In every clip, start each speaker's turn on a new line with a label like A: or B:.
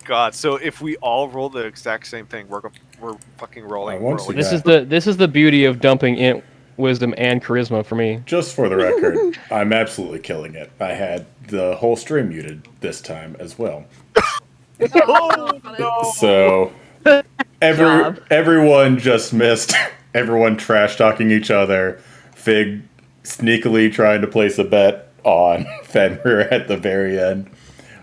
A: God. So if we all roll the exact same thing, we're fucking rolling.
B: Once
A: Rolling.
C: This
B: again,
C: is the beauty of dumping int, wisdom, and charisma for me.
B: just for the record, I'm absolutely killing it. I had the whole stream muted this time as well.
A: Oh
D: Funny.
A: no!
B: So
C: Job.
B: everyone just missed. Everyone trash talking each other. Fig sneakily trying to place a bet on Fenrir at the very end.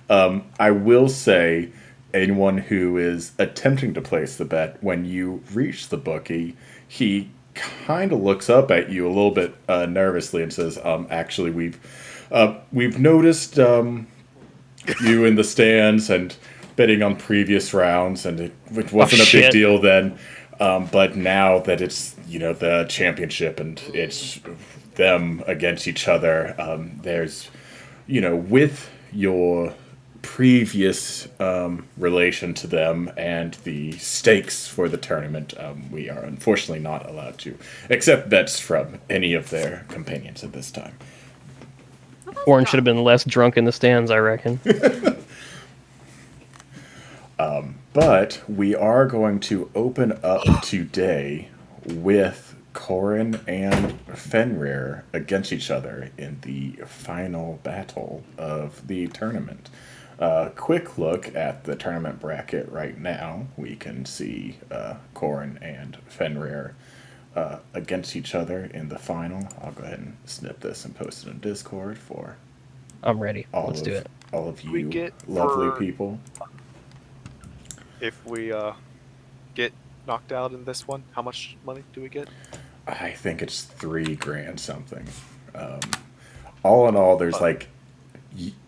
B: I will say, anyone who is attempting to place the bet, when you reach the bookie, he kind of looks up at you a little bit nervously and says, "Actually, we've noticed you in the stands and betting on previous rounds, and it wasn't a big
C: shit.
B: deal then. But now that it's the championship and it's them against each other, there's with your previous relation to them and the stakes for the tournament, we are unfortunately not allowed to accept bets from any of their companions at this time."
C: Warren should have been less drunk in the stands, I reckon.
B: But we are going to open up today with Corin and Fenrir against each other in the final battle of the tournament. Quick look at the tournament bracket right now. We can see Corin and Fenrir against each other in the final. I'll go ahead and snip this and post it in Discord for
C: I'm ready. Let's do it.
B: all of
A: We
B: you
A: get
B: lovely
A: for-
B: people.
A: If we get knocked out in this one, how much money do we get?
B: I think it's $3,000 something. All in all, there's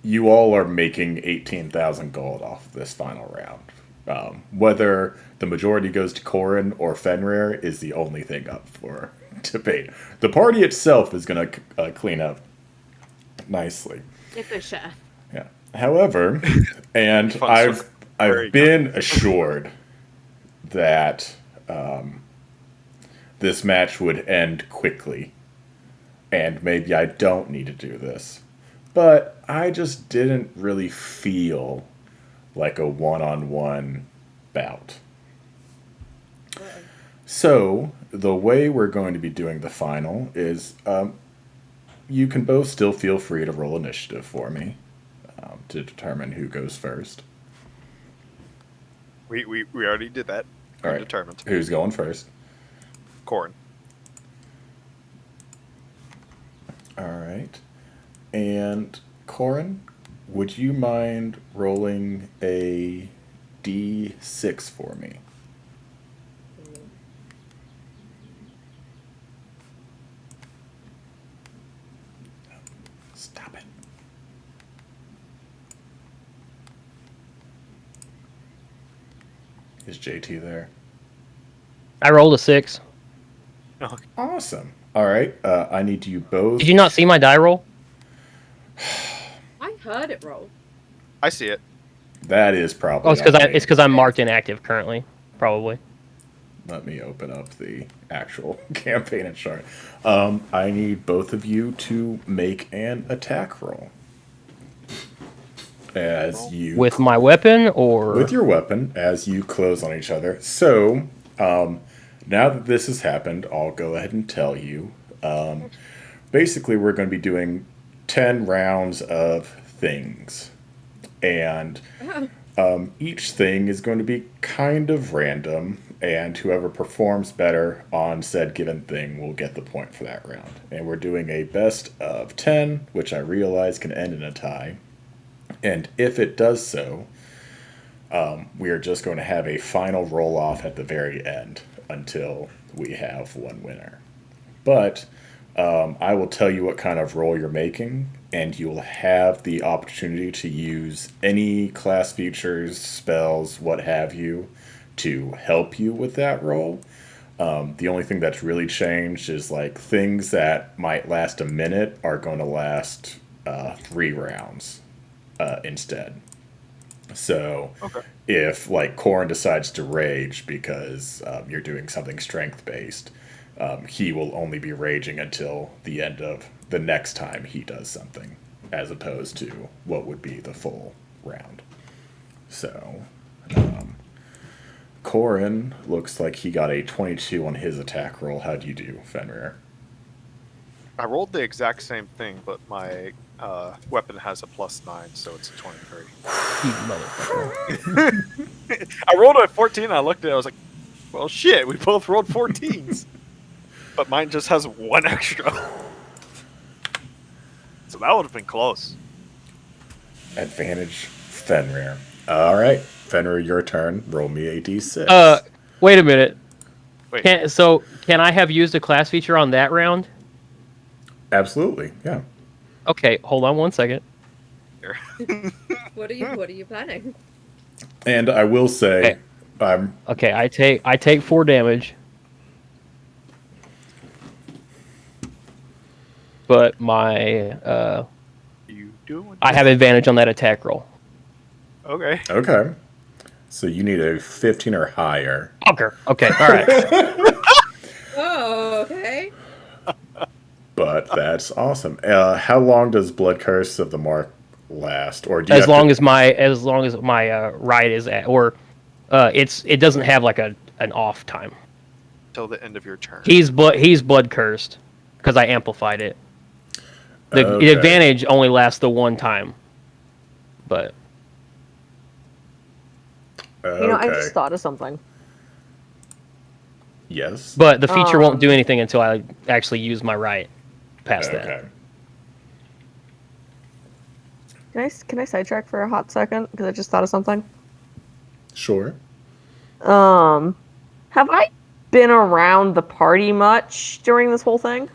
B: you all are making 18,000 gold off this final round. Whether the majority goes to Corin or Fenrir is the only thing up for debate. The party itself is going to clean up nicely.
D: It's a chef.
B: Yeah. However, and
A: Fun
B: I've been assured that this match would end quickly, and maybe I don't need to do this, but I just didn't really feel like a one-on-one bout. So the way we're going to be doing the final is you can both still feel free to roll initiative for me to determine who goes first.
A: We already did that.
B: All right.
A: Determined.
B: Who's going first?
A: Corin.
B: All right. And Corin, would you mind rolling a D6 for me? Stop it. Is JT there?
C: I rolled a 6.
A: Okay.
B: Awesome. All right. I need you both.
C: Did you not see my die roll?
D: I heard it roll.
A: I see it.
B: That is probably.
C: Oh,
B: not me.
C: it's because I'm marked inactive currently, probably.
B: Let me open up the actual campaign and chart. I need both of you to make an attack roll. As you
C: With my weapon or
B: with your weapon as you close on each other. So, now that this has happened, I'll go ahead and tell you. Basically, we're going to be doing 10 rounds of things. And each thing is going to be kind of random, and whoever performs better on said given thing will get the point for that round. And we're doing a best of 10, which I realize can end in a tie. And if it does so, we are just going to have a final roll-off at the very end until we have one winner. But I will tell you what kind of roll you're making, and you will have the opportunity to use any class features, spells, what have you, to help you with that roll. The only thing that's really changed is like things that might last a minute are going to last 3 rounds instead. So if like Corin decides to rage because you're doing something strength based, he will only be raging until the end of the next time he does something, as opposed to what would be the full round. So Corin looks like he got a 22 on his attack roll. How'd you do, Fenrir?
A: I rolled the exact same thing, but my weapon has a +9, so it's a 23.
C: You motherfucker.
A: I rolled a 14. I looked at it. I was like, well, shit, we both rolled 14s. But mine just has 1 extra. So that would have been close.
B: Advantage, Fenrir. All right, Fenrir, your turn. Roll me a d6.
C: Wait a minute.
A: Wait,
C: Can I have used a class feature on that round?
B: Absolutely, yeah.
C: Okay, hold on 1 second.
A: here.
D: What are you planning?
B: And I will say,
C: Okay. Okay, I take 4 damage. But my
A: You doing?
C: I have advantage on that attack roll.
A: Okay.
B: okay. So you need a 15 or higher.
C: Fucker. Okay, all right.
D: Oh, okay.
B: But that's awesome. How long does Blood Curse of the Mark last? Or do you
C: as long as my ride is at, or it doesn't have like an off time.
A: Till the end of your turn.
C: He's blood cursed because I amplified it. The
B: Okay.
C: advantage only lasts the 1 time. But
B: Okay.
E: You know, I just thought of something.
B: Yes.
C: the feature won't do anything until I actually use my right past that.
B: Okay.
E: Can I sidetrack for a hot second? Because I just thought of something.
B: Sure.
E: Have I been around the party much during this whole thing?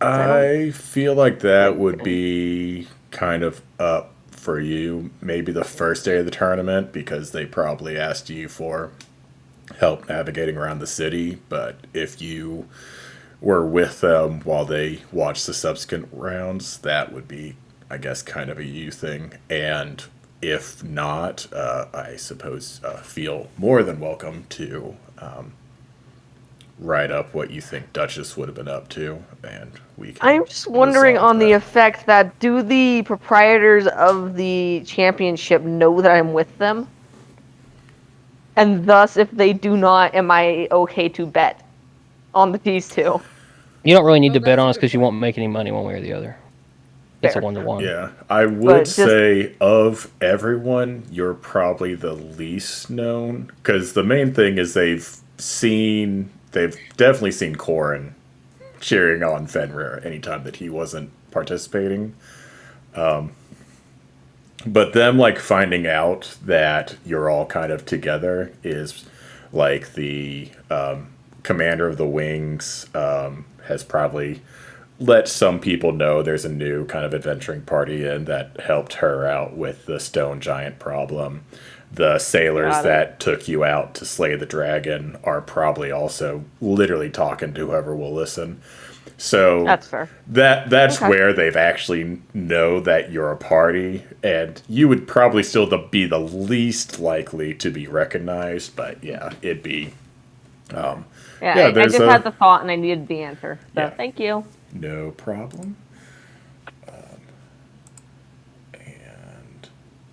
B: I feel like that would be kind of up for you. Maybe the first day of the tournament, because they probably asked you for help navigating around the city. But if you were with them while they watched the subsequent rounds, that would be, I guess, kind of a you thing. And if not, I suppose feel more than welcome to write up what you think Duchess would have been up to, and we can.
E: I'm just wondering
B: resolve
E: on the
B: that.
E: effect that do the proprietors of the championship know that I'm with them? And thus, if they do not, am I okay to bet on these two?
C: You don't really need
D: Oh,
C: to bet
D: that's a
C: on us
D: good
C: because you
D: point.
C: won't make any money one way or the other. It's a
E: Fair.
C: 1-to-1.
B: Yeah, I
E: But
B: would
E: just-
B: say of everyone, you're probably the least known, because the main thing is they've definitely seen Corin cheering on Fenrir anytime that he wasn't participating. But them like finding out that you're all kind of together is like the commander of the wings has probably let some people know there's a new kind of adventuring party in that helped her out with the stone giant problem. The sailors
E: Got it.
B: that took you out to slay the dragon are probably also literally talking to whoever will listen. So
E: That's fair.
B: that's
E: Okay.
B: where they've actually know that you're a party, and you would probably still be the least likely to be recognized. But yeah, it'd be
E: Yeah,
B: Yeah,
E: I
B: there's
E: just
B: a-
E: had the thought and I needed the answer. So
B: Yeah.
E: thank you.
B: no problem. And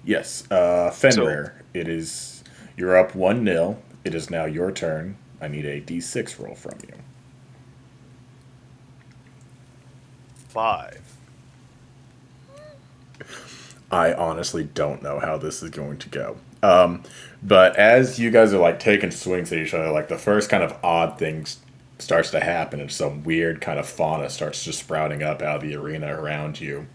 B: yes, Fenrir, it is you're up 1-0. It is now your turn. I need a d6 roll from you.
A: 5.
B: I honestly don't know how this is going to go. But as you guys are like taking swings at each other, like the first kind of odd thing starts to happen, and some weird kind of fauna starts just sprouting up out of the arena around you,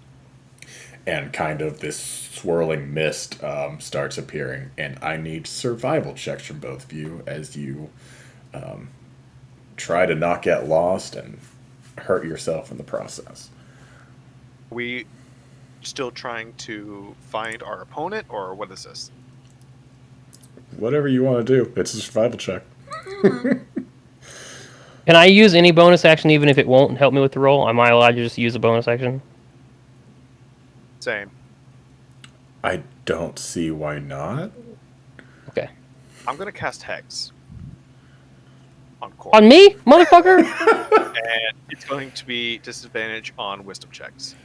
B: and kind of this swirling mist starts appearing. And I need survival checks from both of you as you try to not get lost and hurt yourself in the process.
A: We still trying to find our opponent, or what is this?
B: Whatever you want to do, it's a survival check.
C: Can I use any bonus action even if it won't help me with the roll? Am I allowed to just use a bonus action?
A: Same.
B: I don't see why not.
C: Okay.
A: I'm gonna cast Hex on
C: On
A: Corin,
C: me, motherfucker?
A: and it's going to be disadvantage on Wisdom checks.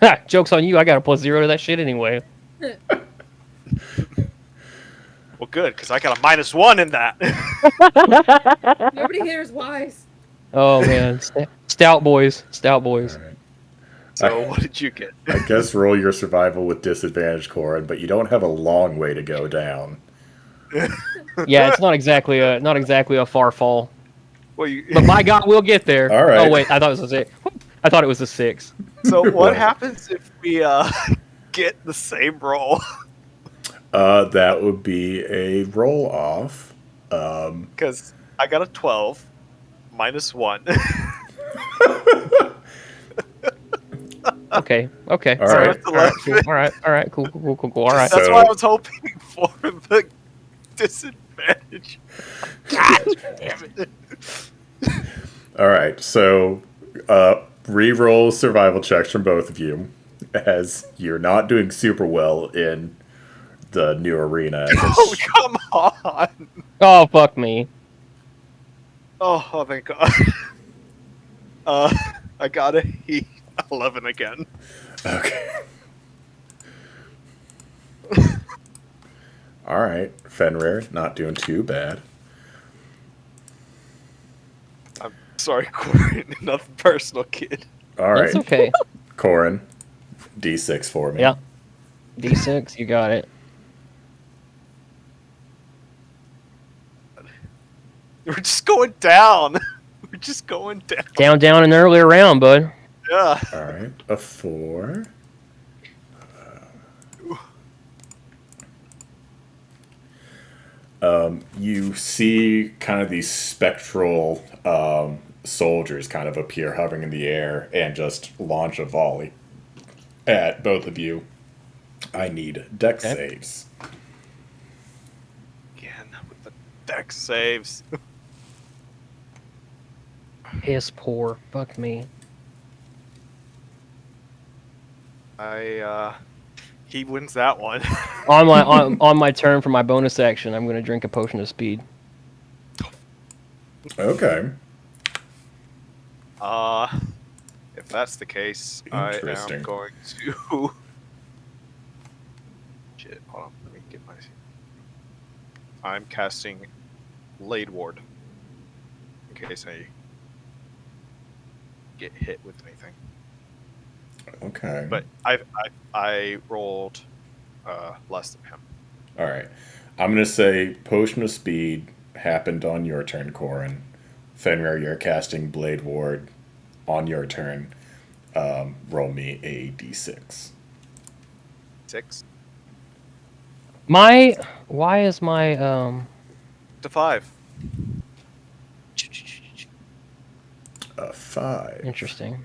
C: Ha, joke's on you. I got a +0 to that shit anyway.
A: Well, good, because I got a -1 in that.
D: Nobody here is wise.
C: Oh man, stout boys, stout boys.
B: All right.
A: So what did you get?
B: I guess roll your survival with disadvantage, Corin, but you don't have a long way to go down.
C: Yeah, it's not exactly a far fall.
A: Well, you,
C: But by God, we'll get there.
B: All right.
C: Oh wait, I thought it was a 6. I thought it was a 6.
A: so what
B: Well.
A: happens if we get the same roll?
B: That would be a roll off.
A: Because I got a 12, -1.
C: Okay.
B: All
A: So
B: right.
A: that's 11.
C: All right, cool. All right.
B: So-
A: That's why I was hoping for the disadvantage. God damn it.
B: All right. So, re-roll survival checks from both of you, as you're not doing super well in the new arena.
A: Oh, come on.
C: Oh fuck me.
A: Oh, thank God. I got a 11 again.
B: Okay. All right. Fenrir, not doing too bad.
A: I'm sorry, Corin. Nothing personal, kid.
B: All right.
C: That's okay.
B: Corin, D6 for me.
C: Yeah. D6, you got it.
A: We're just going down. We're just going down.
C: Down in the earlier round, bud.
A: Yeah.
B: All right. A 4. You see kind of these spectral soldiers kind of appear hovering in the air and just launch a volley at both of you. I need dex
C: Okay.
B: saves.
A: Again, with the dex saves.
C: Piss poor. Fuck me.
A: He wins that one.
C: On my turn for my bonus action, I'm gonna drink a potion of speed.
B: Okay.
A: If that's the case, I
B: Interesting.
A: am going to. Shit, hold on. Let me get my. I'm casting Blade Ward in case I get hit with anything.
B: Okay.
A: But I rolled less than him.
B: All right. I'm going to say Potion of Speed happened on your turn, Corin. Fenrir, you're casting Blade Ward on your turn. Roll me a d6.
A: 6
C: Why is my
A: to 5.
B: A 5.
C: interesting?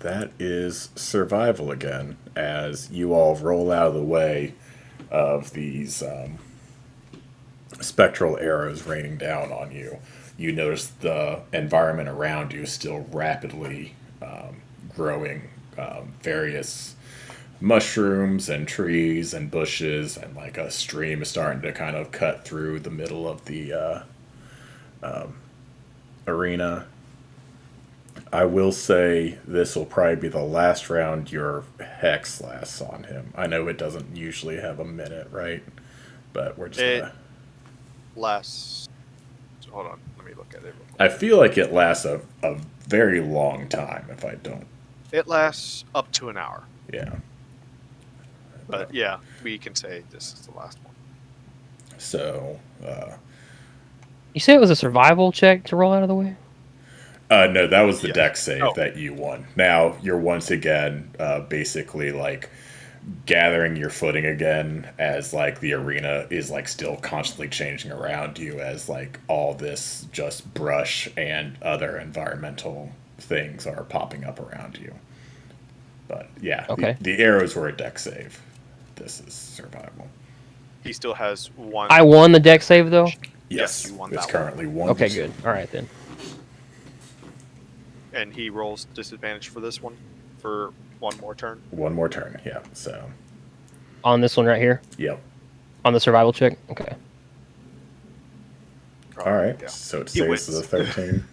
B: That is survival again, as you all roll out of the way of these spectral arrows raining down on you. You notice the environment around you is still rapidly growing various mushrooms and trees and bushes, and like a stream is starting to kind of cut through the middle of the arena. I will say this will probably be the last round your hex lasts on him. I know it doesn't usually have a minute, right? But we're just gonna...
A: Last. Hold on. Let me look at it. Real quick.
B: I feel like it lasts a very long time if I don't.
A: It lasts up to an hour.
B: Yeah.
A: But yeah, we can say this is the last one.
B: So,
C: You said it was a survival check to roll out of the way?
B: no, that was the
A: Yes.
B: dex save
A: Oh.
B: that you won. Now you're once again basically like gathering your footing again, as like the arena is like still constantly changing around you, as like all this just brush and other environmental things are popping up around you. But yeah,
C: Okay.
B: the arrows were a dex save. This is survival.
A: He still has one.
C: I won the deck save though.
A: Yes,
B: Yes,
A: you won
B: it's
A: that one.
B: currently one.
C: Okay, good. All right then.
A: And he rolls disadvantage for this one for one more turn.
B: One more turn, yeah. So,
C: On this one right here,
B: yep.
C: on the survival check. Okay.
B: All right.
A: Yeah.
B: So it
A: He
B: saves
A: wins.
B: the 13.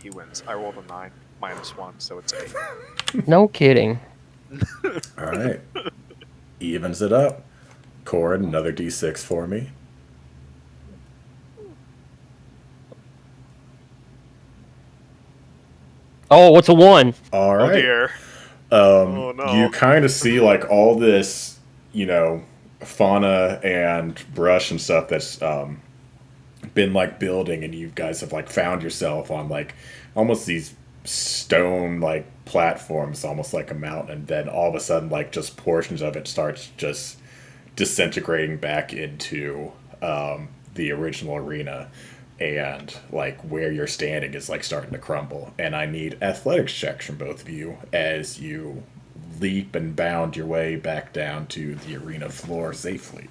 A: He wins. I rolled a 9 -1, so it's 8.
C: No kidding.
B: All right. Evens it up. Corin, another d6 for me.
C: Oh, what's a 1?
B: All
A: Oh
B: right.
A: dear.
B: Oh
A: no.
B: You kind of see like all this, fauna and brush and stuff that's been like building, and you guys have like found yourself on like almost these stone like platforms, almost like a mountain, and then all of a sudden like just portions of it starts just disintegrating back into the original arena, and like where you're standing is like starting to crumble. And I need athletics checks from both of you as you leap and bound your way back down to the arena floor safely.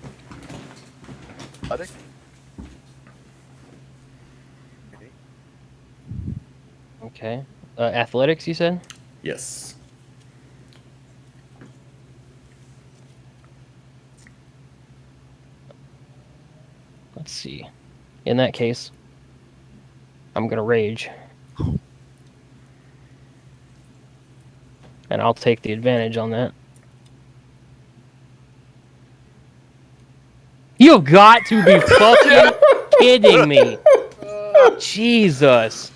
A: Athletic?
C: Okay. Athletics, you said?
B: Yes.
C: Let's see. In that case, I'm gonna rage. And I'll take the advantage on that. You've got to be fucking kidding me. Jesus.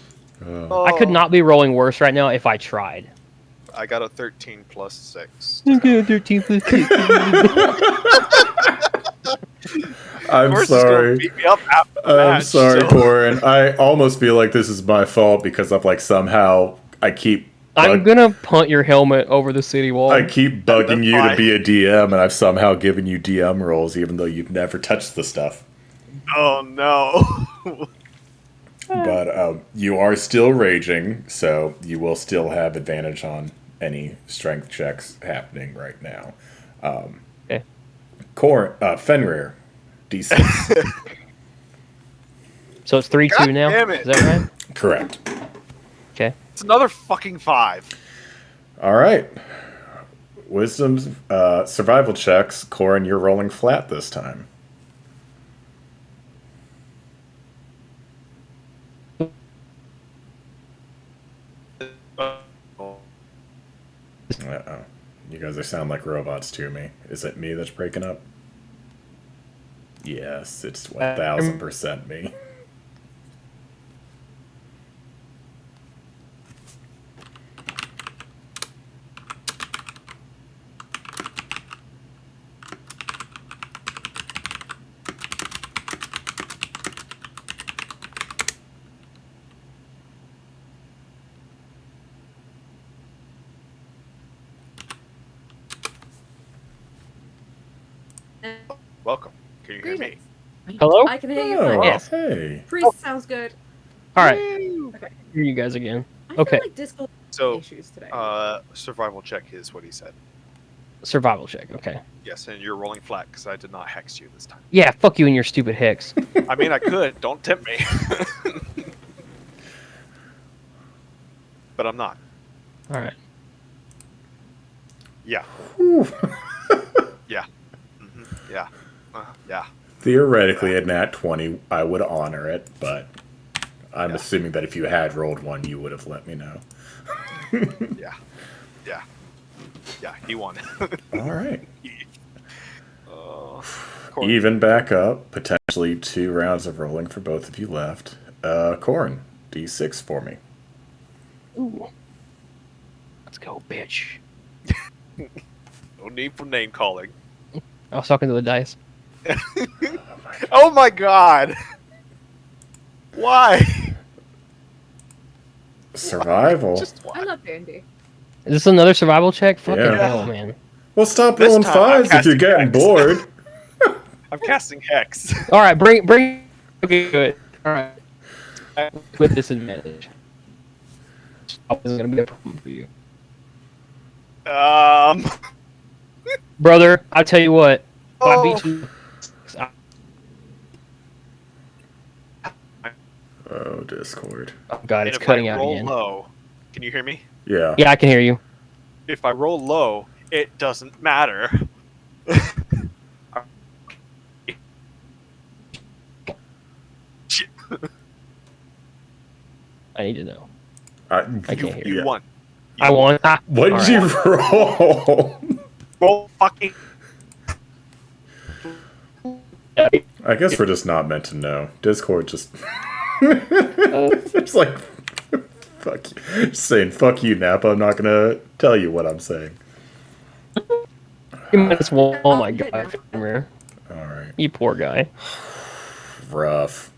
A: Oh,
C: I could not be rolling worse right now if I tried.
A: I got a 13 plus 6.
B: I'm
A: Of course he's gonna
B: sorry.
A: beat me up after the
B: I'm
A: match,
B: sorry,
A: so-
B: Corin. I almost feel like this is my fault because of like somehow I keep
C: I'm gonna punt your helmet over the city wall.
B: I keep bugging
A: That's
B: you to
A: fine.
B: be a DM, and I've somehow given you DM roles, even though you've never touched the stuff.
A: Oh no.
B: But you are still raging, so you will still have advantage on any strength checks happening right now.
C: Okay.
B: Fenrir, D6.
C: So it's 3-2
A: God
C: now?
A: damn it.
C: Is that right?
B: Correct.
C: Okay.
A: It's another fucking 5.
B: All right. Wisdom's survival checks. Corin, you're rolling flat this time. Uh-oh. You guys are sound like robots to me. Is it me that's breaking up? Yes, it's 1000% me.
A: Welcome. Can you hear me?
D: Greetings.
C: Hello?
D: I can hear you
B: Oh,
D: fine.
C: Yes.
B: hey.
D: Priest sounds good.
C: Alright.
D: Okay.
C: Hear you guys again.
D: I
C: Okay.
D: feel like Discord
A: So,
D: issues today.
A: survival check is what he said.
C: Survival check, okay.
A: Yes, and you're rolling flat because I did not hex you this time.
C: Yeah, fuck you and your stupid hex.
A: I mean, I could. Don't tempt me. But I'm not.
C: Alright.
A: Yeah.
B: Whew.
A: Yeah. Yeah. Yeah.
B: Theoretically, at nat 20, I would honor it, but I'm
A: Yeah.
B: assuming that if you had rolled one, you would have let me know.
A: Yeah. Yeah. Yeah. He won.
B: All right.
A: Corin.
B: Even back up. Potentially 2 rounds of rolling for both of you left. Corin, D6 for me.
C: Ooh. Let's go, bitch.
A: No need for name calling.
C: I was talking to the dice.
A: Oh my god! Why?
B: Survival.
A: Just
D: I
A: why?
D: love Dandy.
C: Is this another survival check? Fucking
B: Yeah.
C: hell, man.
B: Well, stop
A: This
B: rolling
A: time I'm
B: 5s if you're
A: casting
B: getting
A: Hex.
B: bored.
A: I'm casting Hex.
C: Alright, bring okay, good. Alright. With disadvantage. This is gonna be a problem for you. Brother, I'll tell you what. If I beat you.
B: Oh, Discord.
C: Oh god,
A: And
C: it's
A: if
C: cutting
A: I
C: out
A: roll
C: again.
A: low, can you hear me?
B: Yeah.
C: Yeah, I can hear you.
A: If I roll low, it doesn't matter. Shit.
C: I need to know.
B: I
C: can't hear
A: You
B: yeah.
A: won.
C: I won. Ah,
B: What did
C: all
B: you
C: right.
B: roll?
A: Roll fucking
B: I guess we're just not meant to know. Discord just it's like fuck you. Just saying fuck you, Napa. I'm not gonna tell you what I'm saying.
C: Oh my god, Fenrir.
B: All right,
C: You poor guy.
B: rough.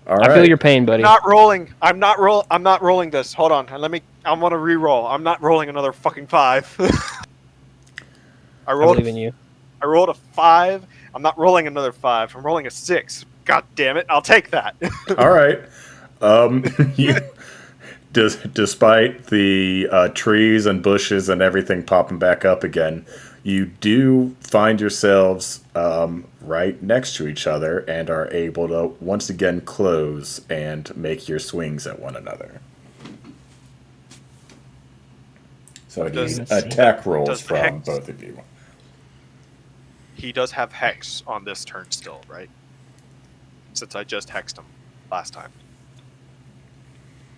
B: All
C: I
B: right.
C: feel your pain, buddy.
A: Not rolling. I'm not rolling this. Hold on. I want to re-roll. I'm not rolling another fucking 5.
C: I believe in you.
A: I rolled a 5. I'm not rolling another 5. I'm rolling a 6. God damn it. I'll take that.
B: All right. You, despite the trees and bushes and everything popping back up again, you do find yourselves right next to each other and are able to once again close and make your swings at one another. So I need attack rolls from
A: Hex-
B: both of you.
A: He does have Hex on this turn still, right? Since I just hexed him last time.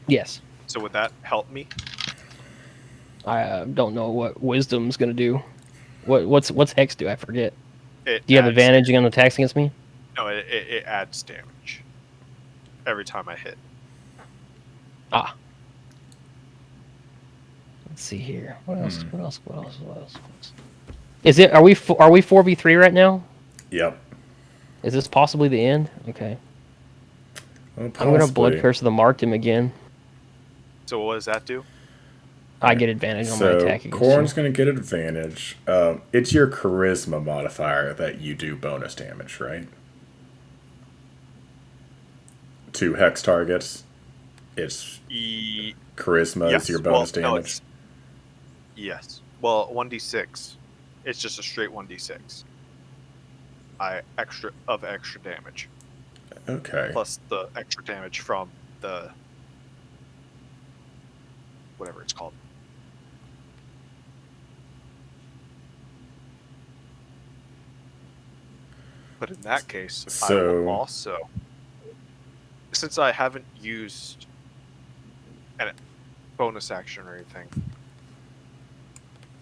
C: Yes.
A: So would that help me?
C: I don't know what wisdom's gonna do. What's hex do? I forget.
A: Do
C: Do you have advantage on attacks against me?
A: No, it adds damage every time I hit.
C: Ah. Let's see here. What else? What else? Is it? Are we 4v3 right now?
B: Yep.
C: Is this possibly the end? Okay.
B: Well,
C: I'm gonna blood curse the Marked again.
A: So what does that do?
C: I get advantage on my attack against
B: Corn's
C: you.
B: going to get advantage. It's your charisma modifier that you do bonus damage, right? To hex targets. It's charisma is your bonus damage.
A: Yes. Well, 1d6. It's just a straight 1d6. Extra damage.
B: Okay.
A: Plus the extra damage from the whatever it's called. But in that case, I will also, since I haven't used a bonus action or anything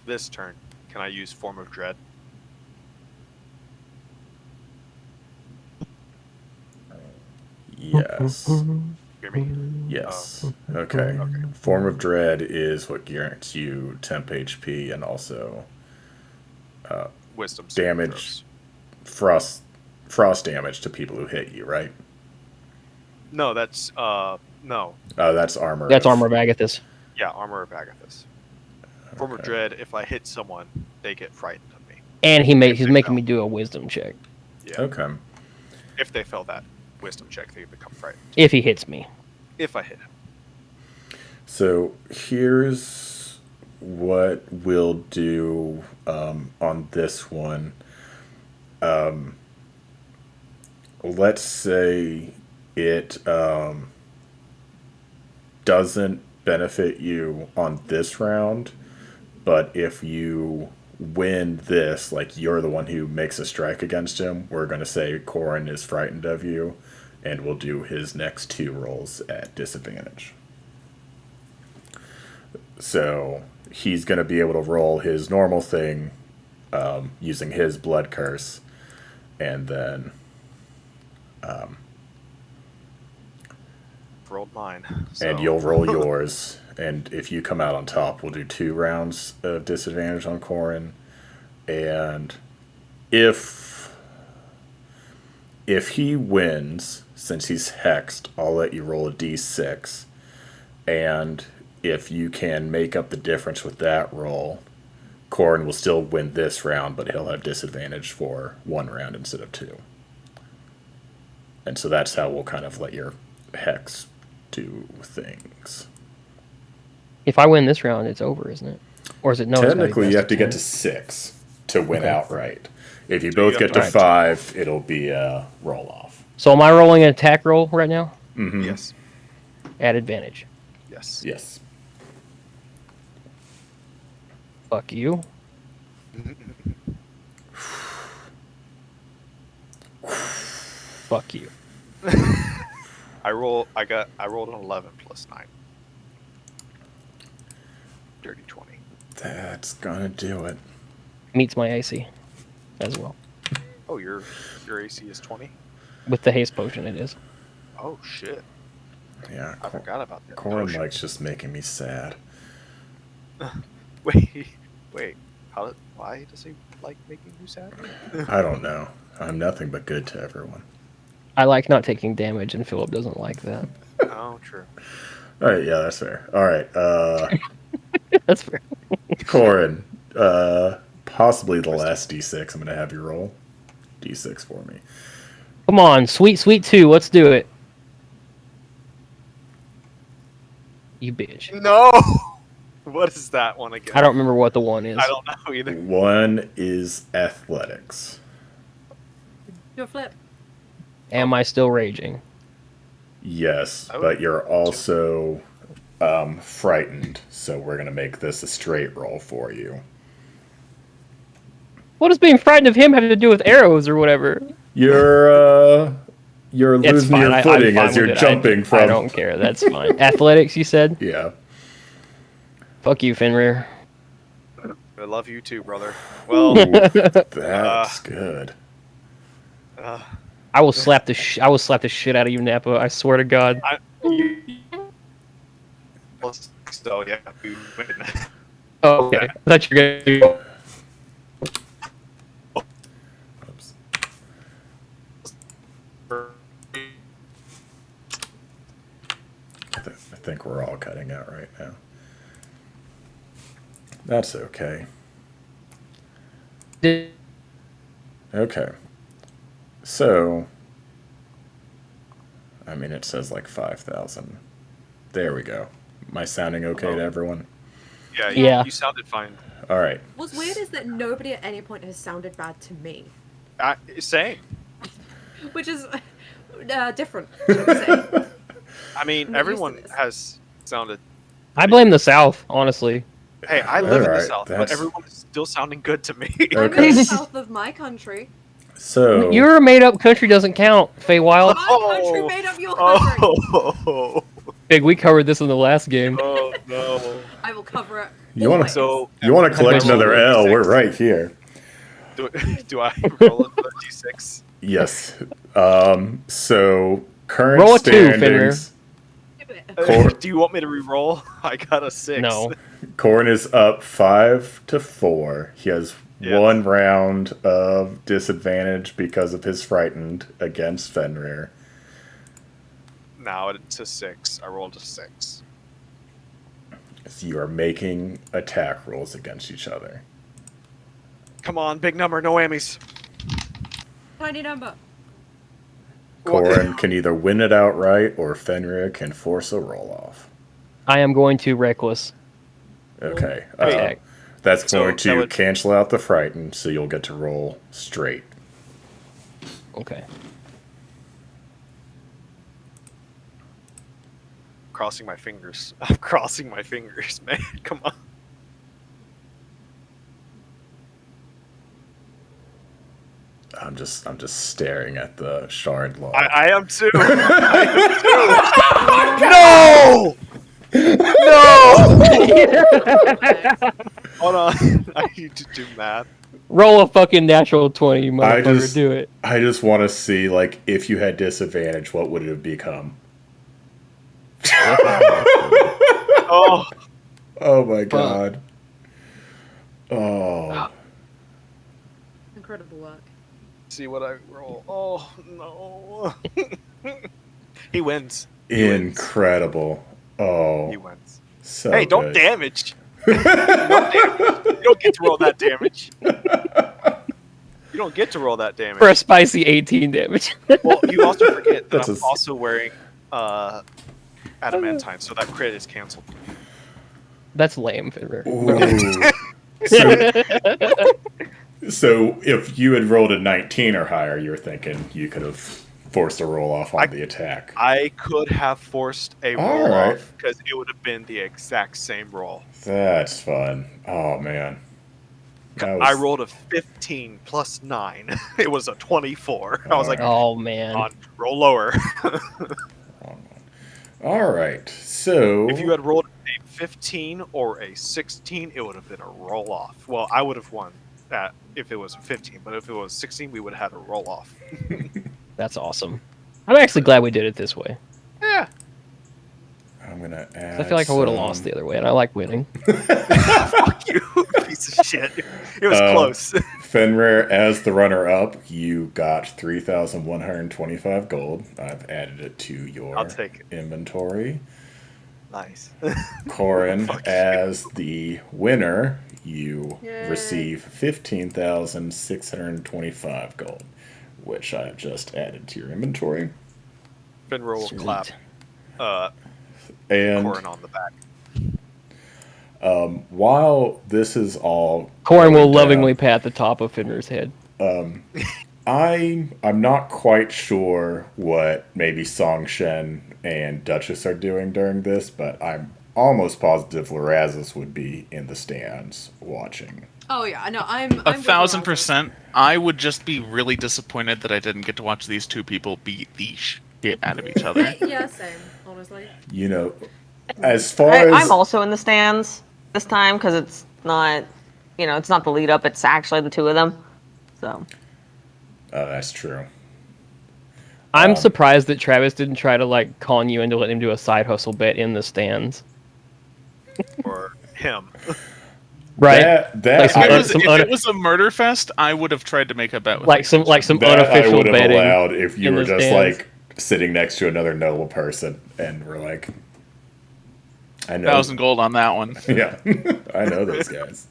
A: this turn, can I use Form of Dread?
B: Yes.
A: Hear me?
B: Yes. Okay. Form of Dread is what guarantees you temp HP and also
A: Wisdom
B: damage, frost damage to people who hit you, right?
A: No, that's no.
B: Oh, that's armor.
C: That's Armor of Agathis.
A: Yeah, Armor of Agathis. Form of Dread. If I hit someone, they get frightened of me.
C: And he's making me do a Wisdom check.
A: Yeah.
B: Okay.
A: If they fail that Wisdom check, they become frightened.
C: If he hits me.
A: If I hit him.
B: So here's what we'll do on this one. Let's say it doesn't benefit you on this round, but if you win this, like you're the one who makes a strike against him, we're going to say Corin is frightened of you, and we'll do his next 2 rolls at disadvantage. So he's going to be able to roll his normal thing using his blood curse, and then
A: Rolled mine. So.
B: and you'll roll yours. And if you come out on top, we'll do 2 rounds of disadvantage on Corin. And if he wins, since he's hexed, I'll let you roll a d6. And if you can make up the difference with that roll, Corin will still win this round, but he'll have disadvantage for 1 round instead of 2. And so that's how we'll kind of let your hex do things.
C: If I win this round, it's over, isn't it? Or is it no?
B: Technically, you have to get to 6 to win outright. If you both get to 5, it'll be a roll off.
C: So am I rolling an attack roll right now?
B: Mm-hmm.
A: Yes.
C: At advantage.
A: Yes.
B: Yes.
C: Fuck you. Fuck you.
A: I rolled an 11 plus 9. Dirty 20.
B: That's gonna do it.
C: Meets my AC as well.
A: Oh, your AC is 20.
C: With the haste potion, it is.
A: Oh shit!
B: Yeah,
A: I forgot about that.
B: Corin
A: potion.
B: likes just making me sad.
A: Wait. Why does he like making you sad?
B: I don't know. I'm nothing but good to everyone.
C: I like not taking damage, and Philip doesn't like that.
A: Oh, true.
B: All right, yeah, that's fair. All right,
C: That's fair.
B: Corin, possibly the last D6. I'm gonna have you roll D6 for me.
C: Come on, sweet 2. Let's do it. You bitch.
A: No. What is that one again?
C: I don't remember what the one is.
A: I don't know either.
B: One is athletics.
D: Do a flip.
C: Am I still raging?
B: Yes,
A: I would-
B: but you're also frightened, so we're gonna make this a straight roll for you.
C: What does being frightened of him have to do with arrows or whatever?
B: You're
C: It's
B: losing
C: fine.
B: your
C: I'm
B: footing
C: fine
B: as you're
C: with it.
B: jumping from.
C: I don't care. That's fine. Athletics, you said?
B: Yeah.
C: Fuck you, Fenrir.
A: I love you too, brother. Well,
B: That's good.
C: I will slap the shit out of you, Nappa. I swear to God.
A: so yeah, we win.
C: Oh, okay. I thought you were gonna.
B: Oops. I think we're all cutting out right now. That's okay. Okay. So, I mean, it says like 5,000. There we go. Am I sounding okay to everyone?
C: Yeah.
A: You sounded fine.
B: All right.
D: What's weird is that nobody at any point has sounded bad to me,
A: Same.
D: which is different. Should we say.
A: I mean,
D: I'm not used to
A: everyone
D: this.
A: has sounded.
C: I blame the South, honestly.
A: Hey, I live in the
B: Alright,
A: South, but
B: that's-
A: everyone is still sounding good to me.
D: I'm
B: Okay.
D: in the south of my country.
B: So,
C: Your made-up country doesn't count, Feywild.
D: My country made up your country.
A: Oh,
C: Big, we covered this in the last game.
A: oh no.
D: I will cover it.
B: You wanna-
D: always.
A: So
B: you want to collect
C: Have I
B: another
A: rolled a
B: L? We're
A: D6?
B: right here.
A: Do I roll another D6?
B: Yes. So, current
C: Roll a 2, Fenrir.
B: standings.
D: Do it.
B: Cor-
A: Do you want me to re-roll? I got a 6.
C: No.
B: Corin is up 5-4. He has
A: Yes.
B: 1 round of disadvantage because of his frightened against Fenrir.
A: Now it's a 6. I rolled a 6.
B: So you are making attack rolls against each other.
A: Come on, big number, no whammies.
D: Tiny number.
B: Corin can either win it outright or Fenrir can force a roll off.
C: I am going to reckless.
B: Okay.
C: Attack.
B: That's
A: So
B: going to
A: that would-
B: cancel out the frightened, so you'll get to roll straight.
C: Okay.
A: Crossing my fingers. I'm crossing my fingers, man. Come on.
B: I'm just staring at the shard log.
A: I am too. I am too. No! Hold on. I need to do math.
C: Roll a fucking natural 20, motherfucker.
B: just-
C: Do it.
B: I just want to see, like, if you had disadvantage, what would it have become?
A: Oh,
B: Oh my god. Oh.
D: Incredible work.
A: see what I roll. Oh, no. He wins.
B: Incredible. Oh.
A: He wins.
B: So
A: Hey, don't
B: good.
A: damage. Don't damage. You don't get to roll that damage. You don't get to roll that damage.
C: For a spicy 18 damage.
A: Well, you also forget that
B: That's
A: I'm
B: a-
A: also wearing adamantine, so that crit is canceled.
C: That's lame, Fenrir.
B: Ooh. So if you had rolled a 19 or higher, you're thinking you could have forced a roll off on the attack.
A: I could have forced a
B: All
A: roll
B: right.
A: off because it would have been the exact same roll.
B: That's fun. Oh man. That
A: I
B: was-
A: rolled a 15 plus 9. It was a 24. I was like,
C: Oh, man.
A: on, roll lower.
B: All right. So
A: If you had rolled a 15 or a 16, it would have been a roll off. Well, I would have won. if it was 15, but if it was 16, we would have had a roll off.
C: That's awesome. I'm actually glad we did it this way.
A: Yeah.
B: I'm gonna
C: 'Cause
B: add.
C: I feel like I would have lost the other way, and I like winning.
A: Fuck you, piece of shit. It was close.
B: Fenrir, as the runner-up, you got 3,125 gold. I've added it to your
A: I'll take it.
B: inventory.
A: Nice.
B: Corin,
A: Fuck you.
B: as the winner, you
D: Yay.
B: receive 15,625 gold, which I've just added to your inventory.
A: Fenrir will
C: Sweet.
A: clap
B: And
A: Corin on the back.
B: while this is all
C: Corin will
B: going down,
C: lovingly pat the top of Fenrir's head.
B: I'm not quite sure what maybe Songshen and Duchess are doing during this, but I'm almost positive Lorazis would be in the stands watching.
D: Oh yeah, no, I'm
F: 1,000%. I would just be really disappointed that I didn't get to watch these two people beat the shit out of each other.
D: Yeah, same. Honestly.
B: You know, as far as
E: I'm also in the stands this time because it's not, it's not the lead up. It's actually the two of them. So
B: that's true.
C: I'm surprised that Travis didn't try to con you into letting him do a side hustle bet in the stands.
A: Or him.
C: Right?
B: That
C: Like
B: I,
F: If it was a murder fest, I would have tried to make a bet with
C: like some
B: that I
C: unofficial
B: would have
C: betting.
B: allowed if you
C: in
B: were
C: the
B: just
C: stands.
B: sitting next to another noble person and we're like, I know
F: 1,000 gold on that one.
B: Yeah, I know those guys.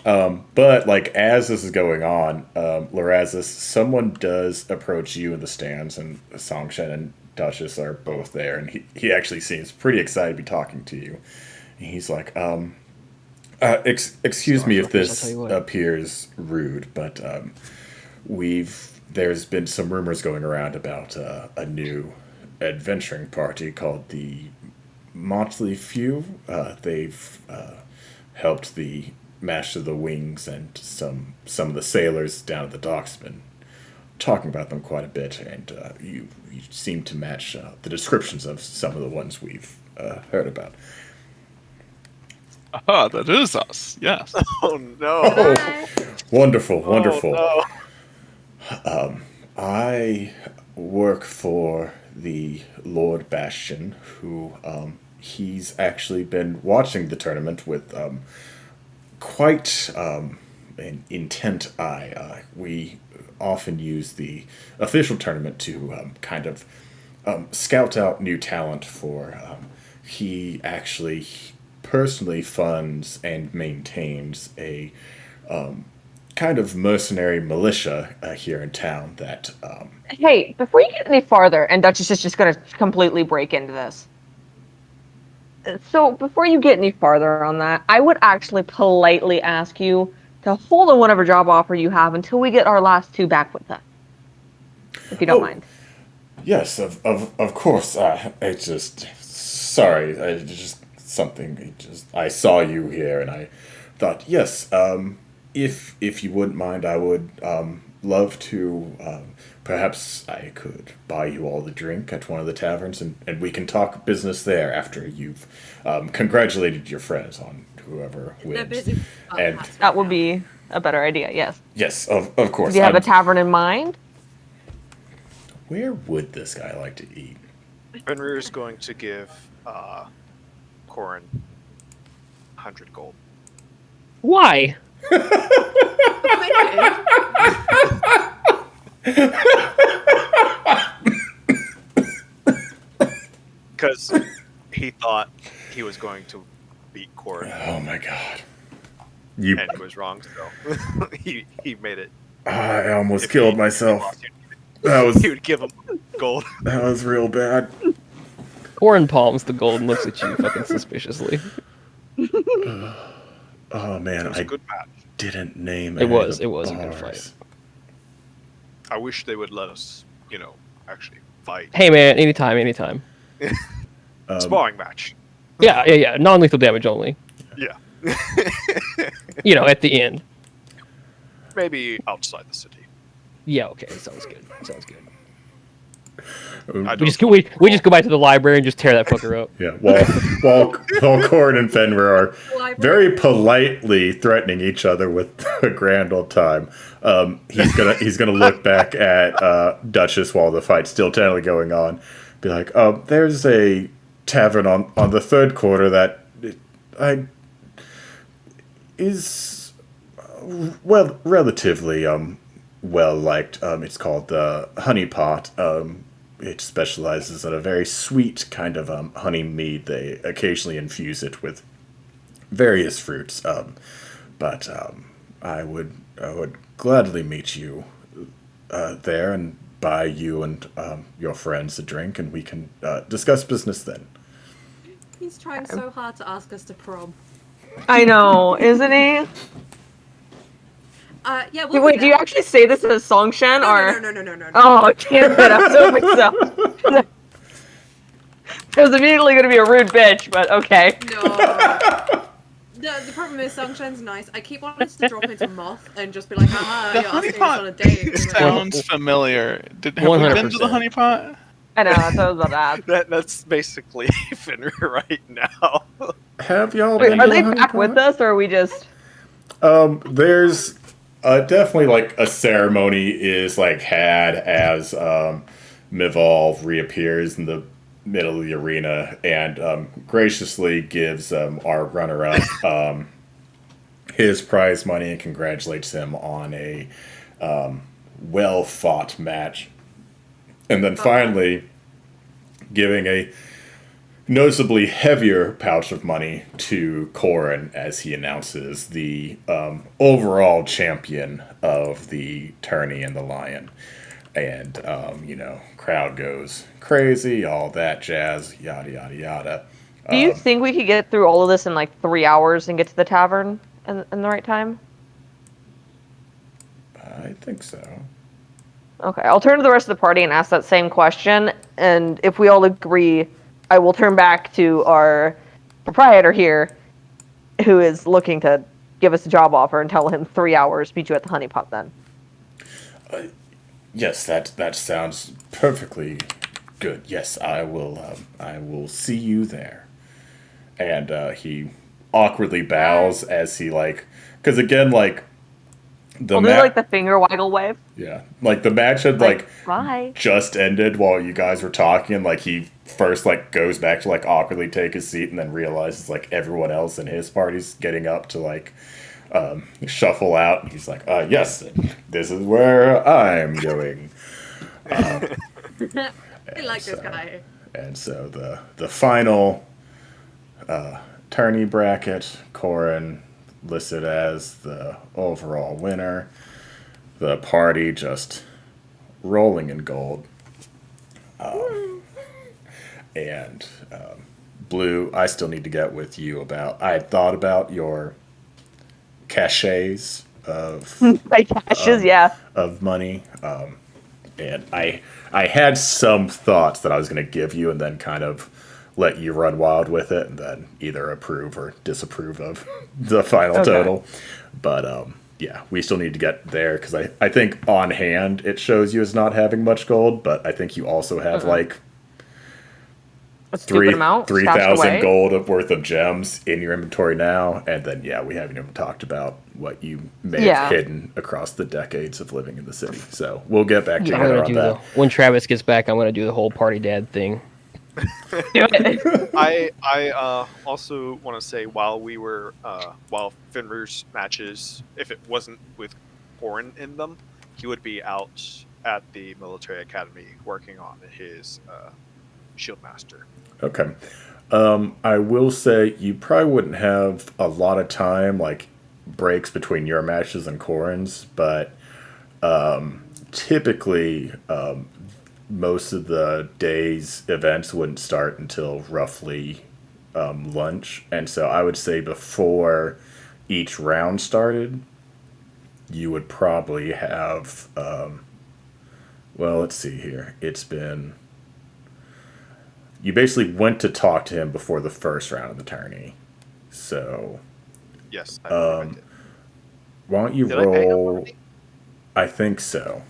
B: But as this is going on, Lorazis, someone does approach you in the stands, and Songshen and Duchess are both there, and he actually seems pretty excited to be talking to you. And he's like, excuse me if
C: I'll tell
B: this
C: you what.
B: appears rude, but there's been some rumors going around about a new adventuring party called the Motley Few. They've helped the Master of the Wings and some of the sailors down at the docks been talking about them quite a bit, and you seem to match the descriptions of some of the ones we've heard about.
F: Ah, that is us. Yes.
A: Oh no.
D: Bye.
B: Wonderful, wonderful.
A: Oh, no.
B: I work for the Lord Bastion, who he's actually been watching the tournament with quite an intent eye. We often use the official tournament to kind of scout out new talent for. He actually personally funds and maintains a kind of mercenary militia here in town that
E: hey, before you get any farther, and Duchess is just going to completely break into this. So before you get any farther on that, I would actually politely ask you to hold on whatever job offer you have until we get our last two back with us, if you don't mind.
B: Yes, of course. It's just sorry. I saw you here and I thought, yes. If you wouldn't mind, I would love to. Perhaps I could buy you all the drink at one of the taverns, and we can talk business there after you've congratulated your friends on whoever
D: They're
B: wins.
D: busy.
B: And
E: That would be a better idea, yes.
B: yes, of course.
E: Do you have a
B: I'm-
E: tavern in mind?
B: Where would this guy like to eat?
A: Fenrir is going to give Corin 100 gold.
C: Why?
A: Because he thought he was going to beat Corin,
B: Oh my god!
A: and he was wrong. So he made it.
B: I almost
A: If
B: killed
A: he
B: myself.
A: lost,
B: That
A: he would give him gold.
B: was real bad.
C: Corin palms the gold and looks at you fucking suspiciously.
B: Oh man,
A: It was
B: I
A: a good match.
B: didn't name
C: It
B: any
C: was-
B: of the
C: it was a good
B: bars.
C: fight.
A: I wish they would let us, actually fight.
C: Hey man, anytime.
A: Sparring match.
C: Yeah. Non-lethal damage only.
A: Yeah.
C: At the end.
A: Maybe outside the city.
C: Yeah, okay, sounds good.
A: I
C: We just
A: don't
C: go, we just go back to the library and just tear that fucker up.
B: Yeah, while Corin and Fenrir are
D: Library.
B: very politely threatening each other with a grand old time, he's gonna look back at Duchess while the fight's still technically going on, be like, there's a tavern on the third quarter that is relatively well liked. It's called the Honey Pot. It specializes in a very sweet kind of honey mead. They occasionally infuse it with various fruits. But I would gladly meet you there and buy you and your friends a drink, and we can discuss business then.
D: He's trying so hard to ask us to prom.
E: I know, isn't he?
D: Yeah.
E: Hey, wait, do you actually say this as Song Shen or?
D: No.
E: Oh, damn it! I was hoping so. It was immediately going to be a rude bitch, but okay.
D: No. The problem is, Sunshine's nice. I keep wanting us to drop into Moth and just be like,
F: The
D: you're
F: honey
D: asking us on a
F: pot
D: date.
F: sounds familiar. Have we been to the
C: 100%.
F: honey pot?
E: I know, that's what I was about to ask.
A: That's basically Fenrir right now.
B: Have y'all
E: Wait,
B: been
E: are
B: to
E: they
B: the Honey
E: back
B: Pot?
E: with us, or are we just?
B: There's definitely like a ceremony is like had as Mival reappears in the middle of the arena and graciously gives our runner-up his prize money and congratulates him on a well-fought match. And then finally giving a noticeably heavier pouch of money to Corin as he announces the overall champion of the tourney and the lion. And, crowd goes crazy, all that jazz, yada, yada, yada.
E: Do you think we could get through all of this in like 3 hours and get to the tavern in the right time?
B: I think so.
E: Okay, I'll turn to the rest of the party and ask that same question, and if we all agree, I will turn back to our proprietor here, who is looking to give us a job offer, and tell him 3 hours, meet you at the Honey Pot then.
B: Yes, that sounds perfectly good. Yes, I will see you there. And he awkwardly bows as he because again the
E: I'll do like the finger waggle wave.
B: yeah, the match had
E: Bye.
B: just ended while you guys were talking, and he first goes back to awkwardly take his seat and then realizes everyone else in his party's getting up to shuffle out. He's like, yes, this is where I'm going.
D: I like this guy.
B: And so the final tourney bracket, Corin listed as the overall winner. The party just rolling in gold. And Blue, I still need to get with you about. I had thought about your cachets of
E: My cashes, yeah.
B: of money, and I had some thoughts that I was going to give you, and then kind of let you run wild with it, and then either approve or disapprove of the final total. But yeah, we still need to get there because I think on hand it shows you as not having much gold, but I think you also have
E: A stupid amount.
B: 3,000 gold worth of gems in your inventory now, and then we haven't even talked about what you may have hidden across the decades of living in the city. So we'll get back together on that.
C: When Travis gets back, I'm gonna do the whole party dad thing.
A: I also want to say while Fenrir's matches, if it wasn't with Corin in them, he would be out at the military academy working on his shield master.
B: Okay. I will say you probably wouldn't have a lot of time, breaks between your matches and Corin's, but typically most of the day's events wouldn't start until roughly lunch. And so I would say before each round started, you would probably have, let's see here. You basically went to talk to him before the first round of the tourney. So,
A: yes, I did.
B: Why don't you
A: Did I pay him
B: roll?
A: already?
B: I think so.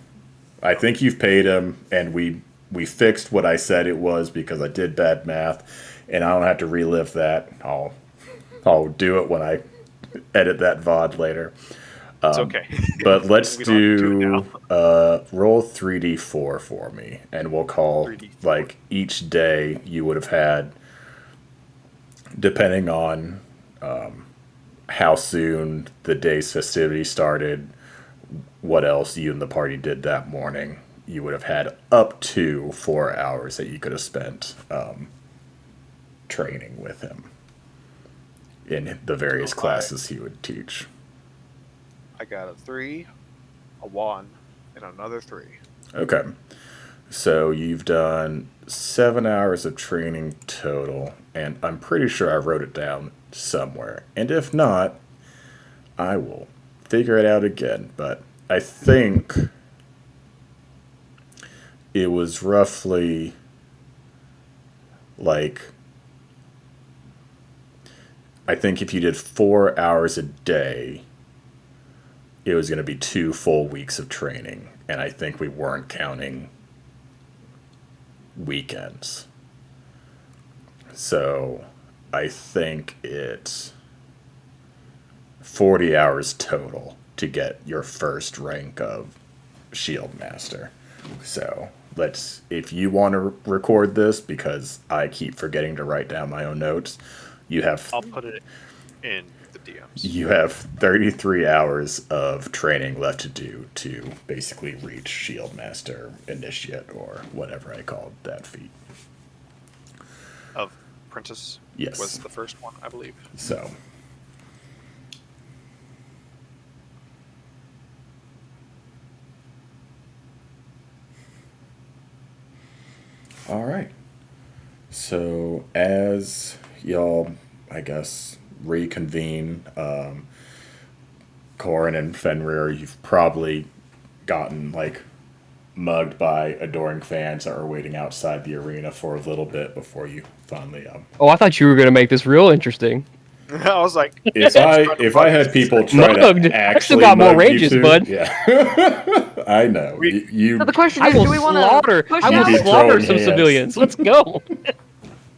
B: I think you've paid him, and we we fixed what I said it was because I did bad math, and I don't have to relive that. I'll do it when I edit that VOD later.
A: It's okay.
B: But let's
A: We don't have to do it
B: do roll 3d4 for me, and we'll call
A: 3d4.
B: like each day you would have had, depending on how soon the day's festivity started, what else you and the party did that morning. You would have had up to 4 hours that you could have spent training with him in the various classes he would teach.
A: I got a 3, a 1, and another 3.
B: Okay. So you've done 7 hours of training total, and I'm pretty sure I wrote it down somewhere. And if not, I will figure it out again. But I think it was roughly like, I think if you did 4 hours a day, it was going to be 2 full weeks of training. And I think we weren't counting weekends. So I think it's 40 hours total to get your first rank of Shield Master. So if you want to record this, because I keep forgetting to write down my own notes,
A: I'll put it in the DMs.
B: You have 33 hours of training left to do to basically reach Shield Master Initiate, or whatever I called that feat.
A: Of Princess?
B: Yes.
A: Was the first one, I believe.
B: So. All right. So as y'all, I guess, reconvene, Corin and Fenrir, you've probably gotten like mugged by adoring fans that are waiting outside the arena for a little bit before you finally
C: Oh, I thought you were gonna make this real interesting.
A: I was like,
B: if I had people try
C: Mugged.
B: to
C: I
B: actually
C: still got more
B: mug you
C: rages,
B: two-
C: bud.
B: Yeah. I know. You
E: So the question
C: I
E: is,
C: will
E: do we want
C: slaughter.
E: to push
C: I
B: You'd
C: will
B: be
E: out?
C: slaughter
B: throwing
C: some
B: hands.
C: civilians. Let's go.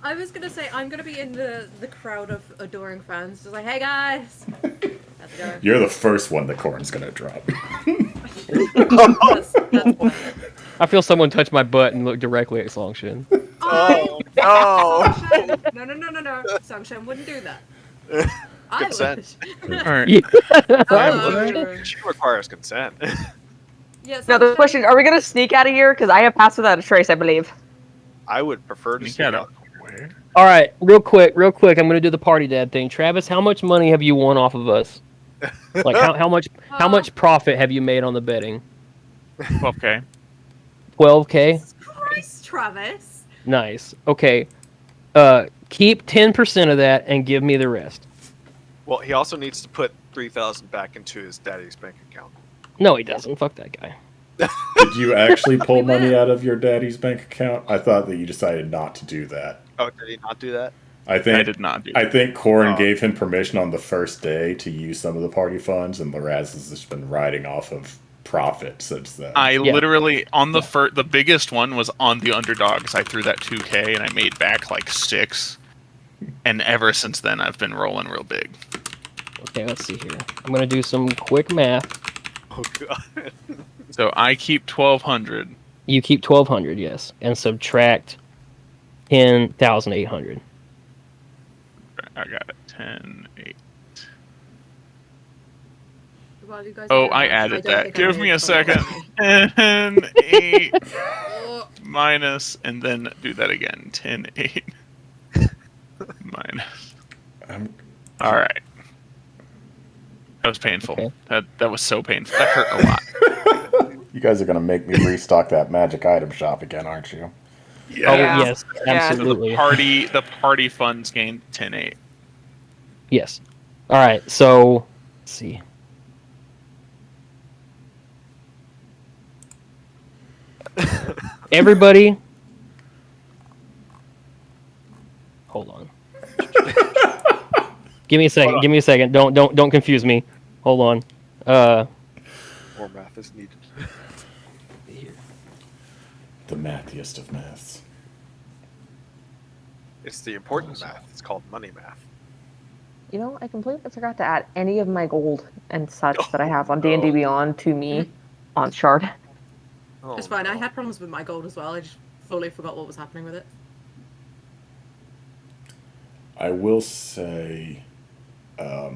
D: I was gonna say I'm gonna be in the crowd of adoring fans, just like, hey guys, how's it going?
B: You're the first one that Corin's gonna drop.
D: That's fine.
C: I feel someone touch my butt and look directly at Songshin.
A: oh no!
D: Songshin, no. Songshin wouldn't do that. I
A: Consent.
D: would.
F: All right.
A: She requires consent.
D: Yeah,
E: Now the
D: Songshin-
E: question: are we gonna sneak out of here? Because I have passed without a trace, I believe.
A: I would prefer to
F: You
A: see
F: got
A: that.
F: where?
C: All right, real quick. I'm gonna do the party dad thing. Travis, how much money have you won off of us? Like how much profit have you made on the betting?
F: Okay.
C: 12K.
D: Jesus Christ, Travis.
C: Nice. Okay. Keep 10% of that and give me the rest.
A: Well, he also needs to put 3,000 back into his daddy's bank account.
C: No, he doesn't. Fuck that guy.
B: Did you actually pull money out of your daddy's bank account? I thought that you decided not to do that.
A: Oh, did he not do that?
B: I think
F: I did not do
B: I
F: that.
B: think Corin
A: Oh.
B: gave him permission on the first day to use some of the party funds, and Laraz has just been riding off of profit since then.
F: I literally on the biggest one was on the underdogs. I threw that 2K and I made back like 6. And ever since then I've been rolling real big.
C: Okay, let's see here. I'm gonna do some quick math.
A: Oh god.
F: So I keep 1,200.
C: You keep 1,200, yes, and subtract 10,800.
F: I got it. 10, 8.
D: Well, you guys
F: Oh,
D: know
F: I
D: that.
F: added
D: don't
F: that.
D: think I
F: Give
D: did
F: me a
D: for that.
F: second. 10, 8
D: Oh,
F: minus, and then do that again. 10, 8 minus.
B: I'm-
F: All right. That was painful.
C: Okay.
F: That was so painful. That hurt a lot.
B: You guys are gonna make me restock that magic item shop again, aren't you?
C: Oh
E: Yeah.
C: yes,
E: Yeah.
F: So
C: absolutely.
F: the party funds gained 10, 8.
C: Yes. All right. So let's see. Everybody, hold on. Give me a second. Give me a second. Don't confuse me. Hold on.
A: More math is needed.
B: The mathiest of maths.
A: It's the important math. It's called money math.
E: You know, I completely forgot to add any of my gold and such that I have on
A: no.
E: D&D Beyond to me on Shard.
A: Oh,
D: It's fine.
A: no.
D: I had problems with my gold as well. I just fully forgot what was happening with it.
B: I will say, I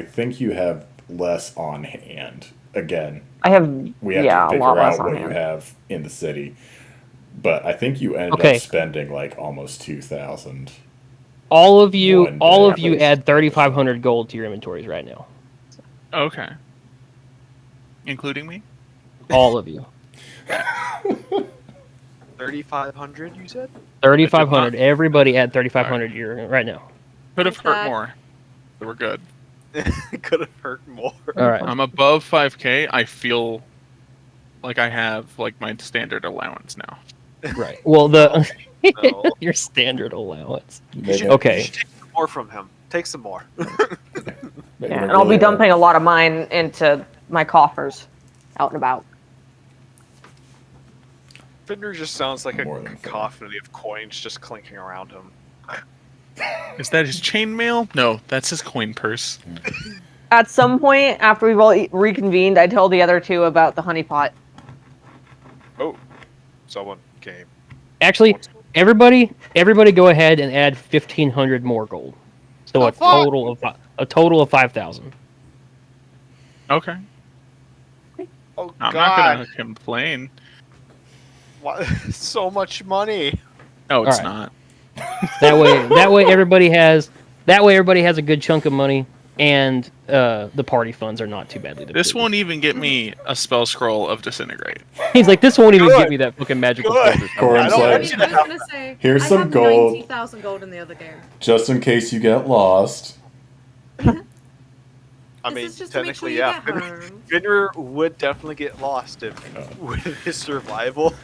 B: think you have less on hand. Again,
E: I have,
B: we have
E: yeah,
B: to
E: a lot
B: figure
E: less
B: out
E: on
B: what you
E: hand.
B: have in the city. But I think you ended
C: Okay.
B: up spending like almost 2,000.
C: All of you,
B: One
C: all
B: day.
C: of you, add 3,500 gold to your inventories right now.
F: Okay. Including me?
C: All of you.
A: 3,500, you said?
C: 3,500. Everybody add 3,500 your right now.
F: Could have
D: Thanks,
F: hurt
D: Dad.
F: more. So we're good.
A: It could have hurt more.
C: All right.
F: I'm above 5k. I feel like I have like my standard allowance now.
C: Right. Well, the
A: No.
C: your standard allowance.
A: You should,
C: Okay.
A: you should take some more from him. Take some more.
E: Yeah, and I'll be dumping a lot of mine into my coffers out and about.
A: Fender just sounds like a
B: More than
A: cacophony of coins just clinking around him.
F: Is that his chainmail? No, that's his coin purse.
E: At some point, after we've all reconvened, I tell the other two about the honeypot.
A: Oh, someone came.
C: Actually, everybody go ahead and add 1,500 more gold. So a total of 5,000.
F: Okay.
A: Oh
F: I'm not
A: God!
F: gonna complain.
A: What? So much money.
F: No, it's
C: All right.
F: not.
C: That way everybody has a good chunk of money, and the party funds are not too badly depleted.
F: This won't even get me a spell scroll of disintegrate.
C: He's like, this won't even
A: Good.
C: get me that fucking magical
A: Good.
C: filter.
B: Corin's
A: I don't
B: like,
A: want
D: I
A: you
D: was
A: to have-
D: gonna say,
B: Here's
D: I
B: some
D: have
B: gold.
D: 90,000 gold in the other game.
B: just in case you get lost.
A: I
D: This
A: mean,
D: is just to make sure
A: technically,
D: you
A: yeah.
D: get home.
A: Vinner would definitely get lost if with his survival.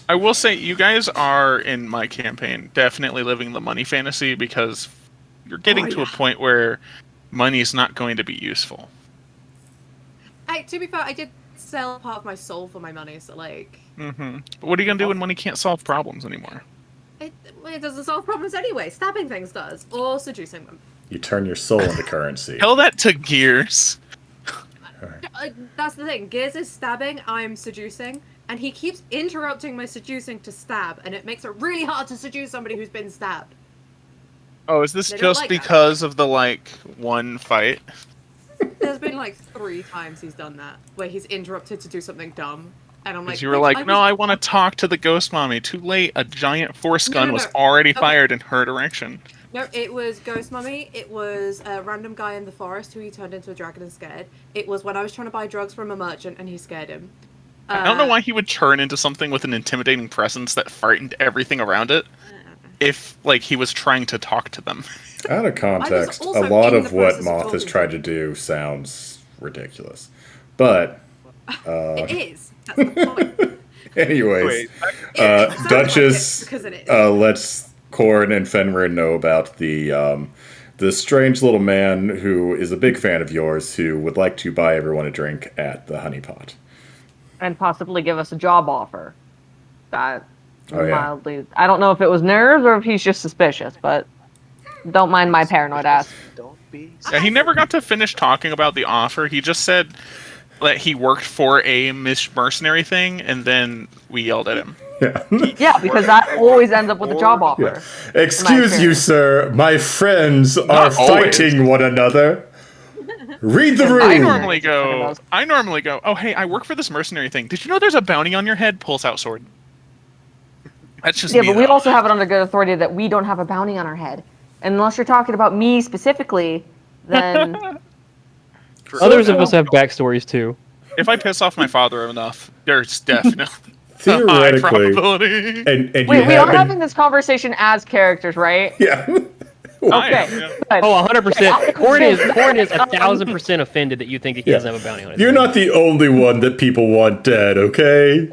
F: I will say, you guys are in my campaign definitely living the money fantasy because you're getting to a point where money is not going to be useful.
D: To be fair, I did sell part of my soul for my money, so like,
F: Mm-hmm. But what are you gonna do when money can't solve problems anymore?
D: it doesn't solve problems anyway. Stabbing things does, or seducing them.
B: You turn your soul into currency.
F: Tell that to Gears.
D: That's the thing. Gears is stabbing, I'm seducing, and he keeps interrupting my seducing to stab, and it makes it really hard to seduce somebody who's been stabbed.
F: Oh, is this
D: They don't
F: just
D: like that.
F: because of the one fight?
D: There's been like 3 times he's done that, where he's interrupted to do something dumb, and I'm like,
F: Because you were
D: "Bitch,
F: like, no,
D: was-
F: I want to talk to the ghost mommy. Too late. A giant force gun
D: No.
F: was already
D: Okay.
F: fired in her direction.
D: No, it was Ghost Mummy. It was a random guy in the forest who he turned into a dragon and scared. It was when I was trying to buy drugs from a merchant and he scared him.
F: I don't know why he would turn into something with an intimidating presence that frightened everything around it. If like he was trying to talk to them.
B: Out of context, a
D: also
B: lot
D: in
B: of
D: the
B: what
D: process of
B: Moth has
D: talking to
B: tried to
D: him.
B: do sounds ridiculous. But,
D: It is. That's the point.
B: anyways,
A: Wait,
D: It sounds like
B: Duchess
D: it because it is.
B: lets Corn and Fenrir know about the strange little man who is a big fan of yours who would like to buy everyone a drink at the honeypot.
E: And possibly give us a job offer. That
B: Oh, yeah.
E: mildly. I don't know if it was nerves or if he's just suspicious, but don't mind my paranoid ass.
A: don't be.
F: Yeah, he never got to finish talking about the offer. He just said that he worked for a mercenary thing, and then we yelled at him.
B: Yeah.
E: Yeah, because that always ends up with a job offer.
B: Excuse you, sir. My friends are
F: Not always.
B: fighting one another. Read the
F: I
B: room.
F: normally go, oh, hey, I work for this mercenary thing. Did you know there's a bounty on your head? Pulls out sword. That's just
E: Yeah,
F: me,
E: but we
F: though.
E: also have it under good authority that we don't have a bounty on our head. Unless you're talking about me specifically, then
C: Others of us have backstories too.
F: If I piss off my father enough, there's definitely a high
B: Theoretically,
F: probability.
B: and you
E: wait, we are
B: haven't.
E: having this conversation as characters, right?
B: Yeah.
F: I
E: Okay.
F: am, yeah.
E: Good.
C: Oh, 100%. Corn is
E: Okay.
C: 1,000% offended that you think that he doesn't have a bounty on his
B: You're
C: head.
B: not the only one that people want dead, okay?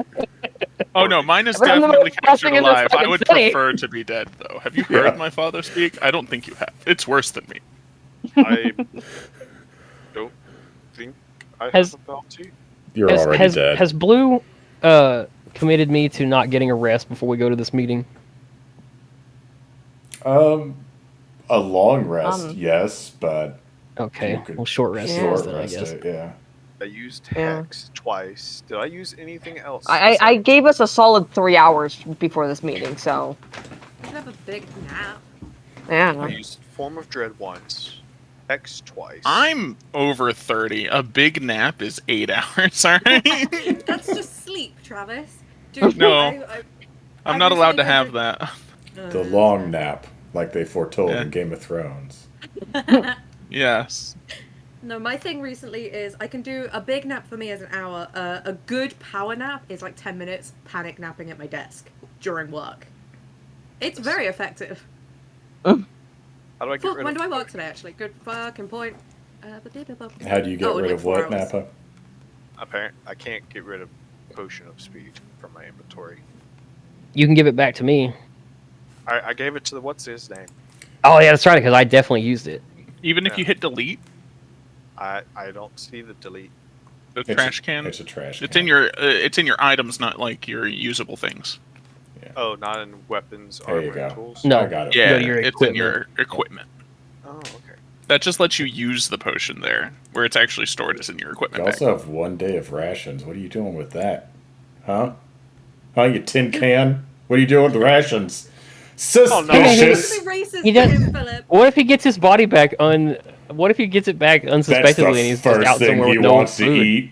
F: Oh no, mine is
E: But I'm the
F: definitely
E: most pressing
F: captured
E: in this
F: alive. I
E: fucking
F: would
E: city.
F: prefer to be dead, though. Have you heard
B: Yeah.
F: my father speak? I don't think you have. It's worse than me.
A: I don't think I
C: Has-
A: have a bounty.
B: You're already dead.
C: Has Blue committed me to not getting a rest before we go to this meeting?
B: A long rest, yes, but
C: Okay,
B: you could
C: well, short rest
E: Yeah.
C: is
B: short
C: then, I
B: rest
C: guess.
B: it, yeah.
A: I used
E: Yeah.
A: Hex twice. Did I use anything else?
E: I gave us a solid 3 hours before this meeting, so
D: You can have a big nap.
A: I
E: yeah.
A: used Form of Dread once. Hex twice.
F: I'm over 30. A big nap is 8 hours, alright?
D: That's just sleep, Travis. Dude,
F: No. I'm not allowed to
D: recently
F: have
D: been
F: that.
B: The long nap, like they foretold
F: Yeah.
B: in Game of Thrones.
F: Yes.
D: No, my thing recently is I can do a big nap for me as an hour. A good power nap is like 10 minutes panic napping at my desk during work. It's very effective.
A: How do I get
D: Fuck,
A: rid
D: when
A: of?
D: do I work today, actually? Good fucking point.
B: How do you get rid
D: like
B: of
D: 4
B: what,
D: hours.
B: Nappa?
A: I can't get rid of Potion of Speed from my inventory.
C: You can give it back to me.
A: I gave it to the what's his name.
C: Oh yeah, that's right, because I definitely used it.
F: Even if
A: Yeah.
F: you hit delete,
A: I don't see the delete.
F: the
B: It's
F: trash can.
B: It's a trash can.
F: It's in your items, not like your usable things.
A: Oh, not in weapons,
B: There you
A: armor, and
B: go.
A: tools.
C: No.
B: I got it.
C: Go
F: Yeah,
C: to your
F: it's in your equipment.
A: Oh, okay.
F: That just lets you use the potion there, where it's actually stored is in your
B: You
F: equipment bag.
B: also have 1 day of rations. What are you doing with that? Huh? Huh, you tin can? What are you doing with the rations? Suspicious!
D: Really racist
C: He
D: to
C: does-
D: him, Philip.
C: What if he gets his body back What if he gets it back
B: That's
C: unsuspectingly and
B: the
C: he's just
B: first
C: out
B: thing
C: somewhere
B: he
C: with no
B: wants to
C: food?
B: eat.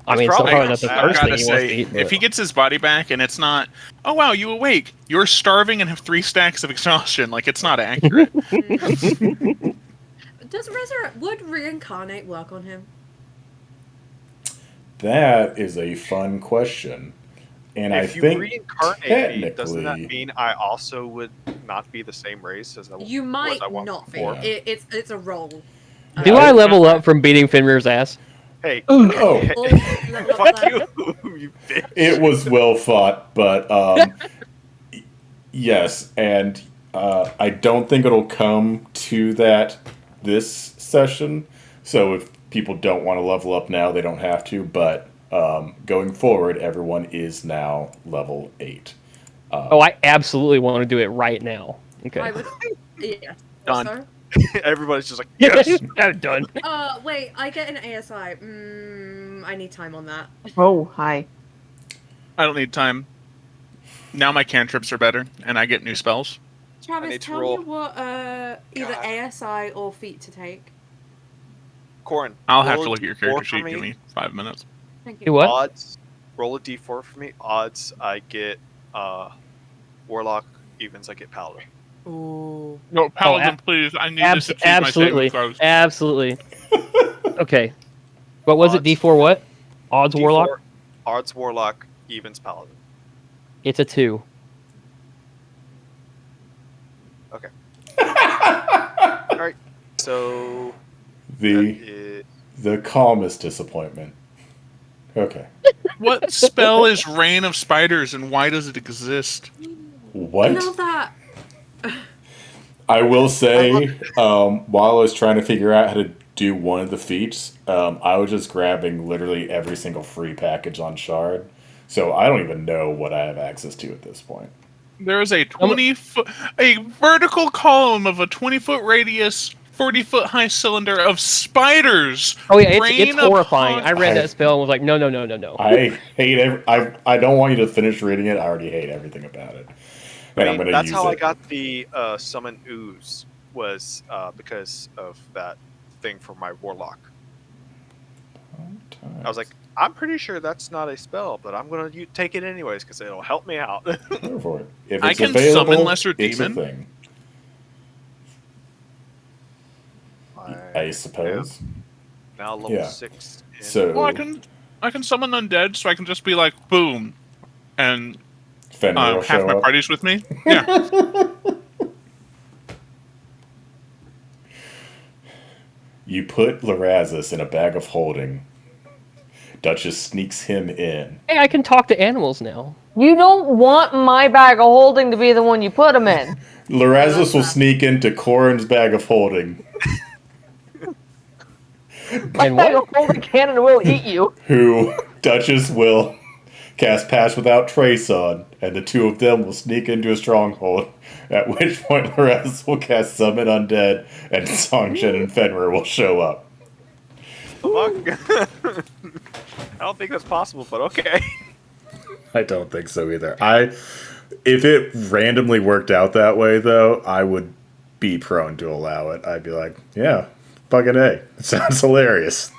C: I mean,
A: It's
C: so
A: probably
C: probably not the
A: not
C: first
F: I've
C: thing
F: gotta
C: he wants to
F: say,
C: eat.
F: if he gets his body back and it's not, oh wow, you awake, you're starving and have 3 stacks of exhaustion, like it's not accurate.
D: Would reincarnate work on him?
B: That is a fun question. And I
A: If you
B: think
A: reincarnate me, doesn't that
B: technically,
A: mean I also would not be the same race as I
D: You
A: was
D: might
A: I once
D: not be.
A: before?
B: Yeah.
D: It's a roll.
C: Do I level up from beating Fenrir's ass?
A: Hey,
B: oh,
A: fuck you, you bitch.
B: it was well fought, but yes, and I don't think it'll come to that this session. So if people don't want to level up now, they don't have to. But going forward, everyone is now level 8.
C: Oh, I absolutely want to do it right now. Okay.
D: I would. Yeah.
F: Done.
D: Also,
A: Everybody's just like, yes.
C: I'm done.
D: wait. I get an ASI. I need time on that.
E: Oh, hi.
F: I don't need time. Now my cantrips are better, and I get new spells.
A: I
D: Travis,
A: need to
D: tell
A: roll.
D: me what either
A: God.
D: ASI or feat to take.
A: Corin,
F: I'll have
A: roll
F: to
A: a
F: look at your
A: D4
F: character
A: for
F: sheet. Give me 5 minutes.
D: Thank
C: Do
D: you.
C: what?
A: Odds. Roll a d4 for me. Odds, I get Warlock. Evens, I get Paladin.
D: Ooh.
F: No, Paladin,
C: ab-
F: please. I need this to achieve my
C: Absolutely.
F: saving throws.
C: Absolutely. Okay. What was it?
A: Odds.
C: D4 what? Odds
A: D4,
C: Warlock?
A: Odds Warlock. Evens Paladin.
C: It's a 2.
A: Okay. All right. So
B: The calmest disappointment. Okay.
F: What spell is Reign of Spiders, and why does it exist?
D: I
B: What?
D: love that.
B: I will say, while I was trying to figure out how to do one of the feats, I was just grabbing literally every single free package on Shard. So I don't even know what I have access to at this point.
F: There is a a vertical column of a 20-foot radius, 40-foot high cylinder of spiders.
C: Oh yeah, it's
F: Rain
C: horrifying.
F: upon-
C: I read that spell and was like, no.
B: I hate I don't want you to finish reading it. I already hate everything about it. And I'm going to
A: that's
B: use
A: how
B: it.
A: I got the summon ooze was because of that thing for my Warlock. I was like, I'm pretty sure that's not a spell, but I'm going to take it anyways because it'll help me out.
B: Go for it. If
F: I
B: it's
F: can
B: available,
F: summon Lesser
B: it's a
F: Demon.
B: thing. I suppose.
A: Now level
B: Yeah.
A: 6. In
B: So
F: Well, I can summon undead, so I can just be like, boom, and
B: Fenrir will
F: half
B: show
F: my
B: up.
F: party's with me. Yeah.
B: You put Larazis in a bag of holding. Duchess sneaks him in.
C: Hey, I can talk to animals now.
E: You don't want my bag of holding to be the one you put them in.
B: Larazis will sneak into Corin's bag of holding,
E: My
C: And
E: bag
C: what?
E: of holding cannon will eat you.
B: who Duchess will cast Pass Without Trace on, and the two of them will sneak into a stronghold, at which point Lorazes will cast Summon Undead, and Songshen and Fenrir will show up.
A: I don't think that's possible, but okay.
B: I don't think so either. If it randomly worked out that way, though, I would be prone to allow it. I'd be like, yeah, fucking A. It sounds hilarious.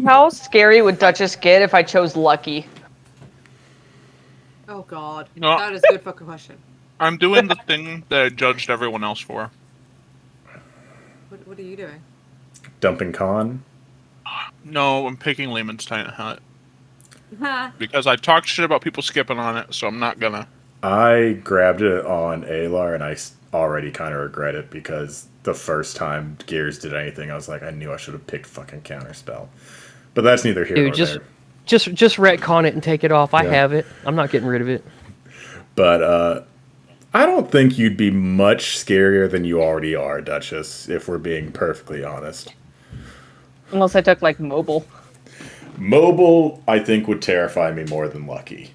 E: How scary would Duchess get if I chose Lucky?
D: Oh god.
F: No.
D: That is a good fucking question.
F: I'm doing the thing that I judged everyone else for.
D: What are you doing?
B: Dumping Con?
F: No, I'm picking Layman's Tiny Hut.
D: Ha.
F: Because I talked shit about people skipping on it, so I'm not gonna.
B: I grabbed it on Alar, and I already kind of regret it, because the first time Gears did anything, I was like, I knew I should have picked fucking Counterspell. But that's neither here nor there.
C: Just retcon it and take it off. I
B: Yeah.
C: have it. I'm not getting rid of it.
B: But I don't think you'd be much scarier than you already are, Duchess, if we're being perfectly honest.
E: Unless I took like mobile.
B: Mobile, I think, would terrify me more than Lucky.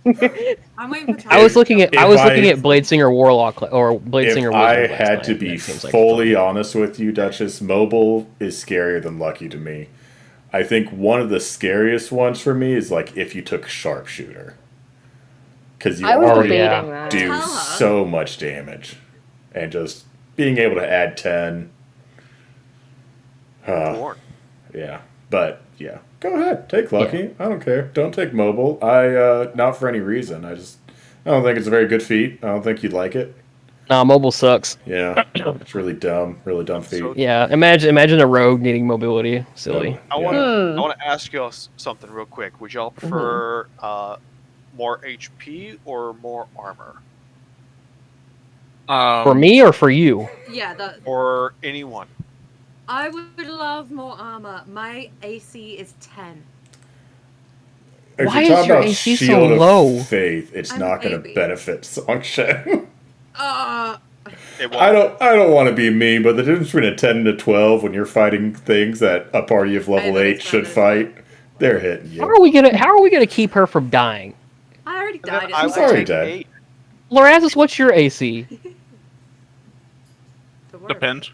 D: I'm waiting for
C: I was looking at
B: If
C: Bladesinger Warlock or Bladesinger
B: If
C: Wizard.
B: I
C: last
B: had
C: night,
B: to
C: and
B: be
C: it seems like
B: fully honest with you, Duchess, Mobile is scarier than Lucky to me. I think one of the scariest ones for me is like if you took Sharpshooter. Because you
E: I was
B: already
E: debating that.
B: do
D: Tell her.
B: so much damage. And just being able to add 10.
A: Born.
B: Yeah. But, yeah. Go ahead. Take Lucky. I don't care. Don't take Mobile. Not for any reason. I don't think it's a very good feat. I don't think you'd like it.
C: Nah, mobile sucks.
B: Yeah. It's really dumb. Really dumb feat.
A: So-
C: Yeah, imagine a rogue needing mobility. Silly.
A: I want to ask y'all something real quick. Would y'all prefer more HP or more armor?
C: For me or for you?
D: Yeah,
A: Or anyone?
D: I would love more armor. My AC is 10.
B: If
C: Why
B: you're
C: is
B: talking
C: your
B: about
C: AC so
B: Shield of
C: low?
B: Faith, it's
D: I'm
B: not
D: a
B: going to
D: baby.
B: benefit Songshen.
A: It won't.
B: I don't want to be mean, but the difference between a 10 to 12 when you're fighting things that a party of level
D: I
B: 8 should fight, they're hitting
C: How
B: you.
C: are we gonna keep her from dying?
D: I already
A: And then
D: died.
A: I
B: She's
A: would
B: already
A: take
B: dead.
A: 8.
C: Lorazes, what's your AC?
F: Depends.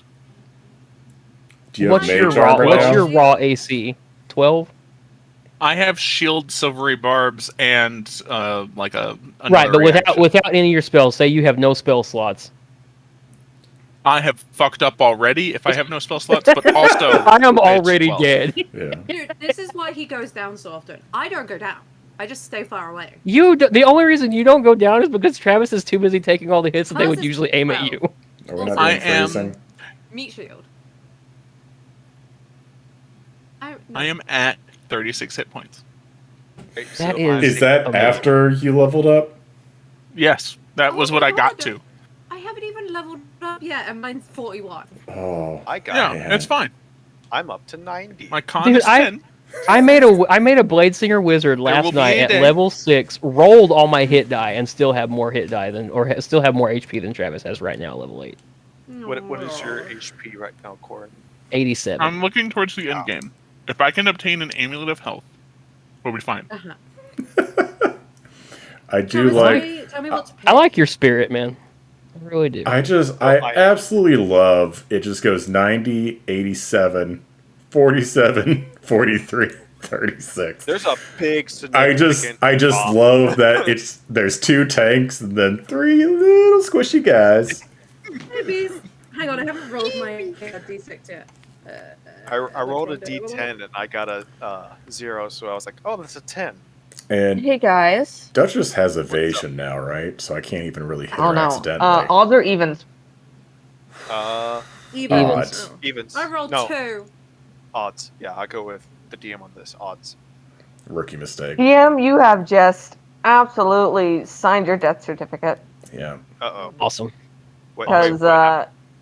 B: Do you have
C: What's your
B: mage
C: raw?
B: armor
C: What's
B: now?
C: your raw AC? 12.
F: I have shield, silvery barbs, and like a
C: Right,
F: another
C: but
F: reaction.
C: without any of your spells. Say you have no spell slots.
F: I have fucked up already if I have no spell slots, but also
C: I am
F: it's
C: already
F: 12.
C: dead.
B: Yeah.
D: Dude, this is why he goes down so often. I don't go down. I just stay far away.
C: The only reason you don't go down is because Travis is too busy taking all the hits that they would
D: Travis is-
C: usually aim at
D: well,
C: you.
B: Are we not
F: I
B: doing
F: am-
B: freezing?
D: Meat shield.
F: I am at 36 hit points.
A: Right,
C: That
A: so
C: is-
B: Is that
C: amazing.
B: after you leveled up?
F: Yes, that was
D: Oh
F: what
D: my
F: I got
D: God.
F: to.
D: I haven't even leveled up yet, and mine's 41.
B: Oh.
A: I got
F: Yeah,
A: it.
B: man.
F: it's fine.
A: I'm up to 90.
F: My con
C: Dude,
F: is 10.
C: I made a Bladesinger Wizard
F: will
C: last
F: be
C: night
F: a
C: at
F: day.
C: level 6, rolled all my hit die, and still have more hit die still have more HP than Travis has right now at level 8.
A: What is your HP right now, Corin?
C: 87.
F: I'm looking towards the end game. If I can obtain an amulet of health, we'll be fine.
B: I do like.
D: Tell me what to pick.
C: I like your spirit, man. I really do.
B: I absolutely love it. Just goes 90, 87, 47, 43, 36.
A: There's a big
B: I just
A: significant
B: love that there's 2 tanks and then 3 little squishy guys.
D: Maybe. Hang on, I haven't rolled my d6 yet.
A: I rolled a d10 and I got a 0, so I was like, oh, that's a 10.
B: And
E: Hey guys.
B: Duchess has evasion now, right? So I can't even really hit
E: I don't
B: her
E: know.
B: accidentally.
E: Odds or evens?
D: Evens.
B: Odds.
A: Evens.
D: I rolled
A: No,
D: 2.
A: odds. Yeah, I'll go with the DM on this. Odds.
B: Rookie mistake.
E: DM, you have just absolutely signed your death certificate.
B: Yeah.
A: Uh-oh.
C: Awesome.
E: Because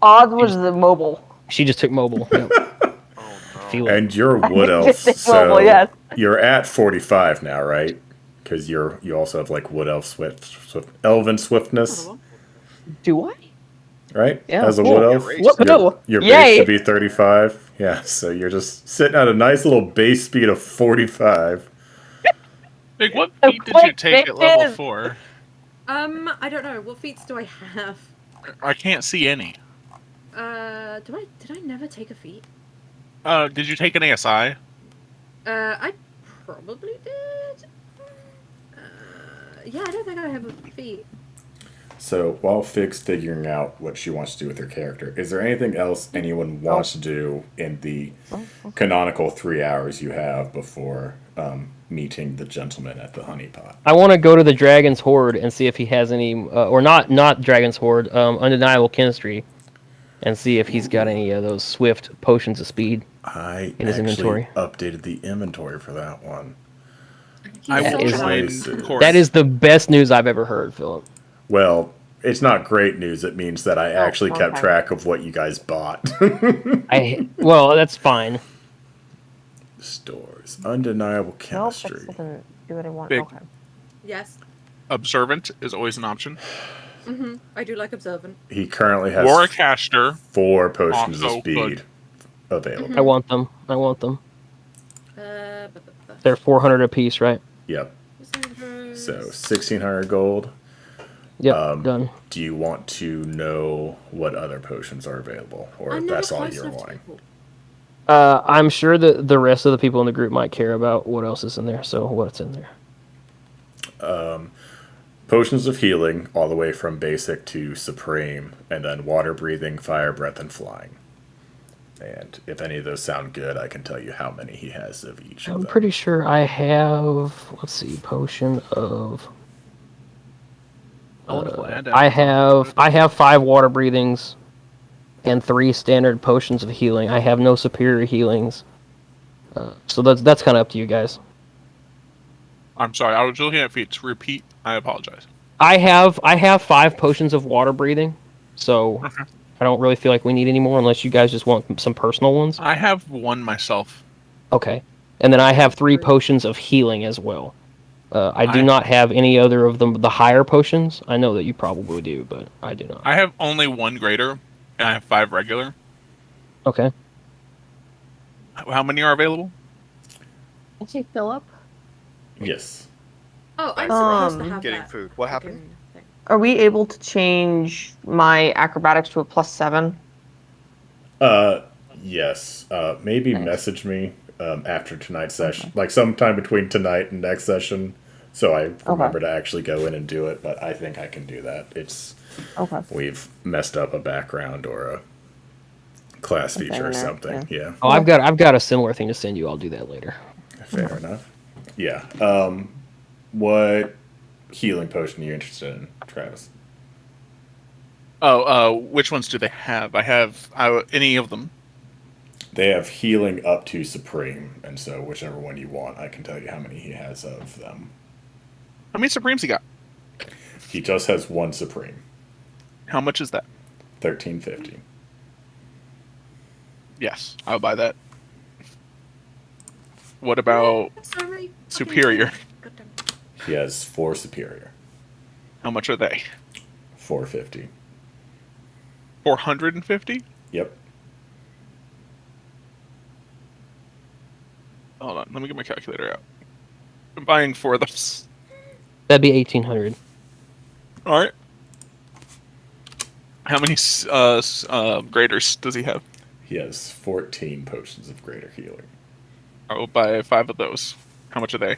E: odds was the mobile.
C: She just took mobile. Yep.
A: Oh, no.
C: Feel it.
B: And you're wood elf,
E: Just think
B: so
E: mobile, yes.
B: you're at 45 now, right? Because you also have like wood elf elven swiftness,
E: Do I?
B: right?
C: Yeah,
B: As a
C: cool.
B: wood elf,
A: Your
E: What? No.
B: your base
E: Yay.
B: should be 35. Yeah, so you're just sitting at a nice little base speed of 45.
F: Like, what
E: So
F: feat did you
E: quick,
F: take at level
E: bitches!
F: 4?
D: I don't know. What feats do I have?
F: I can't see any.
D: Did I never take a feat?
F: Did you take an ASI?
D: I probably did. Yeah, I don't think I have a feat.
B: So while Fig's figuring out what she wants to do with her character, is there anything else anyone wants to do in the canonical 3 hours you have before meeting the gentleman at the honeypot?
C: I want to go to the Dragon's Horde and see if he has any, or not Dragon's Horde, Undeniable Chemistry, and see if he's got any of those swift potions of speed
B: I
C: in his
B: actually
C: inventory.
B: updated the inventory for that one.
F: I
D: He's
F: will
D: so
F: join
B: bad.
F: Court.
C: That is the best news I've ever heard, Philip.
B: Well, it's not great news. It means that I actually kept
E: okay.
B: track of what you guys bought.
C: Well, that's fine.
B: Stores. Undeniable
E: Nope,
B: chemistry.
E: that doesn't do what I want.
F: Big.
E: Okay.
D: Yes.
F: Observant is always an option.
D: I do like observant.
B: He currently has
F: Warcaster.
B: 4 potions of
F: Also
B: speed available.
C: I want them. I want them.
D: Uh,
C: They're 400 apiece, right?
B: Yep.
D: Sanders.
B: So 1,600 gold.
C: Yep, done.
B: Do you want to know what other potions are available, or
D: I'm never
B: that's all
D: close
B: you're
D: enough to
B: wanting?
D: people.
C: I'm sure that the rest of the people in the group might care about what else is in there. So what's in there?
B: Potions of healing, all the way from basic to supreme, and then water breathing, fire breath, and flying. And if any of those sound good, I can tell you how many he has of each of
C: I'm
B: them.
C: pretty sure I have. Let's see, potion of. I have 5 water breathings, and 3 standard potions of healing. I have no superior healings. So that's kind of up to you guys.
F: I'm sorry, I was looking at feats. Repeat. I apologize.
C: I have 5 potions of water breathing, so
F: Okay.
C: I don't really feel like we need any more unless you guys just want some personal ones.
F: I have one myself.
C: Okay, and then I have 3 potions of healing as well. I do
F: I-
C: not have any other of the higher potions. I know that you probably do, but I do not.
F: I have only 1 greater, and I have 5 regular.
C: Okay.
F: How many are available?
E: Okay, Philip.
B: Yes.
D: Oh, I'm supposed to
E: Um,
D: have
A: Getting
D: that
A: food. What happened?
D: fucking thing.
E: Are we able to change my acrobatics to a +7?
B: Yes. Maybe
E: Nice.
B: message me after tonight's session, like sometime between tonight and next session, so I remember to actually go in and do it. But I think I can do that. It's
E: Okay.
B: we've messed up a background or a class feature or
E: there,
B: something. Yeah.
C: Oh, I've got a similar thing to send you. I'll do that later.
B: Fair enough. Yeah. What healing potion are you interested in, Travis?
F: Which ones do they have? I have any of them.
B: They have healing up to supreme, and so whichever one you want, I can tell you how many he has of them.
F: How many Supremes he got?
B: He just has 1 supreme,
F: How much is that?
B: 1350.
F: Yes, I'll buy that. What about
D: Sorry.
F: superior?
D: Goddamn.
B: He has 4 superior,
F: How much are they?
B: 450.
F: 450?
B: Yep.
F: Hold on, let me get my calculator out. I'm buying 4 of those.
C: That'd be 1800.
F: All right. How many graders does he have?
B: He has 14 potions of greater healing,
F: I will buy 5 of those. How much are they?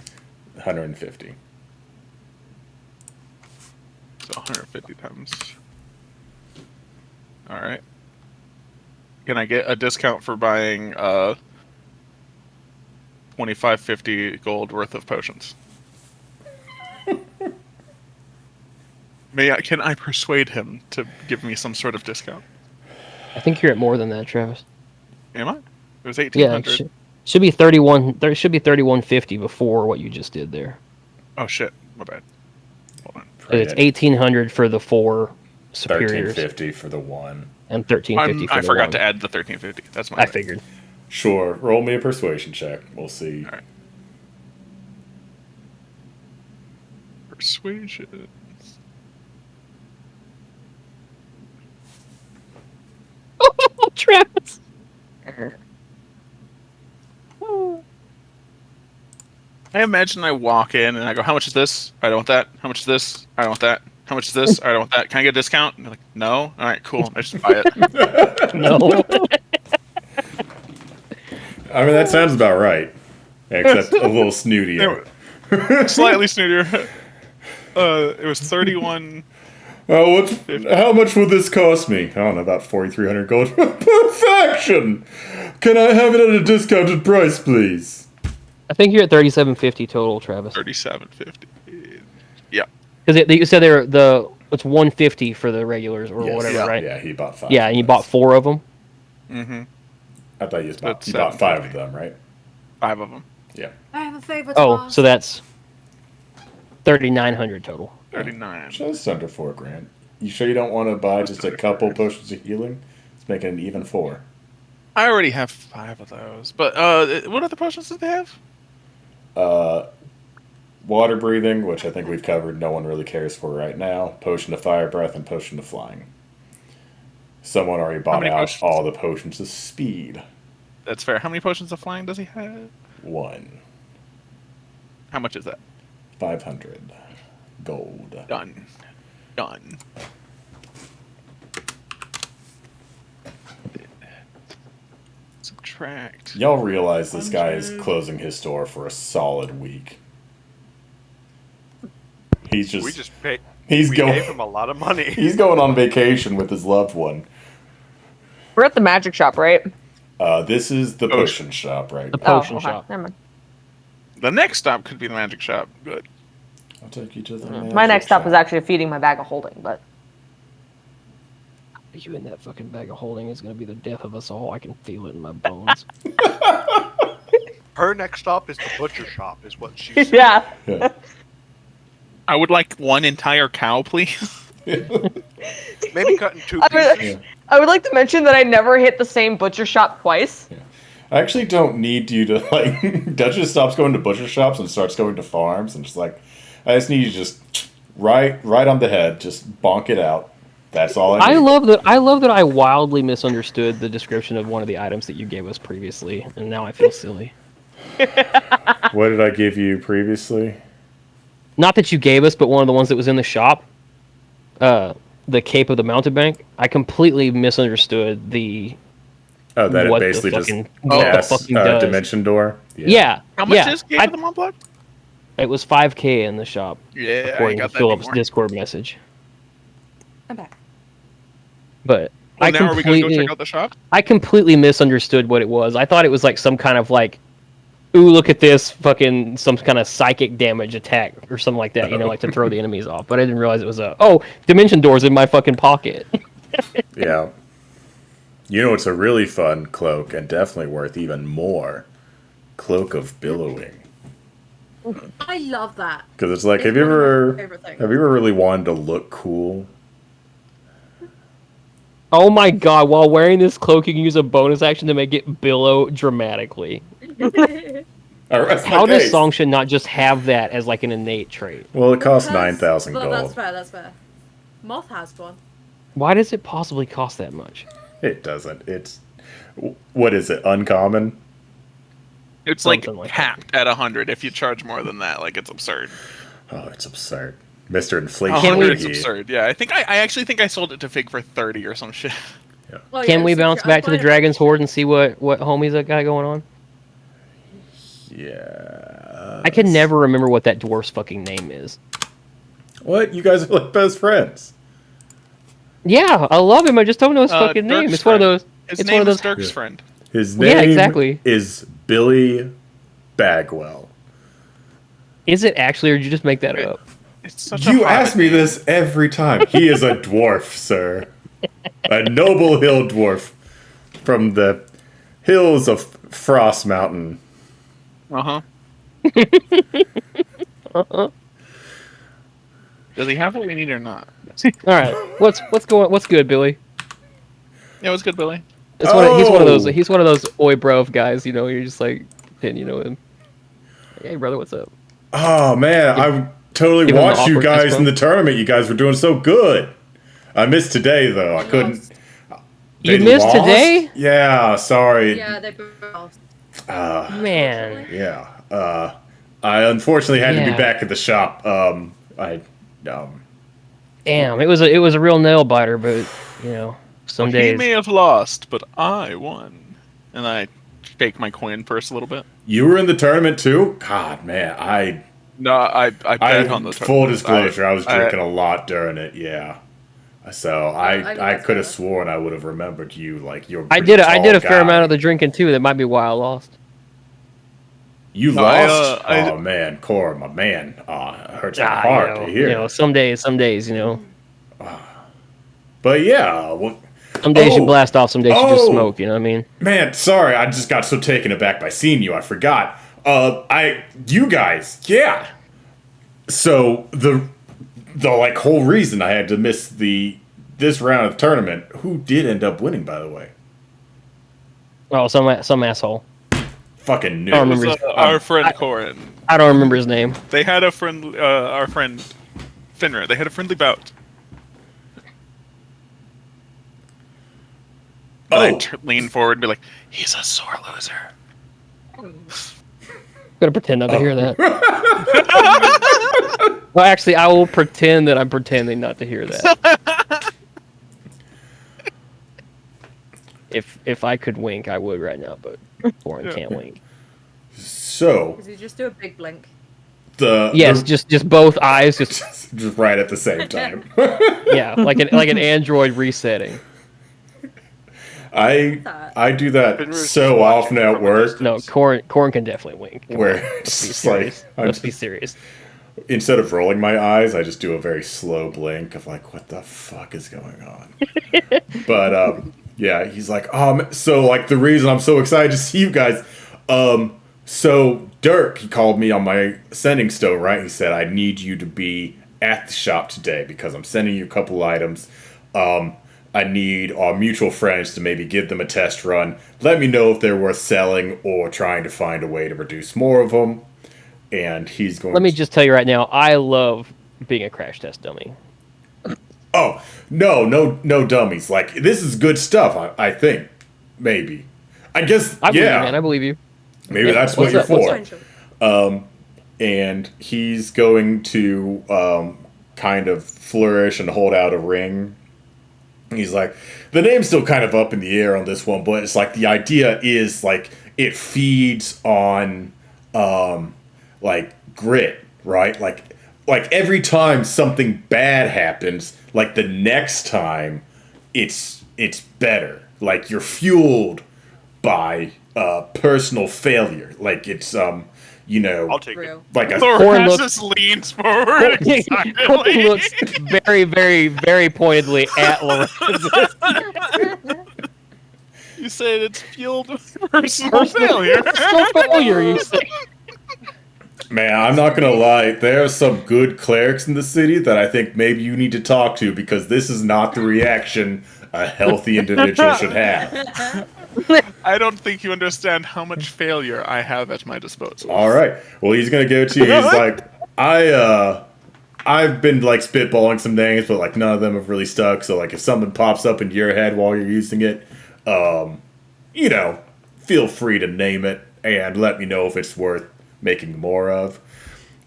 B: 150.
F: So 150 times. All right. Can I get a discount for buying 2550 gold worth of potions? Can I persuade him to give me some sort of discount?
C: I think you're at more than that, Travis.
F: Am I? It was
C: Yeah,
F: 1800.
C: should be 31. There should be 3150 before what you just did there.
F: Oh shit, my bad. Hold on.
C: It's 1800 for the 4 superiors
B: 1350 for the 1.
C: and 1350 for
F: I
C: the
F: forgot
C: 1.
F: to add the 1350. That's my
C: I
F: bad.
C: figured.
B: Sure. Roll me a persuasion check. We'll see.
F: All right. Persuasion.
C: Oh, Travis.
F: I I imagine I walk in and I go, "How much is this? I don't want that. How much is this? I don't want that. How much is this? I don't want that. Can I get a discount?" And they're like, "No." All right, cool. I just buy it.
C: No.
B: I mean, that sounds about right. Except a little snootier.
F: Slightly snootier. It was 31.
B: How much would this cost me? I don't know, about 4,300 gold. Perfection! Can I have it at a discounted price, please?
C: I think you're at 3750 total, Travis.
F: 37.50. Yeah.
C: Because you said it's 150 for the regulars or whatever, right?
B: Yeah, he bought 5.
C: Yeah, and you bought 4 of them.
F: Mm-hmm.
B: I thought you bought
F: That's
B: 5 of them, right?
F: 5 of them.
B: Yeah.
D: I have a favour.
C: Oh, so that's 3,900 total.
F: 39.
B: Just under $4,000. You sure you don't want to buy just a couple potions of healing? It's making an even 4.
F: I already have 5 of those. But what other potions did they have?
B: Water breathing, which I think we've covered. No one really cares for right now. Potion of fire breath and potion of flying. Someone already bought
F: many
B: out
F: potions?
B: all the potions of speed.
F: That's fair. How many potions of flying does he have?
B: 1.
F: How much is that?
B: 500 gold.
F: Done. Subtract.
B: Y'all realize this guy is closing his store for a solid week. He's just.
A: We just paid.
B: He's
A: We
B: going.
A: gave him a lot of money.
B: He's going on vacation with his loved one.
E: We're at the magic shop, right?
B: This is the potion shop, right?
C: The potion
E: okay.
C: shop.
E: Never mind.
F: The next stop could be the magic shop. Good.
B: I'll take you to the.
E: My next stop is actually feeding my bag of holding, but
C: You in that fucking bag of holding is going to be the death of us all. I can feel it in my bones.
A: Her next stop is the butcher shop, is what she said.
E: yeah.
B: Yeah.
F: I would like one entire cow, please.
A: Maybe cut in 2
E: I
A: pieces.
E: would, I would like to mention that I never hit the same butcher shop twice.
B: I actually don't need you to like. Duchess stops going to butcher shops and starts going to farms, and just like, I just need you to just right on the head, just bonk it out. That's all I need.
C: I love that I wildly misunderstood the description of one of the items that you gave us previously, and now I feel silly.
B: What did I give you previously?
C: Not that you gave us, but one of the ones that was in the shop. The Cape of the Mountebank. I completely misunderstood the.
B: Oh, that it
C: what
B: basically
C: the
B: just
C: fucking, what the
B: casts
C: fucking does.
B: dimension door.
C: Yeah.
F: How much
C: yeah.
F: is Cave of the Mont Blanc?
C: It was 5K in the shop.
F: Yeah, I
C: According to
F: got that
C: Philip's
F: anymore.
C: Discord message.
D: I'm back.
C: But
F: Well,
C: I
F: now are we going to go
C: completely,
F: check out the shop?
C: I completely misunderstood what it was. I thought it was like some kind of like, ooh, look at this, fucking some kind of psychic damage attack or something like that, you know, like to throw the enemies off. But I didn't realize it was dimension doors in my fucking pocket.
B: Yeah. You know, it's a really fun cloak and definitely worth even more. Cloak of Billowing.
D: I love that.
B: Because it's like,
D: It's
B: have you
D: one of my
B: ever
D: favorite things.
B: really wanted to look cool?
C: Oh my god, while wearing this cloak, you can use a bonus action to make it billow dramatically. How does Songsha not just have that as like an innate trait?
B: Well, it costs
D: Because-
B: 9,000
D: well,
B: gold.
D: That's fair. That's fair. Moth has one.
C: Why does it possibly cost that much?
B: It doesn't. It's what is it? Uncommon?
F: It's like
C: Something like that.
F: capped at 100. If you charge more than that, like it's absurd.
B: Oh, it's absurd. Mr. Inflation.
F: 100 is
B: here.
F: absurd. Yeah, I actually think I sold it to Fig for 30 or some shit.
D: Oh,
C: Can
D: yeah,
C: we
D: so
C: bounce
D: I'm
C: back to the
D: fine.
C: Dragon's Horde and see what homies that got going on?
B: Yeah.
C: I can never remember what that dwarf's fucking name is.
B: What? You guys are like best friends.
C: Yeah, I love him. I just don't know his fucking name.
F: Dirk's
C: It's one of
F: friend.
C: those.
F: His
C: It's
F: name
C: one of those.
F: is Dirk's
B: Yeah.
F: friend.
B: His
C: Yeah,
B: name
C: exactly.
B: is Billy Bagwell.
C: Is it actually, or did you just make that up?
F: It's such a
B: You
F: hot-
B: ask me this every time. He is a dwarf, sir. A noble hill dwarf from the hills of Frost Mountain.
F: Uh-huh. Does he have what we need or not?
C: All right, what's good, Billy?
F: Yeah, it was good, Billy.
C: He's one of those.
B: Oh!
C: He's one of those oi bro guys. You know, you're just like, and you know him. Hey, brother, what's up?
B: Oh man, I totally
C: Give him the
B: watched you
C: awkward
B: guys
C: fist
B: in the
C: bump.
B: tournament. You guys were doing so good. I missed today though. I couldn't.
C: You
B: They
C: missed
B: lost?
C: today?
B: Yeah, sorry.
D: Yeah, they both.
B: Uh,
C: Man,
B: yeah. I unfortunately had to be
C: Yeah.
B: back at the shop.
C: Damn, it was a real nail biter, but you know, some
F: Well,
C: days.
F: he may have lost, but I won. And I shake my coin purse a little bit.
B: You were in the tournament too? God, man,
F: No, I bet on the
B: full
F: tournament.
B: disclosure, I was drinking a lot during it. Yeah, so
D: I mean,
B: I
D: that's
B: could have
D: fair.
B: sworn I would have remembered you. Like you're. A
C: I
B: pretty
C: did a
B: tall
C: fair amount of
B: guy.
C: the drinking too. That might be why I lost.
B: You
F: No,
B: lost?
F: I-
B: Oh man, Cor, my man. It hurts my
C: Ah,
B: heart to hear.
C: some days, you know.
B: But yeah,
C: Some days you
B: Oh!
C: blast off, some days you just
B: Oh!
C: smoke. You know what I mean?
B: man, sorry, I just got so taken aback by seeing you, I forgot. You guys, yeah. So the like whole reason I had to miss this round of the tournament. Who did end up winning, by the way?
C: Oh, some asshole.
B: Fucking knew.
C: I don't
F: it was
C: remember
F: our friend Corin.
C: I don't remember his name.
F: They had a friend, our friend Finra. They had a friendly bout. And I lean forward and be like, "He's a sore loser."
C: I'm gonna pretend not to hear that. Well, actually, I will pretend that I'm pretending not to hear that. If I could wink, I would right now, but Warren can't wink.
B: So
D: Because you just do a big blink.
C: Yes, just both eyes, just
B: just right at the same time.
C: yeah, like an Android resetting.
B: I do that
A: Finra's
B: so
A: just
B: often
A: watching
B: at
A: from a
B: work.
A: distance.
C: No, Corn can definitely wink. Come
B: Where
C: on,
B: it's
C: let's be
B: just like,
C: serious.
B: I'm
C: Let's be
B: just-
C: serious.
B: Instead of rolling my eyes, I just do a very slow blink of like, what the fuck is going on? But yeah, he's like, so like the reason I'm so excited to see you guys, so Dirk, he called me on my sending stone, right? He said, I need you to be at the shop today because I'm sending you a couple items. I need our mutual friends to maybe give them a test run. Let me know if they're worth selling or trying to find a way to produce more of them. And he's going
C: Let me just tell you right now, I love being a crash test dummy.
B: Oh, no dummies. Like, this is good stuff, I think. Maybe. I guess,
C: I believe you,
B: yeah.
C: man. I believe you.
B: Maybe
C: Yeah,
B: that's what
C: what's
B: you're
C: up? What's
B: for.
D: Potential.
B: And he's going to kind of flourish and hold out a ring. He's like, the name's still kind of up in the air on this one, but it's like the idea is like it feeds on like grit, right? Like every time something bad happens, like the next time it's better. Like you're fueled by personal failure. Like it's you know,
A: I'll take it.
D: Real.
B: like a
C: Corn
F: Thorassus leans forward
C: Corn
F: excitedly.
C: looks very, very, very pointedly at Lorenz.
F: You said it's fueled with personal failure.
C: Personal failure, you say.
B: man, I'm not gonna lie. There are some good clerics in the city that I think maybe you need to talk to because this is not the reaction a healthy individual should have.
F: I don't think you understand how much failure I have at my disposal.
B: All right. Well, he's gonna go to you. He's like, I've been like spitballing some names, but like none of them have really stuck. So like, if something pops up into your head while you're using it, you know, feel free to name it and let me know if it's worth making more of.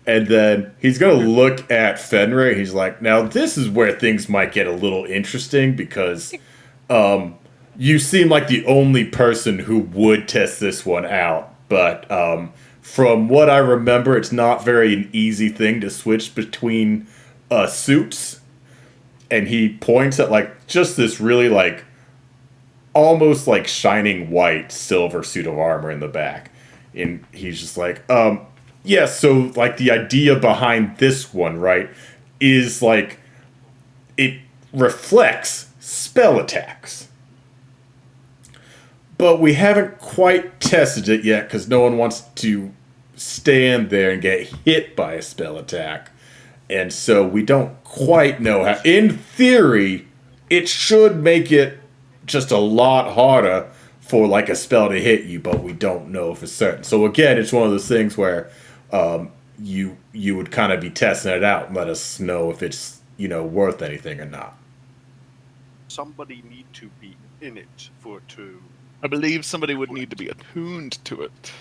B: And then he's gonna look at Fenrir. He's like, now this is where things might get a little interesting because, you seem like the only person who would test this one out, but from what I remember, it's not very an easy thing to switch between suits. And he points at like just this really like almost like shining white silver suit of armor in the back. And he's just like, yeah, so like the idea behind this one, right, is like it reflects spell attacks. But we haven't quite tested it yet because no one wants to stand there and get hit by a spell attack. And so we don't quite know how. In theory, it should make it just a lot harder for like a spell to hit you, but we don't know for certain. So again, it's one of those things where you would kind of be testing it out and let us know if it's, you know, worth anything or not.
A: Somebody need to be in it for it to.
F: I believe somebody would need to be attuned to it.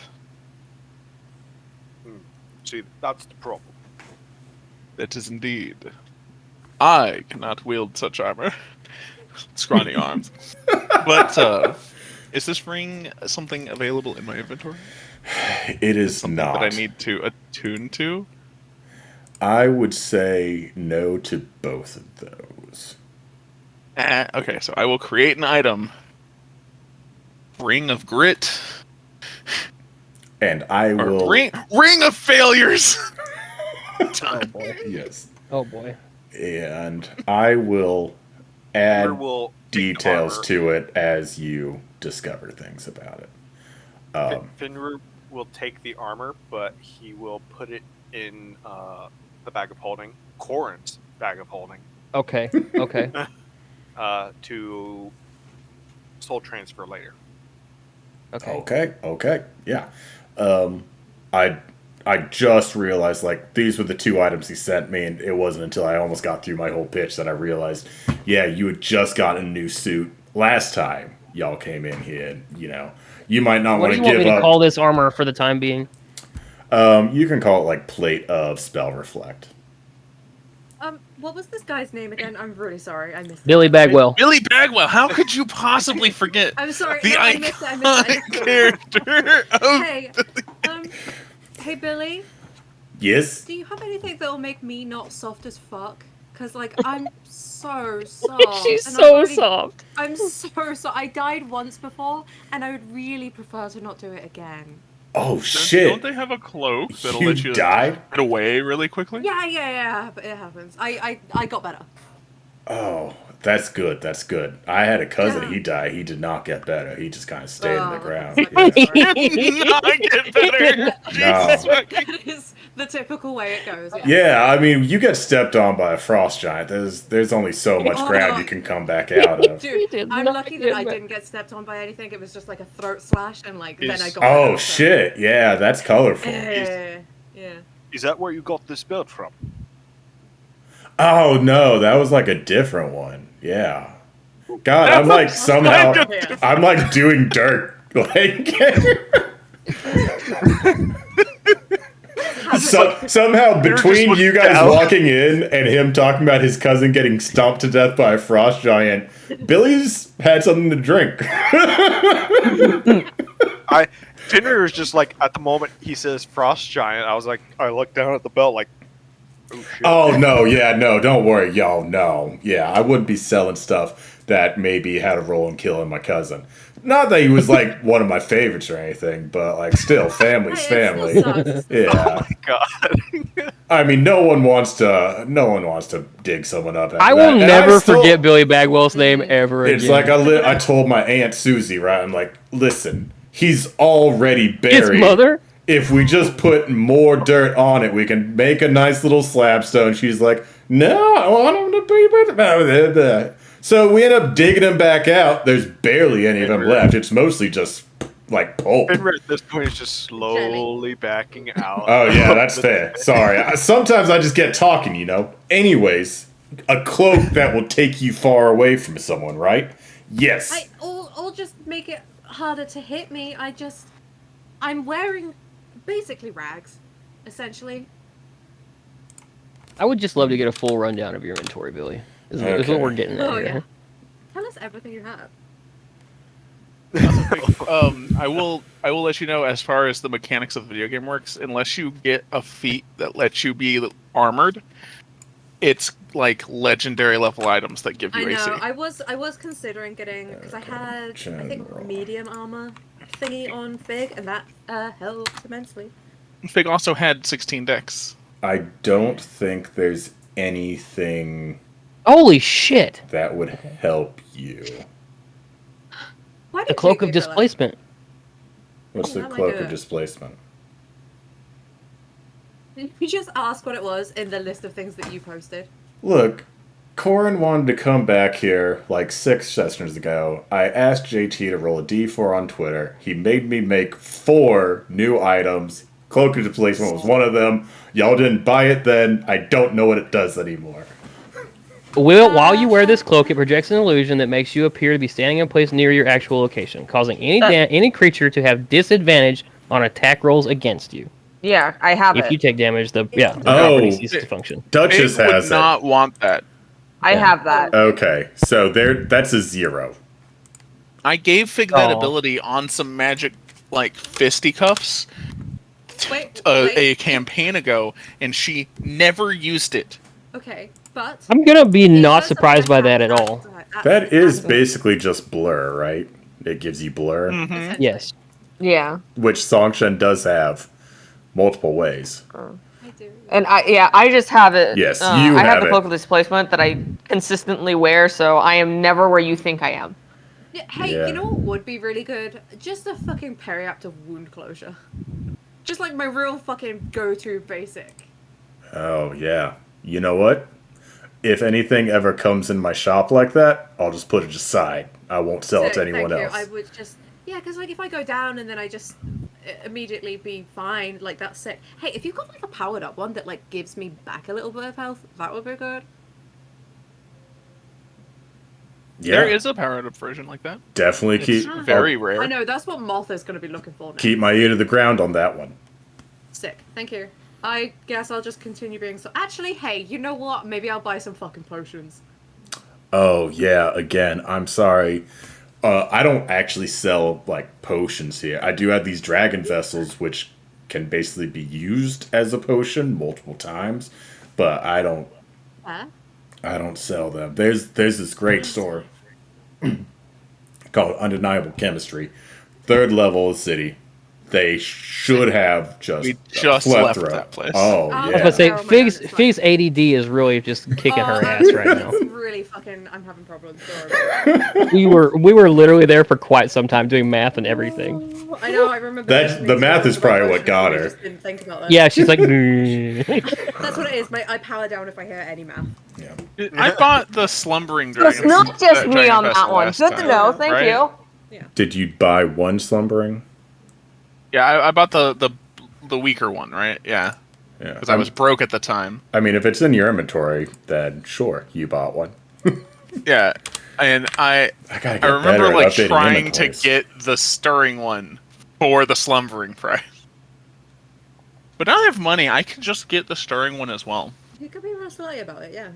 A: See, that's the problem.
F: That is indeed. I cannot wield such armor. Scrawny arms. But is this ring something available in my inventory?
B: It is
F: Something
B: not.
F: that I need to attune to?
B: I would say no to both of those.
F: Okay, so I will create an item. Ring of Grit.
B: And I
F: Or
B: will...
F: Ring of Failures!
C: Oh boy.
B: Yes.
C: Oh boy.
B: And I will add
A: Fenrir will take the
B: details
A: armor.
B: to it as you discover things about it.
A: Fenrir will take the armor, but he will put it in the bag of holding, Corin's bag of holding,
C: Okay. Okay.
A: to soul transfer later.
C: Okay.
B: Okay, yeah. I just realized, like, these were the two items he sent me, and it wasn't until I almost got through my whole pitch that I realized, yeah, you had just gotten a new suit last time y'all came in here, and, you know, you might not
C: What
B: want
C: do
B: to
C: you want
B: give
C: me to
B: up.
C: call this armor for the time being?
B: You can call it, like, Plate of Spell Reflect.
D: What was this guy's name again? I'm really sorry, I missed it.
C: Billy Bagwell.
F: Billy Bagwell, how could you possibly forget
D: I'm sorry,
F: the
D: no, I missed it, I missed it, I
F: iconic
D: missed it.
F: character of
D: Hey, hey Billy,
B: Yes?
D: do you have anything that will make me not soft as fuck? Cause like I'm so soft.
C: She's
D: and
C: so soft.
D: I'm so soft. I died once before, and I would really prefer to not do it again.
B: Oh, shit.
F: Don't they have a cloak that'll
B: You
F: let you
B: died?
F: get away really quickly?
D: Yeah, but it happens. I got better.
B: Oh, that's good. That's good. I had a cousin.
D: Yeah.
B: He died. He did not get better. He just kind of stayed in the
D: Oh,
B: ground.
D: that's
B: Yeah.
D: sorry.
F: Not get better. Jesus
B: No.
F: fucking-
D: That is the typical way it goes.
B: Yeah, I mean, you get stepped on by a frost giant. There's only so much
D: Oh,
B: ground
D: no.
B: you can come back out of.
C: He
D: Dude,
C: did
D: I'm
C: not
D: lucky
C: get
D: that I
C: better.
D: didn't get stepped on by anything. It was just like a throat slash, and like then I
A: Is-
D: got.
B: Oh
D: better, so-
B: shit! Yeah, that's colorful.
D: Yeah.
A: Is that where you got this belt from?
B: Oh no, that was like a different one. Yeah. God, I'm like somehow
D: Yeah.
B: I'm like doing dirt. Like somehow between you guys walking in and him talking about his cousin getting stomped to death by a frost giant, Billy's had something to drink.
A: Fenrir is just like, at the moment he says frost giant, I look down at the belt like, oh shit.
B: Oh no, yeah, no, don't worry, y'all. No, yeah, I wouldn't be selling stuff that maybe had a role in killing my cousin. Not that he was like one of my favorites or anything, but like still, family's
D: Hey, it
B: family.
D: still sucks.
B: Yeah,
A: God.
B: I mean, no one wants to dig someone up. After
C: I
B: that.
C: will
B: And
C: never
B: still-
C: forget Billy Bagwell's name ever
B: It's
C: again.
B: like I told my aunt Susie, right? I'm like, listen, he's already
C: His
B: buried.
C: mother?
B: If we just put more dirt on it, we can make a nice little slab stone. She's like, no, I want him to be. So we end up digging him back out. There's barely any of him left. It's mostly just like pulp.
A: Fenrir at this point is just slowly backing out.
B: Oh yeah, that's fair. Sorry. Sometimes I just get talking, you know. Anyways, a cloak that will take you far away from someone, right? Yes.
D: Or just make it harder to hit me. I'm wearing basically rags, essentially.
C: I would just love to get a full rundown of your inventory, Billy. Is what
B: Okay.
C: we're getting at
D: Oh
C: here.
D: yeah. Tell us everything you have.
F: I will let you know as far as the mechanics of the video game works. Unless you get a feat that lets you be armored, it's like legendary level items that give you
D: I know.
F: AC.
D: I was considering getting because I had I
B: General.
D: think medium armor thingy on Fig, and that helped immensely.
F: Fig also had 16 decks.
B: I don't think there's anything
C: Holy shit!
B: that would help you.
D: Why did
C: The
D: you
C: cloak
D: take
C: of
D: me for that?
C: displacement.
B: What's the
D: Oh my
B: cloak
D: God.
B: of displacement?
D: Did you just ask what it was in the list of things that you posted?
B: Look, Corin wanted to come back here like 6 sessions ago. I asked JT to roll a d4 on Twitter. He made me make 4 new items. Cloak of displacement was one of them. Y'all didn't buy it then. I don't know what it does anymore.
C: While you wear this cloak, it projects an illusion that makes you appear to be standing in place near your actual location, causing any creature to have disadvantage on attack rolls against you.
E: Yeah, I have
C: If
E: it.
C: you take damage, the
B: Oh.
C: property ceases to function.
B: Duchess
F: It would
B: has
F: not want that.
E: I have that.
B: it. Okay, so that's a 0.
F: I gave Fig that
C: Aw.
F: ability on some magic, like, fisticuffs
D: Wait.
F: a campaign ago, and she never used it.
D: Okay, but
C: I'm gonna be
D: in
C: not
D: terms of
C: surprised by that at
D: attack,
C: all.
B: That is basically just blur, right? It gives you blur,
F: Mm-hmm.
C: Yes.
E: Yeah.
B: which Songshen does have multiple ways.
D: I do.
E: And I just have it.
B: Yes, you
E: I have
B: have
E: the
B: it.
E: cloak of displacement that I consistently wear, so I am never where you think I am.
D: Yeah, hey,
B: Yeah.
D: you know what would be really good? Just a fucking periaptive wound closure. Just like my real fucking go-to basic.
B: Oh, yeah. You know what? If anything ever comes in my shop like that, I'll just put it aside. I won't sell it to
D: Sick,
B: anyone
D: thank
B: else.
D: You. I would just because like if I go down and then I just immediately be fine, like that's sick. Hey, if you've got like a powered up one that like gives me back a little bit of health, that would be good.
B: Yeah,
F: There is a powered up version like that.
B: definitely
F: It's
B: keep
F: very rare.
D: I know that's what Martha's gonna be looking for now.
B: keep my ear to the ground on that one.
D: Sick, thank you. I guess I'll just continue being so. Actually, hey, you know what? Maybe I'll buy some fucking potions.
B: Oh yeah, again, I'm sorry. I don't actually sell like potions here. I do have these dragon vessels which can basically be used as a potion multiple times, but I don't sell them. There's this great store called Undeniable Chemistry. 3rd level of the city. They should have just
F: We
B: a
F: just left
B: plethora.
F: that place.
B: Oh,
D: I
C: I was
B: yeah.
C: about to say,
D: Oh my
C: Fig's,
D: God, it's
C: Fig's ADD is really just kicking her
D: I'm
C: ass right now.
D: really fucking. I'm having problems. Sorry.
C: We were literally there for quite some time doing math and everything.
D: I know. I remember.
B: That-
D: listening
B: the
D: to
B: math
D: all
B: is
D: the
B: probably
D: potions
B: what got
D: and we
B: her.
D: Just didn't think about that.
C: Yeah, she's like,
D: That's what it is. I power down if I hear any math.
B: Yeah.
F: I bought the slumbering
E: It's
F: dragon.
E: not just me
F: dragon
E: on
F: vessel
E: that one.
F: last
E: Good to
F: time,
E: know. Thank
F: right?
E: you.
B: Did you buy one slumbering?
F: Yeah, I bought the weaker one, right? Yeah,
B: Yeah.
F: because I was broke at the time.
B: I mean, if it's in your inventory, then sure, you bought one.
F: Yeah, and I
B: gotta get
F: remember
B: better at
F: like
B: updating
F: trying
B: inventories.
F: to get the stirring one for the slumbering price. But now I have money, I can just get the stirring one as well.
D: You could be real silly about it, yeah.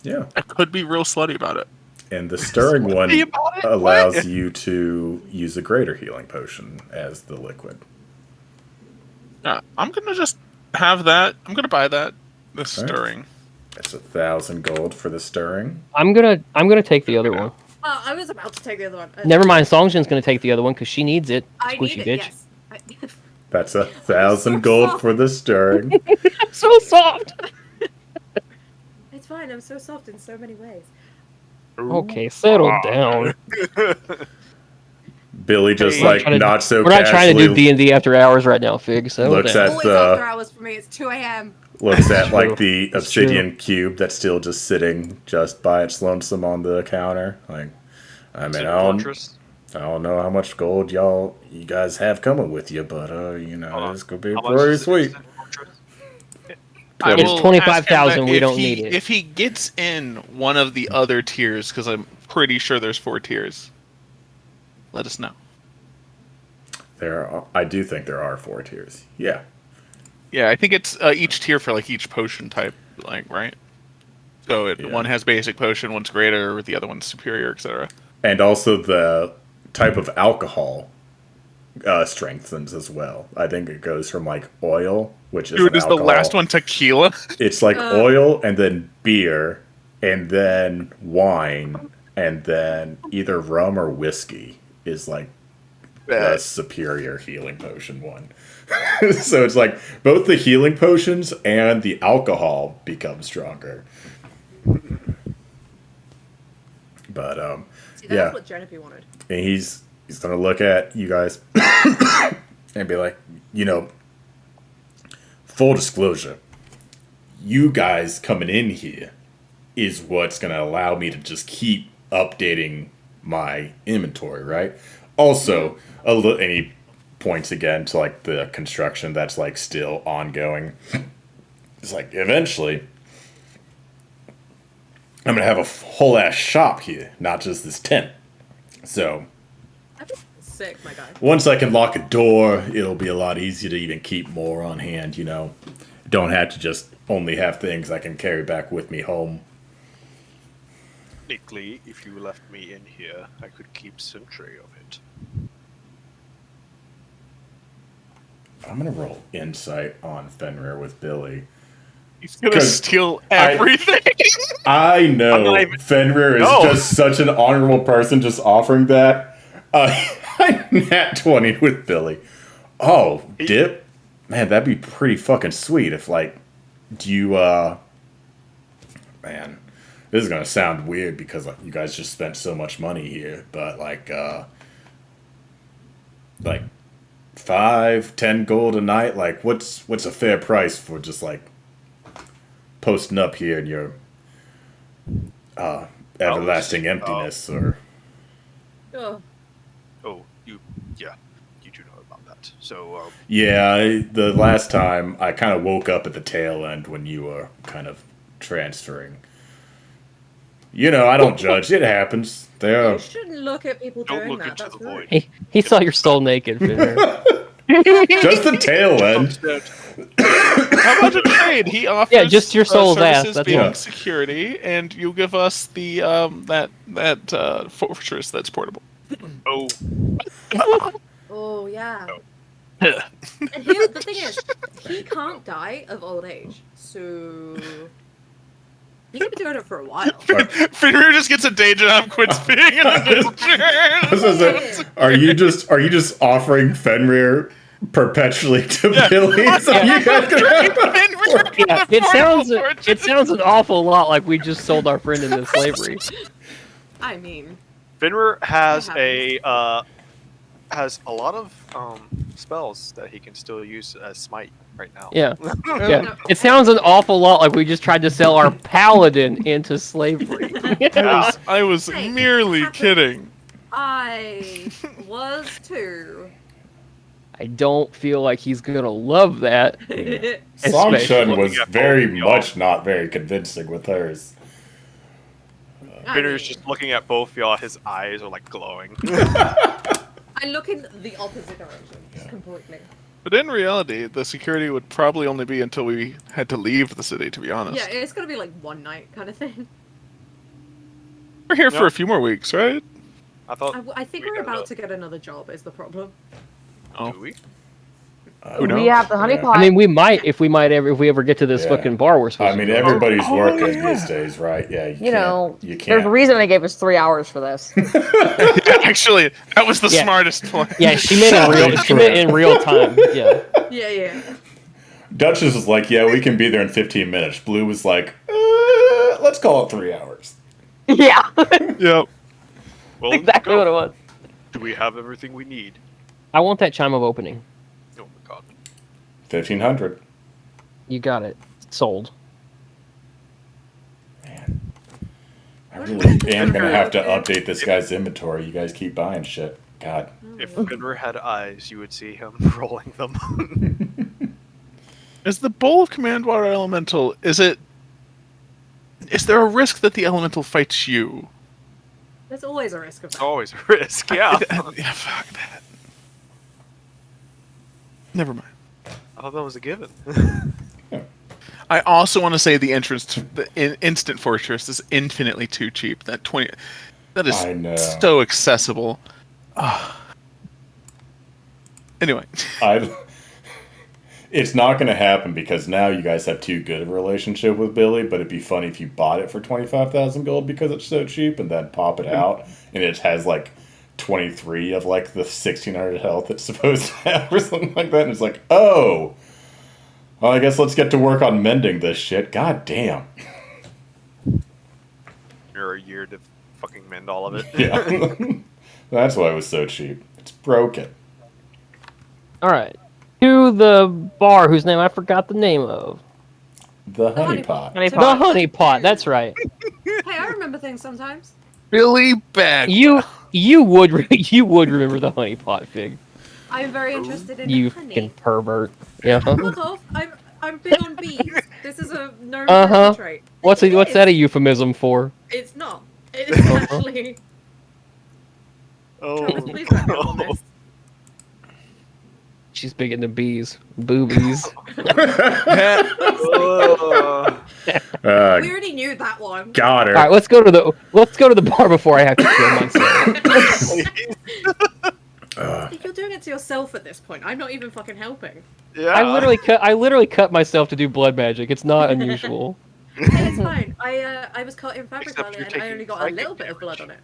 B: Yeah.
F: I could be real slutty about it.
B: And the stirring one
F: Slutty about it?
B: allows
F: What?
B: you to use a greater healing potion as the liquid.
F: Yeah, I'm gonna just have that. I'm gonna buy that. The stirring.
B: That's 1,000 gold for the stirring.
C: I'm gonna take the other one.
D: Oh, I was about to take the other one.
C: Never mind, Songshin's gonna take the other one because she needs it.
D: I
C: Squishy
D: need it,
C: bitch.
D: yes.
B: That's 1,000 gold for the stirring.
C: So soft.
D: It's fine. I'm so soft in so many ways.
C: Okay, settle down.
B: Billy just
F: Hey,
B: like not so
C: We're not trying to do
B: casually
C: D&D after hours right now, Fig. Settle
B: Looks
C: down.
B: at
D: Always
B: the-
D: after hours for me. It's 2 a.m.
B: looks at like
C: true.
B: the
C: It's
B: obsidian cube that's still just sitting just by its lonesome on the counter. Like, I mean, I don't know how much gold you guys have coming with you, but you know, this could be pretty sweet.
F: I
C: It's
F: will
C: 25,000,
F: ask him
C: we
F: if
C: don't
F: he-
C: need it.
F: If he gets in one of the other tiers, because I'm pretty sure there's 4 tiers, let us know.
B: I do think there are 4 tiers. Yeah.
F: Yeah, I think it's each tier for like each potion type, like right. So
B: Yeah.
F: one has basic potion, one's greater, the other one's superior, etc.
B: And also the type of alcohol strengthens as well. I think it goes from like oil, which is
F: Dude, is
B: alcohol.
F: the last one tequila?
B: It's like oil and then beer and then wine and then either rum or whiskey is like the superior healing potion one. So it's like both the healing potions and the alcohol become stronger. But
D: See, that's
B: yeah,
D: what Jennifer wanted.
B: and he's gonna look at you guys and be like, you know, full disclosure, you guys coming in here is what's gonna allow me to just keep updating my inventory, right? Also, and he points again to like the construction that's like still ongoing. It's like eventually I'm gonna have a whole ass shop here, not just this tent. So
D: That'd be sick, my guy.
B: Once I can lock a door, it'll be a lot easier to even keep more on hand, you know. Don't have to just only have things I can carry back with me home.
A: Technically, if you left me in here, I could keep sentry of it.
B: I'm gonna roll insight on Fenrir with Billy.
F: He's gonna steal everything.
B: I know
A: not even-
B: Fenrir is
A: No.
B: just such an honorable person just offering that. Nat 20 with Billy. Oh, dip? Man, that'd be pretty fucking sweet if, like, do you, man, this is gonna sound weird because, like, you guys just spent so much money here, but, like 5-10 gold a night, like, what's a fair price for just, like, posting up here in your everlasting emptiness, or
D: Oh,
A: You do know about that. So,
B: yeah, the last time I kind of woke up at the tail end when you were kind of transferring. You know, I don't judge. It happens. There
D: you
B: are
D: shouldn't look at people
A: don't
D: doing
A: look
D: that.
A: into
D: That's
A: the
D: rude.
A: void.
C: He saw your soul naked, Fenrir.
B: just the tail end.
F: How about a trade? He offers
C: just your soul's ass,
F: services
C: that's
F: being
B: all.
F: security, and you give us the that fortress that's portable.
A: Oh,
D: Oh yeah.
A: no.
D: And here, the thing is, he can't die of old age, so he can be doing it for a while.
F: Fenrir just gets a day job, quits being an adventurer.
B: Are you just offering Fenrir perpetually to Billy? So you guys can
C: Yeah, it sounds an awful lot like we just sold our friend into slavery.
D: I mean,
A: Fenrir has
D: It
A: has a lot of spells that he can still use as smite right now.
C: Yeah. Yeah. It sounds an awful lot like we just tried to sell our paladin into slavery.
F: I was
D: Hey,
F: merely
D: happens.
F: kidding.
D: I was too.
C: I don't feel like he's gonna love that.
B: Song
C: Especially
B: Shun was
A: looking at
B: very
A: both y'all.
B: much not very convincing with hers.
A: Fenrir's just looking at both y'all. His eyes are like glowing.
D: I look in the opposite direction completely.
F: But in reality, the security would probably only be until we had to leave the city, to be honest.
D: Yeah, it's gonna be like one night kind of thing.
F: We're here for
A: Yeah.
F: a few more weeks, right?
A: I thought.
D: I think
A: we
D: we're
A: had
D: about
A: a-
D: to get another job. Is the problem?
F: Oh.
A: Do we?
F: Who knows?
E: We have the honey
B: Yeah.
E: pot.
C: I mean, we might if we ever get to this
B: Yeah.
C: fucking bar we're supposed
B: I mean,
C: to go to.
B: everybody's
F: Oh,
B: working
F: yeah.
B: these days, right? Yeah,
E: you know,
B: you
E: there's a
B: can't.
E: reason they gave us 3 hours for this.
F: Actually, that was the
C: Yeah.
F: smartest plan.
C: Yeah, she meant in real time. Yeah.
D: Yeah, yeah.
B: Duchess was like, "Yeah, we can be there in 15 minutes." Blue was like, "Let's call it 3 hours."
E: Yeah,
F: Yep.
A: Well,
E: exactly
A: go.
E: what it was.
A: Do we have everything we need?
C: I want that chime of opening.
A: Oh my god.
B: 1500.
C: You got it. Sold.
B: Man, I really am gonna have to update this guy's inventory. You guys keep buying shit. God.
A: If Fenrir had eyes, you would see him rolling them.
F: Is the bowl of command water elemental? Is there a risk that the elemental fights you?
D: There's always a risk of
A: It's
D: that.
A: always a risk. Yeah.
F: Yeah, fuck that. Never mind.
A: I thought that was a given.
F: I also want to say the entrance to the instant fortress is infinitely too cheap. That that is
B: I know.
F: so accessible. Ah. Anyway,
B: It's not going to happen because now you guys have too good of a relationship with Billy. But it'd be funny if you bought it for 25,000 gold because it's so cheap, and then pop it out, and it has like 23 of like the 1,600 health it's supposed to have, or something like that. And it's like, oh, well, I guess let's get to work on mending this shit. God damn.
A: You're a year to fucking mend all of it.
B: Yeah, that's why it was so cheap. It's broken.
C: All right. To the bar whose name I forgot the name of.
B: The honey
D: honey
B: pot.
E: Honey
C: The
E: pot.
C: honey pot. That's right.
D: Hey, I remember things sometimes.
F: Billy Bag.
C: You would remember the honey pot, Fig.
D: I'm very interested in
C: You
D: honey.
C: fucking pervert. Yeah.
D: Fuck off. I'm big on bees. This is a known
C: Uh-huh.
D: trait.
C: What's
D: It
C: that
D: is.
C: a euphemism for?
D: It's not. It is actually.
A: Oh,
D: Travis, please back me up on this.
C: She's big into bees, boobies.
D: We already knew that one.
B: Got her.
C: All right, let's go to the bar before I have to kill myself.
D: You're doing it to yourself at this point. I'm not even fucking helping.
A: yeah.
C: I literally cut myself to do blood magic. It's not unusual.
D: Hey, it's fine. I was caught in fabric
A: Except
D: earlier
A: you're
D: and I
A: taking
D: only got a
A: psychic
D: little bit of blood on it.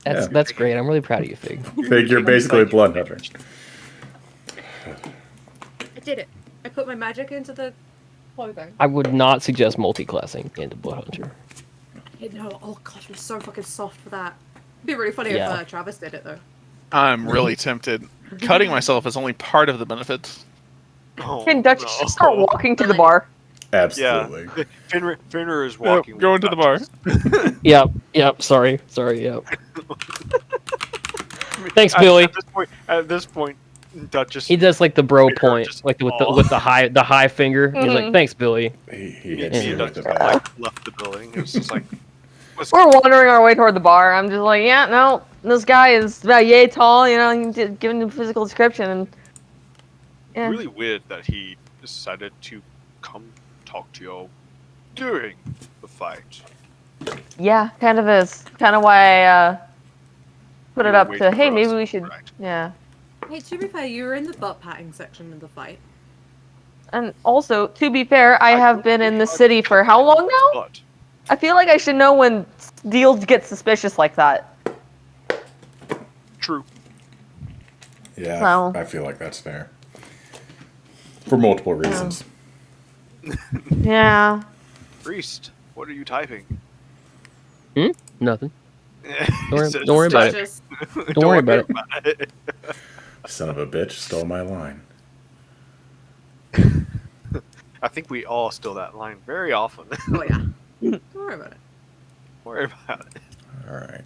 B: Yeah.
C: That's great. I'm really proud of you, Fig.
B: Fig, you're basically a blood hunter.
D: I did it. I put my magic into the clothing.
C: I would not suggest multi-classing into Blood Hunter.
D: No, oh gosh, I'm so fucking soft for that. It'd be really funny
C: Yeah.
D: if Travis did it though.
F: I'm really tempted. Cutting myself is only part of the benefits.
A: Oh,
E: Can Dutch
A: no.
E: start walking to the bar?
B: Absolutely.
A: Yeah. Finner is walking.
F: Yep, going to the bar.
C: Yep. Sorry. Yep. Thanks, Billy.
A: At this point, Duchess.
C: He does like the bro
A: Figure
C: point,
A: just
C: like with
A: fall.
C: the high finger. He's like, "Thanks, Billy."
B: He
A: Me
B: hits
A: and
B: you with the
A: Duchess
B: bat.
A: left the building. It was just like.
E: We're wandering our way toward the bar. I'm just like, yeah, no, this guy is about yay tall. You know, you did give him a physical description, and yeah,
A: Really weird that he decided to come talk to you during the fight.
E: yeah, kind of is. Kind of why I put it
A: You were
E: up to,
A: waiting
E: hey,
A: for
E: maybe
A: us,
E: we should,
A: correct?
E: yeah.
D: Hey, to be fair, you were in the butt patting section of the fight.
E: And also, to be fair, I have been in the city for how long now?
A: But
E: I feel like I should know when deals get suspicious like that.
A: true.
B: Yeah,
E: Well.
B: I feel like that's fair. For multiple reasons.
E: Yeah.
A: Priest, what are you typing?
C: Nothing.
A: He
C: worry-
A: says,
C: don't worry about it.
D: Duchess.
C: Don't worry about
A: it.
B: Son of a bitch stole my line.
A: I think we all steal that line very often.
D: Oh yeah. Don't worry about it.
A: Don't worry about it.
B: All right.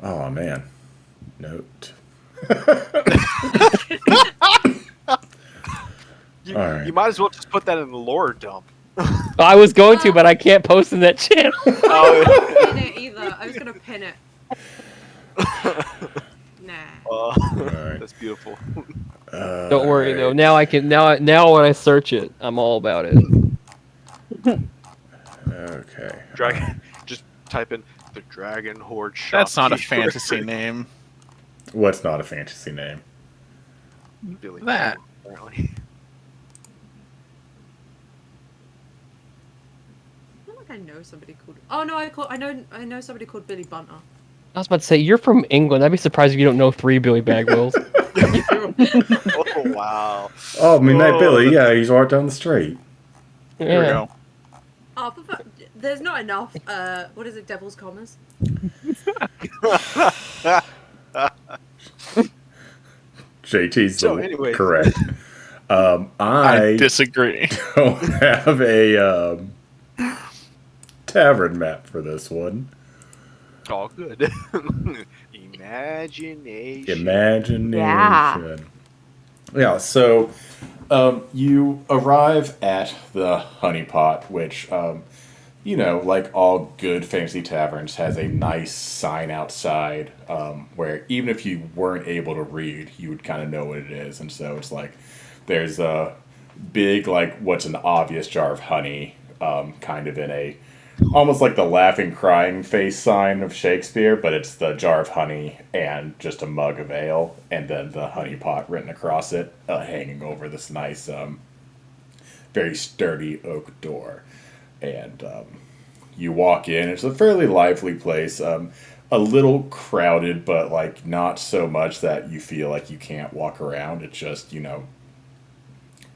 B: Oh man. Note.
A: You,
B: All right.
A: you might as well just put that in the lore dump.
C: I was going to, but I can't post in that channel.
A: Oh,
D: Pin it either. I was gonna pin it. Nah.
B: right.
A: That's beautiful.
C: Don't worry though. Now I can. Now when I search it, I'm all about it.
B: Okay.
A: Dragon. Just type in the Dragon Horde shop.
F: That's not a fantasy name.
B: What's not a fantasy name?
A: Billy
F: That.
A: apparently.
D: I feel like I know somebody called. Oh no, I know somebody called Billy Bunter.
C: I was about to say, you're from England. I'd be surprised if you don't know 3 Billy Bagwells.
A: Oh wow.
B: Oh, Midnight
A: Oh.
B: Billy. Yeah, he's right down the street.
F: Here we
C: Yeah.
F: go.
D: Oh, there's not enough. What is it? Devil's Commas.
B: JT's
A: So,
B: the-
A: anyways.
B: correct.
F: I
B: I
F: disagree.
B: don't have a tavern map for this one.
A: All good. Imagination.
B: Imagination. Yeah, so you arrive at the Honey Pot, which, you know, like all good fantasy taverns, has a nice sign outside where even if you weren't able to read, you would kind of know what it is. And so it's like there's a big, like, what's an obvious jar of honey, kind of in a almost like the laughing, crying face sign of Shakespeare, but it's the jar of honey and just a mug of ale, and then the honey pot written across it, hanging over this nice, very sturdy oak door. And you walk in. It's a fairly lively place, a little crowded, but like not so much that you feel like you can't walk around. It's just, you know,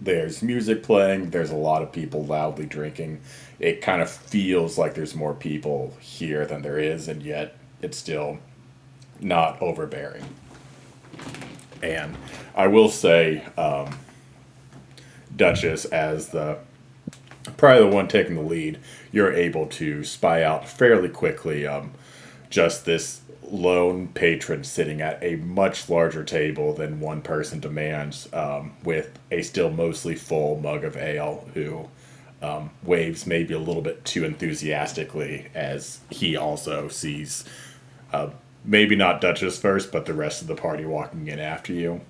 B: there's music playing, there's a lot of people loudly drinking. It kind of feels like there's more people here than there is, and yet it's still not overbearing. And I will say, Duchess, as probably the one taking the lead, you're able to spy out fairly quickly just this lone patron sitting at a much larger table than one person demands, with a still mostly full mug of ale, who waves maybe a little bit too enthusiastically as he also sees maybe not Duchess first, but the rest of the party walking in after you.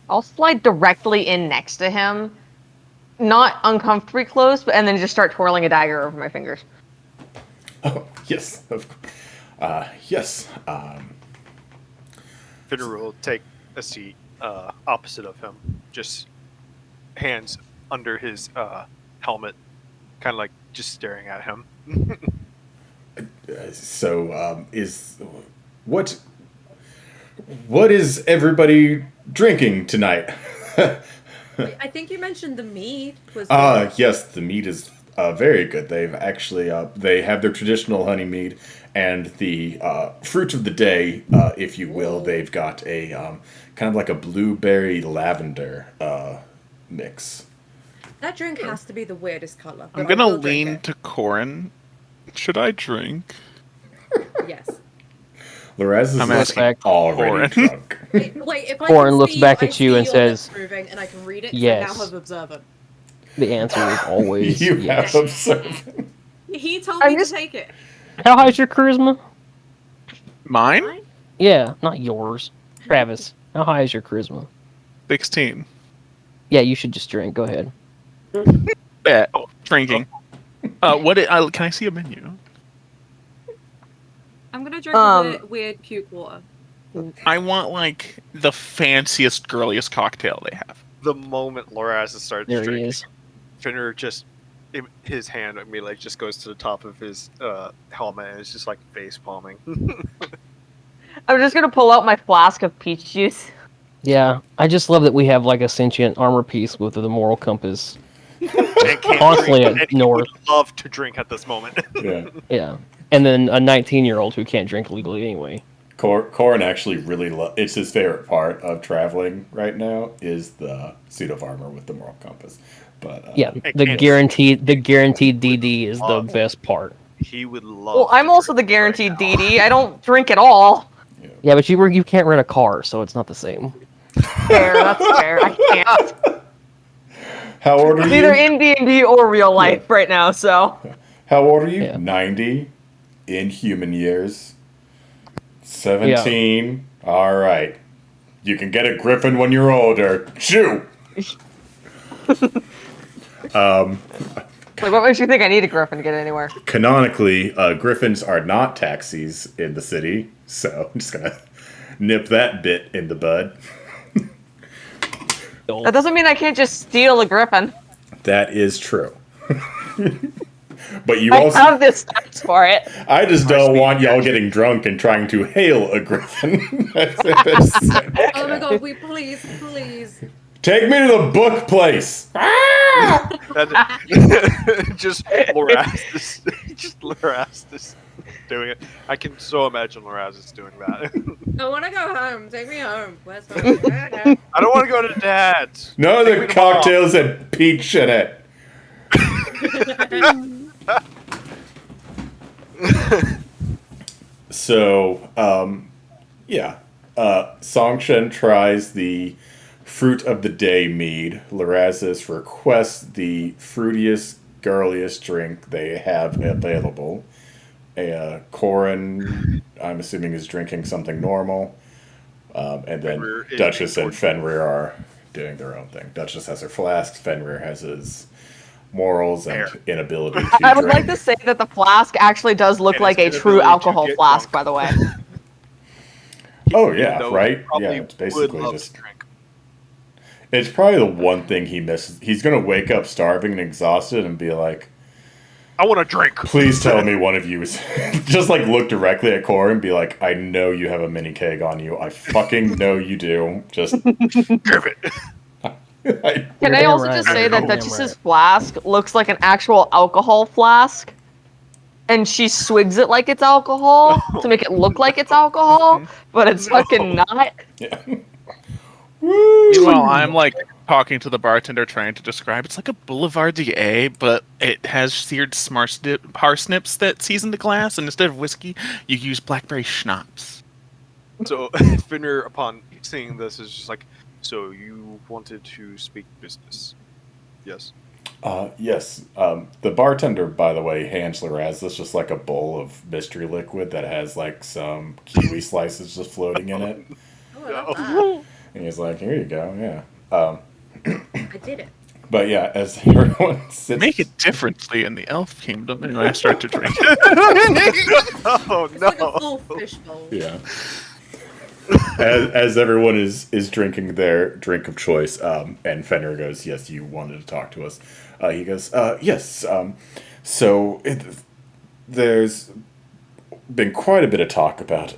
E: I'll slide directly in next to him, not uncomfortably close, but and then just start twirling a dagger over my fingers.
B: Oh, yes. Yes.
A: Finner will take a seat opposite of him, just hands under his helmet, kind of like just staring at him.
B: What is everybody drinking tonight?
D: I think you mentioned the mead was.
B: Yes, the mead is very good. They've actually they have their traditional honey mead and the fruit of the day, if you will. They've got a kind of like a blueberry lavender mix.
D: That drink has to be the weirdest color.
F: I'm gonna lean to Corin. Should I drink?
D: Yes.
B: Loraz is like already drunk.
D: Wait, if I
C: Corin
D: can
C: looks
D: see
C: back
D: I
C: at you
D: see
C: and
D: your
C: says,
D: lips moving and I can read it.
C: yes.
D: I now have observant.
C: The answer is always
B: You
C: yes.
B: have observant.
D: He told me to take it.
C: How high is your charisma?
F: Mine?
C: Yeah, not yours. Travis, how high is your charisma?
F: 16.
C: Yeah, you should just drink. Go ahead.
F: Yeah, drinking. Can I see a menu?
D: I'm gonna drink weird puke water.
F: I want like the fanciest, girliest cocktail they have.
A: The moment Loraz starts
C: There
A: drinking,
C: he is.
A: Finner just his hand immediately just goes to the top of his helmet and it's just like face palming.
E: I'm just gonna pull out my flask of peach juice.
C: Yeah, I just love that we have like a sentient armor piece with the moral compass. Constantly at
A: He
C: north.
A: would love to drink at this moment.
B: Yeah.
C: Yeah, and then a 19-year-old who can't drink legally anyway.
B: Corin actually really it's his favorite part of traveling right now is the suit of armor with the moral compass. But
C: Yeah, the guaranteed DD is the best part.
A: He would love.
E: Well, I'm also the guaranteed DD. I don't drink at all.
C: Yeah, but you can't rent a car, so it's not the same.
E: Fair, that's fair. I can't.
B: How old are
E: It's
B: you?
E: either in D&D or real life right now, so.
B: How old are you?
C: Yeah.
B: 90 in human years. 17. Yeah. All right. You can get a griffin when you're older. Shoo!
E: Like, what makes you think I need a griffin to get anywhere?
B: Canonically, griffins are not taxis in the city, so I'm just gonna nip that bit in the bud.
E: That doesn't mean I can't just steal a griffin.
B: That is true. But you
E: I
B: also
E: have the stats for it.
B: I just don't want y'all getting drunk and trying to hail a griffin.
D: Oh my god, please.
B: Take me to the book place.
A: Just Loraz doing it. I can so imagine Loraz is doing that.
D: I want to go home. Take me home. Where's home?
A: I don't want to go to Dad's.
B: No, the cocktails had peach in it. So, Songshen tries the fruit of the day mead. Lorazes requests the fruitiest, girliest drink they have available. Corin, I'm assuming, is drinking something normal. And then Duchess and Fenrir are doing their own thing. Duchess has her flask. Fenrir has his morals and inability to
E: I would
B: drink.
E: like to say that the flask actually does look like a true alcohol flask, by the way.
B: Oh, yeah, right? Yeah, it's basically just... It's probably the one thing he misses. He's going to wake up starving and exhausted and be like,
A: I want to drink.
B: Please tell me one of you is... just, like, look directly at Cora and be like, I know you have a mini keg on you. I fucking know you do. Just...
A: Give it.
E: Can I also just say that Duchess's flask looks like an actual alcohol flask? And she swigs it like it's alcohol to make it look like it's alcohol, but it's fucking not.
B: Yeah.
F: Meanwhile, I'm like talking to the bartender trying to describe it's like a Boulevardier, but it has seared parsnips that season to glass, and instead of whiskey, you use blackberry schnapps.
A: So Finner, upon seeing this, is just like, so you wanted to speak business? Yes.
B: Yes. The bartender, by the way, hands Lorazis just like a bowl of mystery liquid that has like some kiwi slices just floating in it.
D: Oh, I love
A: No.
D: that.
B: And he's like, here you go, yeah.
D: I did it.
B: But yeah, as everyone sits.
F: Make it differently in the elf kingdom, and I start to drink.
A: Oh
D: It's
A: no.
D: like a full fishbowl.
B: Yeah. As everyone is drinking their drink of choice, and Fenrir goes, yes, you wanted to talk to us. He goes, yes. There's been quite a bit of talk about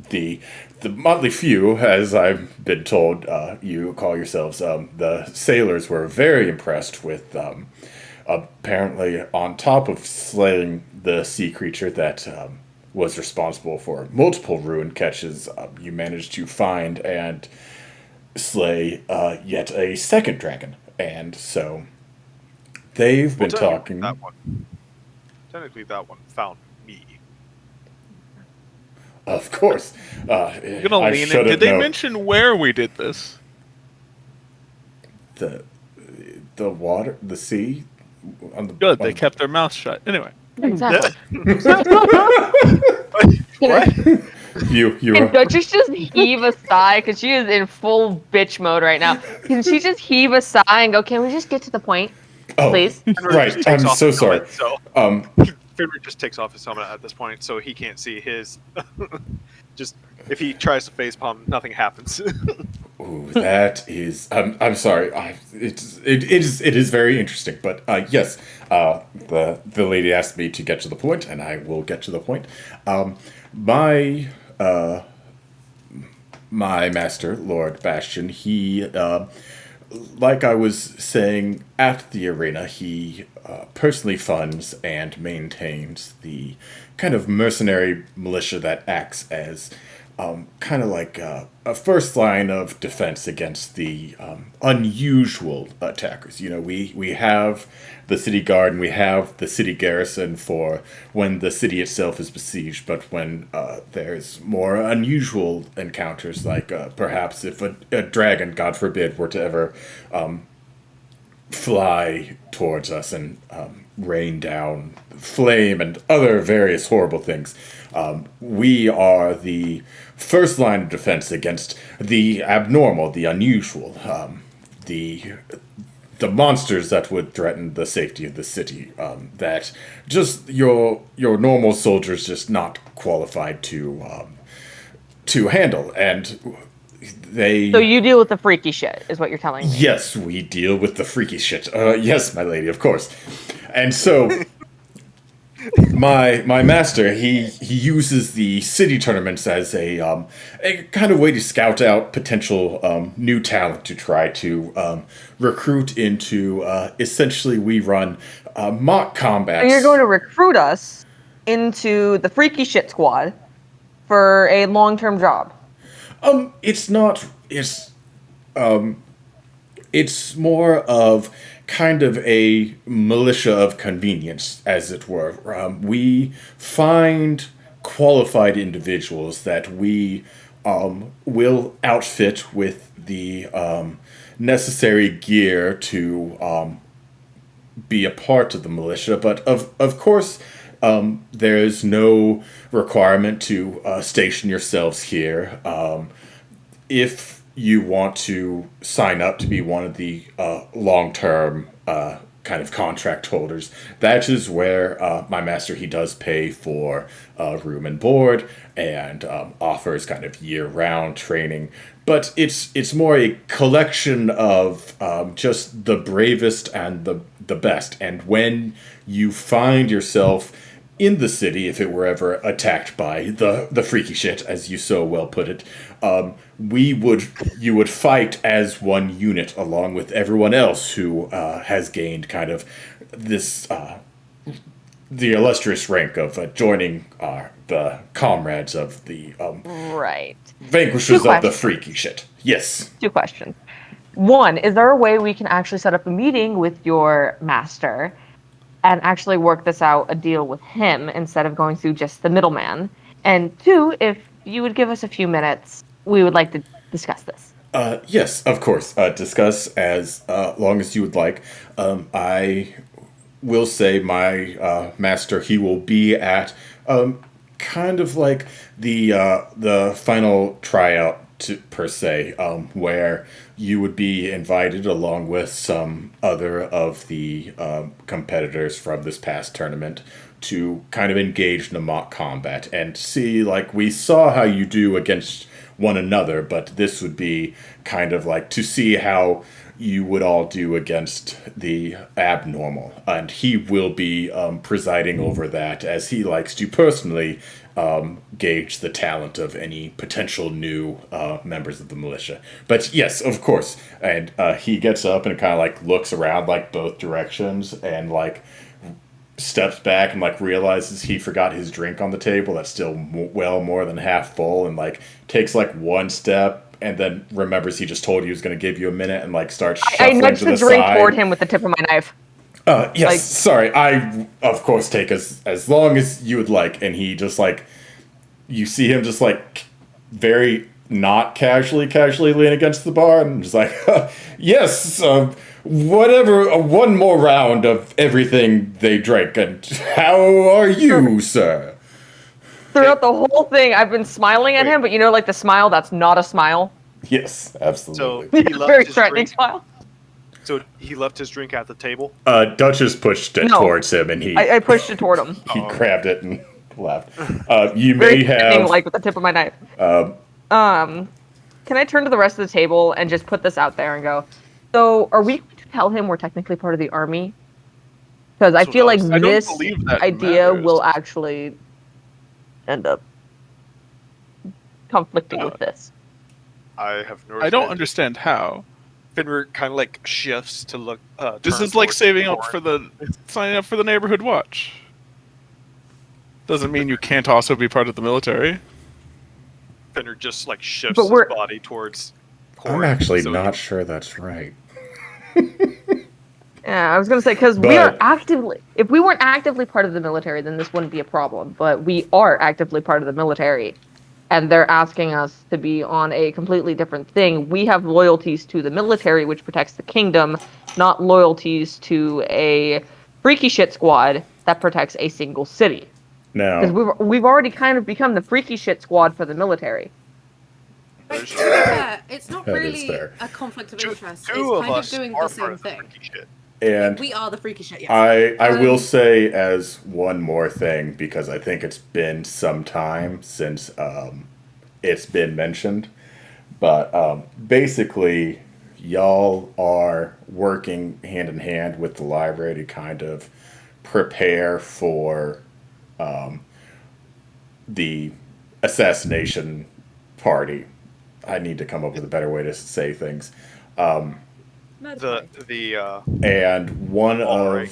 B: the Motley Few, as I've been told you call yourselves. The sailors were very impressed with, apparently, on top of slaying the sea creature that was responsible for multiple ruin catches, you managed to find and slay yet a second dragon. And so they've been talking.
A: Technically, that one found me.
B: Of course.
F: I'm gonna
B: I
F: lean in.
B: should
F: Did
B: have
F: they
B: known.
F: mention where we did this?
B: the water, the sea?
F: Good, they kept their mouth shut. Anyway,
E: Exactly.
A: What?
B: You
E: Can
B: were,
E: Duchess just heave a sigh because she is in full bitch mode right now? Can she just heave a sigh and go, "Can we just get to the point,
B: oh,
E: please?"
A: Fenrir
B: right.
A: just takes
B: I'm
A: off
B: so
A: his
B: sorry.
A: helmet, so Fenrir just takes off his helmet at this point, so he can't see his. Just if he tries to facepalm, nothing happens.
B: Ooh, that is. I'm sorry. It is very interesting. But yes, the lady asked me to get to the point, and I will get to the point. My master, Lord Bastion, he, like I was saying at the arena, he personally funds and maintains the kind of mercenary militia that acts as kind of like a first line of defense against the unusual attackers. You know, we have the city guard and we have the city garrison for when the city itself is besieged, but when there's more unusual encounters, like perhaps if a dragon, God forbid, were to ever fly towards us and rain down flame and other various horrible things. We are the first line of defense against the abnormal, the unusual, the monsters that would threaten the safety of the city. That just your normal soldiers just not qualified to handle, and they.
E: So you deal with the freaky shit, is what you're telling me.
B: Yes, we deal with the freaky shit. Yes, my lady, of course. And so, my master, he uses the city tournaments as a kind of way to scout out potential new talent to try to recruit into. Essentially, we run mock combats.
E: So you're going to recruit us into the freaky shit squad for a long-term job.
B: It's not. It's more of kind of a militia of convenience, as it were. We find qualified individuals that we will outfit with the necessary gear to be a part of the militia. But of course, there's no requirement to station yourselves here. If you want to sign up to be one of the long-term kind of contract holders, that is where my master, he does pay for room and board and offers kind of year-round training. But it's more a collection of just the bravest and the best. And when you find yourself in the city, if it were ever attacked by the freaky shit, as you so well put it, you would fight as one unit along with everyone else who has gained kind of this the illustrious rank of joining the comrades of the
E: Right.
B: vanquishers
E: Two
B: of the
E: questions.
B: freaky shit. Yes.
E: 2 questions. 1, is there a way we can actually set up a meeting with your master and actually work this out, a deal with him, instead of going through just the middleman? And 2, if you would give us a few minutes, we would like to discuss this.
B: Yes, of course. Discuss as long as you would like. I will say my master, he will be at kind of like the final tryout per se, where you would be invited along with some other of the competitors from this past tournament to kind of engage in a mock combat and see, like, we saw how you do against one another, but this would be kind of like to see how you would all do against the abnormal. And he will be presiding over that, as he likes to personally gauge the talent of any potential new members of the militia. But yes, of course. And he gets up and kind of like looks around like both directions and like steps back and like realizes he forgot his drink on the table that's still well more than half full, and like takes like one step and then remembers he just told you he was going to give you a minute and like starts
E: I
B: shuffling
E: nudged
B: to
E: the
B: the
E: drink
B: side.
E: toward him with the tip of my knife.
B: Yes,
E: like-
B: sorry. I of course take as long as you would like. And he just like, you see him just like very not casually lean against the bar and just like, yes, whatever, one more round of everything they drank. And how are you, sir?
E: Throughout the whole thing, I've been smiling at him, but you know, like the smile that's not a smile.
B: Yes, absolutely.
A: So he
E: Very
A: left his
E: threatening
A: drink.
E: smile.
A: So he left his drink at the table.
B: Duchess pushed it
E: No.
B: towards him, and he
E: I pushed it toward him.
B: he grabbed it and left. You
E: Very
B: may
E: threatening,
B: have
E: like with the tip of my knife. Can I turn to the rest of the table and just put this out there and go, so are we going to tell him we're technically part of the army? Because I
A: So
E: feel like
F: I don't
E: this
F: believe that
E: idea
F: matters.
E: will actually end up conflicting with this.
A: I have no.
F: I don't understand how.
A: Finner kind of like shifts to look.
F: This
A: turn
F: is like
A: towards
F: saving up
A: Corin.
F: for the signing up for the neighborhood watch. Doesn't mean you can't also be part of the military.
A: Finner just like shifts
E: But
A: his
E: we're-
A: body towards.
B: I'm
A: Corin,
B: actually
A: so
B: not sure that's right.
E: Yeah, I was gonna say because we are
B: But-
E: actively. If we weren't actively part of the military, then this wouldn't be a problem. But we are actively part of the military, and they're asking us to be on a completely different thing. We have loyalties to the military, which protects the kingdom, not loyalties to a freaky shit squad that protects a single city. Because
B: Now,
E: we've already kind of become the freaky shit squad for the military.
D: Like, to be fair, it's not
B: That is
D: really
B: fair.
D: a conflict of
A: Two,
D: interest.
A: two
D: It's
A: of
D: kind of
A: us
D: doing
A: are
D: the
A: part
D: same
A: of the
D: thing.
A: freaky shit.
B: and
D: We are the freaky shit, yes.
B: I will
D: Um,
B: say as one more thing, because I think it's been some time since it's been mentioned, but basically y'all are working hand in hand with the library to kind of prepare for the assassination party. I need to come up with a better way to say things.
A: The
B: And one
A: All
B: of
A: right.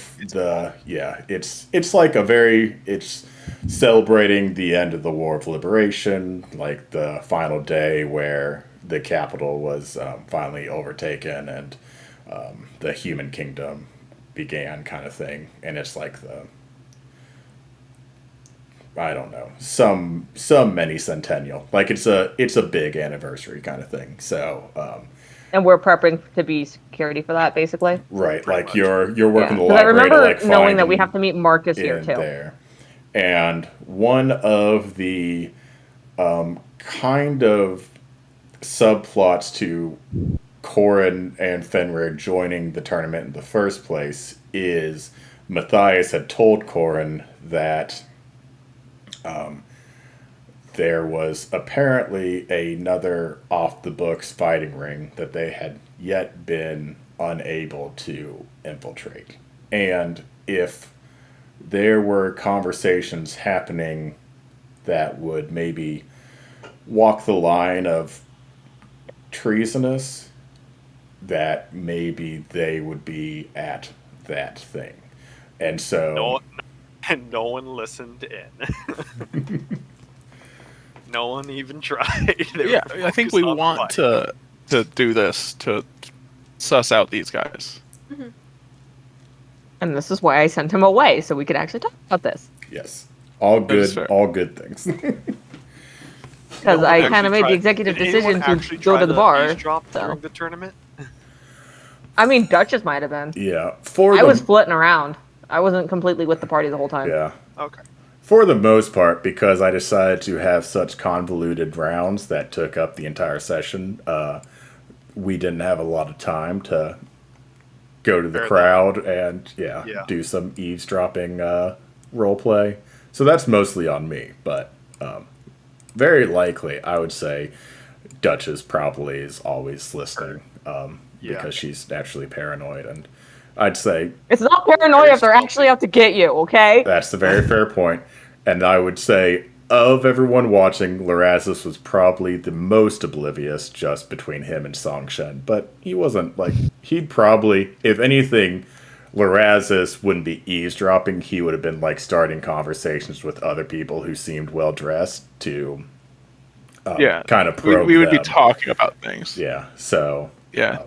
B: it's like it's celebrating the end of the War of Liberation, like the final day where the capital was finally overtaken and the human kingdom began, kind of thing. And it's like I don't know, some many centennial, like it's a big anniversary kind of thing. So
E: And we're prepping to be security for that, basically.
B: right,
A: Pretty
B: like
A: much.
B: you're working the
E: Because I
B: library
E: remember
B: to like
E: knowing
B: find
E: that we
B: and-
E: have to meet Marcus here
B: in
E: too.
B: there. And one of the kind of subplots to Corin and Fenrir joining the tournament in the first place is Matthias had told Corin that there was apparently another off the books fighting ring that they had yet been unable to infiltrate. And if there were conversations happening that would maybe walk the line of treasonous, that maybe they would be at that thing. And so
A: no, and no one listened in. No one even tried. They
F: Yeah,
A: were
F: I think
A: focused
F: we
A: on
F: want
A: fighting.
F: to do this to suss out these guys.
E: And this is why I sent him away, so we could actually talk about this.
B: yes, all
F: is
B: good,
F: fair.
B: all good things.
E: because
A: No one
E: I
A: actually
E: kind of made the
A: tried-
E: executive
A: did anyone
E: decision to
A: actually
E: go
A: try
E: to the bar.
A: eavesdrop
E: So
A: during the tournament?
E: I mean, Duchess might have been.
B: Yeah,
E: I was flitting around. I wasn't completely with the party the whole time.
B: Yeah.
A: Okay.
B: For the most part, because I decided to have such convoluted rounds that took up the entire session, we didn't have a lot of time to go to the
A: Fair
B: crowd and
A: Yeah.
B: do some eavesdropping role play. So that's mostly on me, but very likely I would say Duchess probably is always listening
A: Yeah.
B: because she's naturally paranoid, and I'd say
E: It's not paranoia if they're actually out to get you, okay?
B: that's a very fair point. And I would say, of everyone watching, Lorazis was probably the most oblivious just between him and Songshen. But he wasn't, like, he'd probably, if anything, Lorazis wouldn't be eavesdropping. He would have been, like, starting conversations with other people who seemed well-dressed to kind of probe
F: we would be
B: them.
F: talking about things.
B: Yeah, so...
F: Yeah.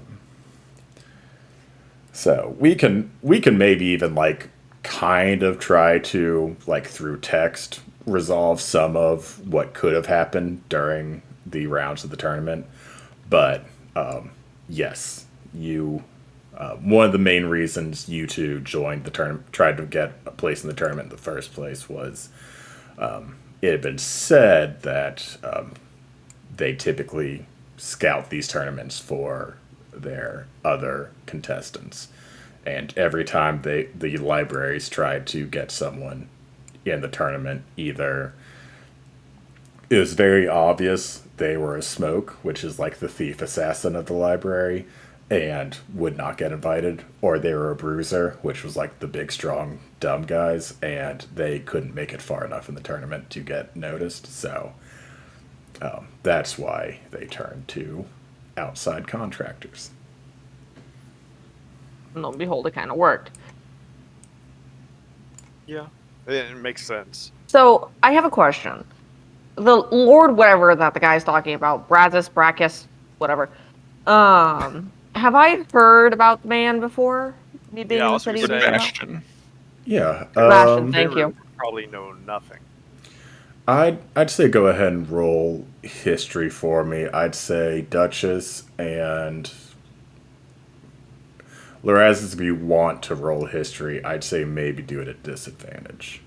B: So we can maybe even like kind of try to like through text resolve some of what could have happened during the rounds of the tournament. But yes, you one of the main reasons you two joined the tournament, tried to get a place in the tournament in the first place, was it had been said that they typically scout these tournaments for their other contestants, and every time the libraries tried to get someone in the tournament, either it was very obvious they were a smoke, which is like the thief assassin of the library, and would not get invited, or they were a bruiser, which was like the big strong dumb guys, and they couldn't make it far enough in the tournament to get noticed. So that's why they turned to outside contractors.
E: And lo and behold, it kind of worked.
A: Yeah. It makes sense.
E: So, I have a question. The Lord whatever that the guy's talking about, Brachus, whatever. Have I heard about the man before? Me being
A: Yeah, I
E: in the
A: was
E: city
A: gonna
E: with
A: say-
E: him?
F: Bastion.
B: Yeah.
E: Bastion, thank you.
A: Probably know nothing.
B: I'd say go ahead and roll history for me. I'd say Duchess and Lorazis, if you want to roll history, I'd say maybe do it at disadvantage.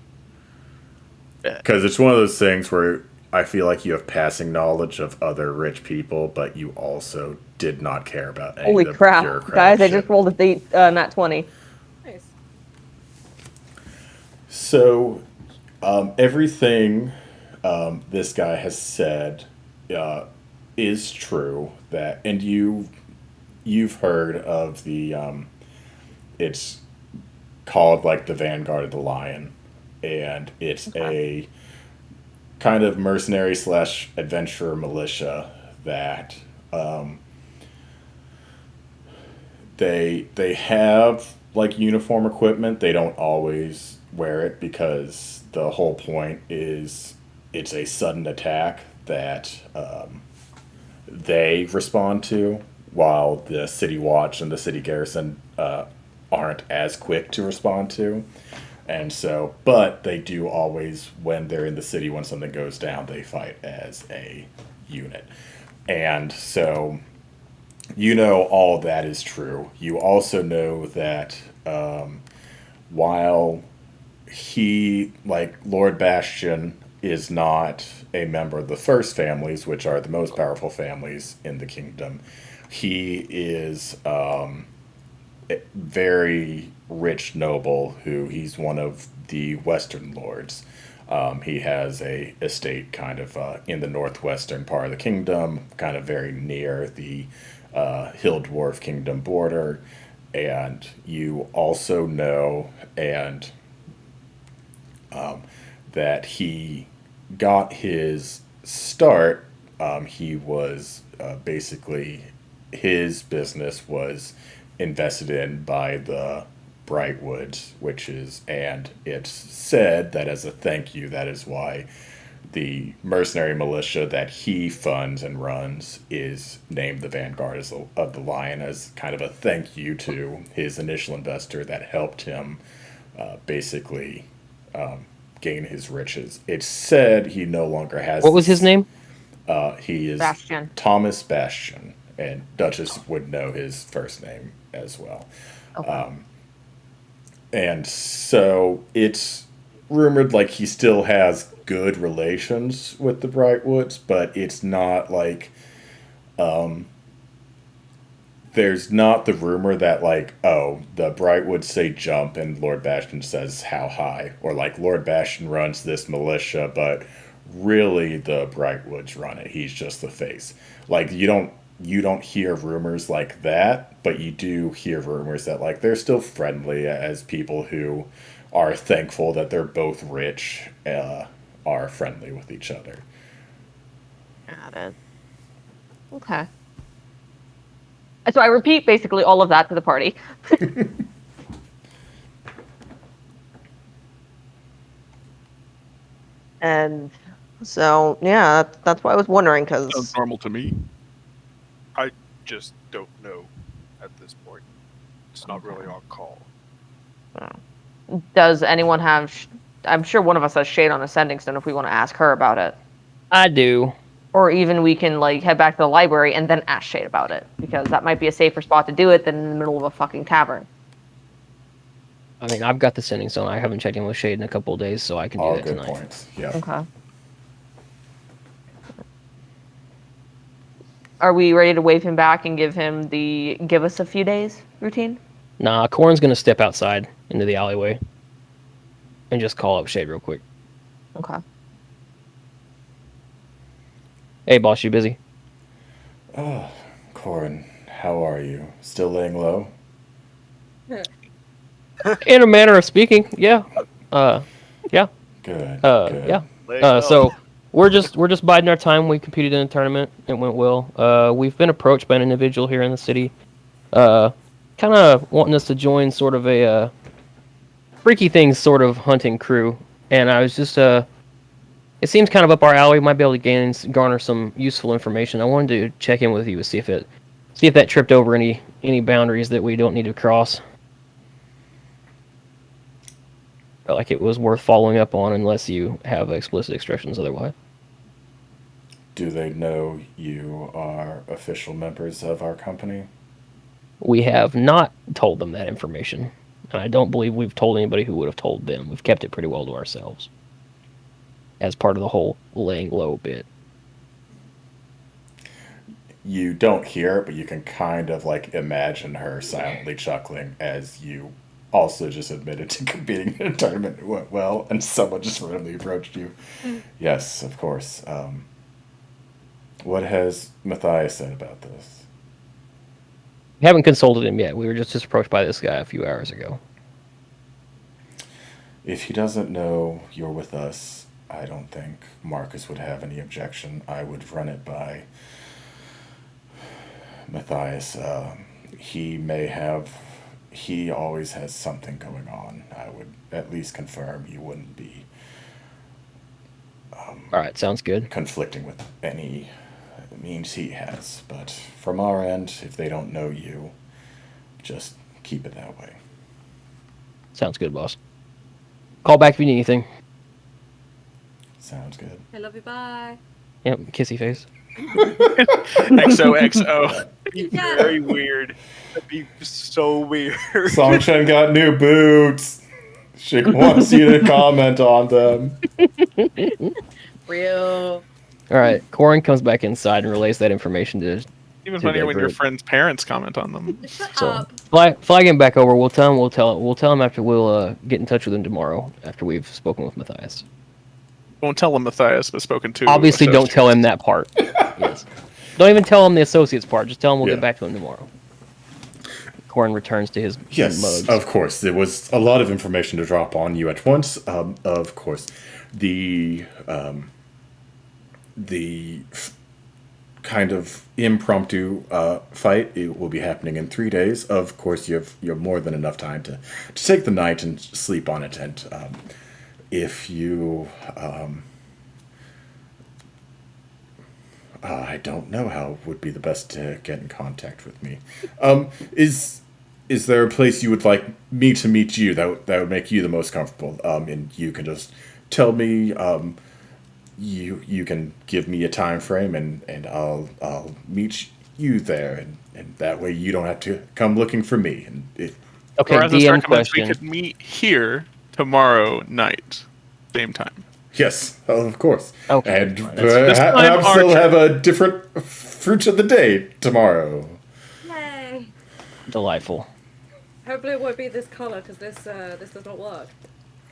B: Because it's one of those things where I feel like you have passing knowledge of other rich people, but you also did not care about any
E: Holy
B: of the
E: crap,
B: bureaucratic
E: guys! I
B: shit.
E: just rolled a nat 20.
D: Nice.
B: So, everything this guy has said is true. That, and you've heard of the it's called like the Vanguard of the Lion, and it's a kind of mercenary / adventurer militia that they have like uniform equipment. They don't always wear it because the whole point is it's a sudden attack that they respond to, while the city watch and the city garrison aren't as quick to respond to. And so, but they do always, when they're in the city, when something goes down, they fight as a unit. And so, you know, all that is true. You also know that while he, like Lord Bastion, is not a member of the first families, which are the most powerful families in the kingdom, he is a very rich noble who he's one of the western lords. He has a estate kind of in the northwestern part of the kingdom, kind of very near the Hill Dwarf Kingdom border. And you also know that he got his start. He was basically, his business was invested in by the Brightwoods, which is, and it's said that as a thank you, that is why the mercenary militia that he funds and runs is named the Vanguard of the Lion, as kind of a thank you to his initial investor that helped him basically gain his riches. It's said he no longer has...
C: What was his name?
B: He is
E: Bastion.
B: Thomas Bastion, and Duchess would know his first name as well.
E: Okay.
B: And so it's rumored like he still has good relations with the Brightwoods, but it's not like there's not the rumor that like, oh, the Brightwoods say jump and Lord Bastion says how high, or like Lord Bastion runs this militia, but really the Brightwoods run it. He's just the face. Like you don't hear rumors like that, but you do hear rumors that like they're still friendly as people who are thankful that they're both rich, are friendly with each other.
E: Got it. Okay. So I repeat basically all of that to the party. And so, yeah, that's why I was wondering,
F: Sounds
E: because
F: normal to me.
A: I just don't know at this point. It's not really our call.
E: does anyone have... I'm sure one of us has Shade on Ascending Stone if we want to ask her about it.
C: I do.
E: Or even we can, like, head back to the library and then ask Shade about it. Because that might be a safer spot to do it than in the middle of a fucking tavern.
C: I mean, I've got the sending stone. I haven't checked in with Shade in a couple of days, so I can do
B: All
C: that
B: good
C: tonight.
B: points. Yeah.
E: Okay. Are we ready to wave him back and give him the give us a few days routine?
C: Nah, Corn's gonna step outside into the alleyway and just call up Shade real quick.
E: Okay.
C: Hey, boss, you busy?
B: Corin, how are you? Still laying low?
C: In a manner of speaking, yeah. Yeah.
B: Good. Good.
C: Yeah.
A: Lay low.
C: So we're just biding our time. We competed in a tournament. It went well. We've been approached by an individual here in the city, kind of wanting us to join sort of a freaky things sort of hunting crew. And I was just it seems kind of up our alley. Might be able to garner some useful information. I wanted to check in with you to see if that tripped over any boundaries that we don't need to cross. Felt like it was worth following up on, unless you have explicit instructions otherwise.
B: Do they know you are official members of our company?
C: We have not told them that information, and I don't believe we've told anybody who would have told them. We've kept it pretty well to ourselves, as part of the whole laying low bit.
B: You don't hear it, but you can kind of like imagine her silently chuckling as you also just admitted to competing in a tournament. It went well, and someone just randomly approached you. Yes, of course. What has Matthias said about this?
C: We haven't consulted him yet. We were just approached by this guy a few hours ago.
B: If he doesn't know you're with us, I don't think Marcus would have any objection. I would run it by Matthias. He always has something going on. I would at least confirm you wouldn't be
C: All right, sounds good.
B: conflicting with any means he has. But from our end, if they don't know you, just keep it that way.
C: Sounds good, boss. Call back if you need anything.
B: Sounds good.
D: I love you. Bye.
C: Yep, kissy face.
F: XOXO.
A: That'd be
D: Yeah.
A: very weird. That'd be so weird.
B: Songchen got new boots. She wants you to comment on them.
D: Real.
C: All right, Corin comes back inside and relays that information to.
F: Even
C: To
F: funnier
C: that
F: when your
C: group.
F: friend's parents comment on them.
D: Shut
C: So
D: up.
C: flag him back over. We'll tell him after we'll get in touch with him tomorrow after we've spoken with Matthias.
F: Won't tell him Matthias, but spoken to.
C: Obviously, don't tell him
F: associates.
C: that part. Yes. Don't even tell him the associates part. Just tell him we'll
B: Yeah.
C: get back to him tomorrow. Corin returns to his
B: Yes,
C: mugs.
B: of course. There was a lot of information to drop on you at once. Of course, the kind of impromptu fight, it will be happening in 3 days. Of course, you have more than enough time to take the night and sleep on it. And if you I don't know how would be the best to get in contact with me. Is there a place you would like me to meet you that would make you the most comfortable? And you can just tell me you can give me a time frame, and I'll meet you there, and that way you don't have to come looking for me. And
C: Okay,
F: Horizons
C: DM
F: recommends we
C: question.
F: could meet here tomorrow night, same time.
B: yes, of course.
C: Okay,
B: And
C: fine,
F: this time
B: perhaps
F: our
B: they'll
F: turn.
B: have a different fruit of the day tomorrow.
D: Yay!
C: Delightful.
D: Hopefully it won't be this color because this does not work.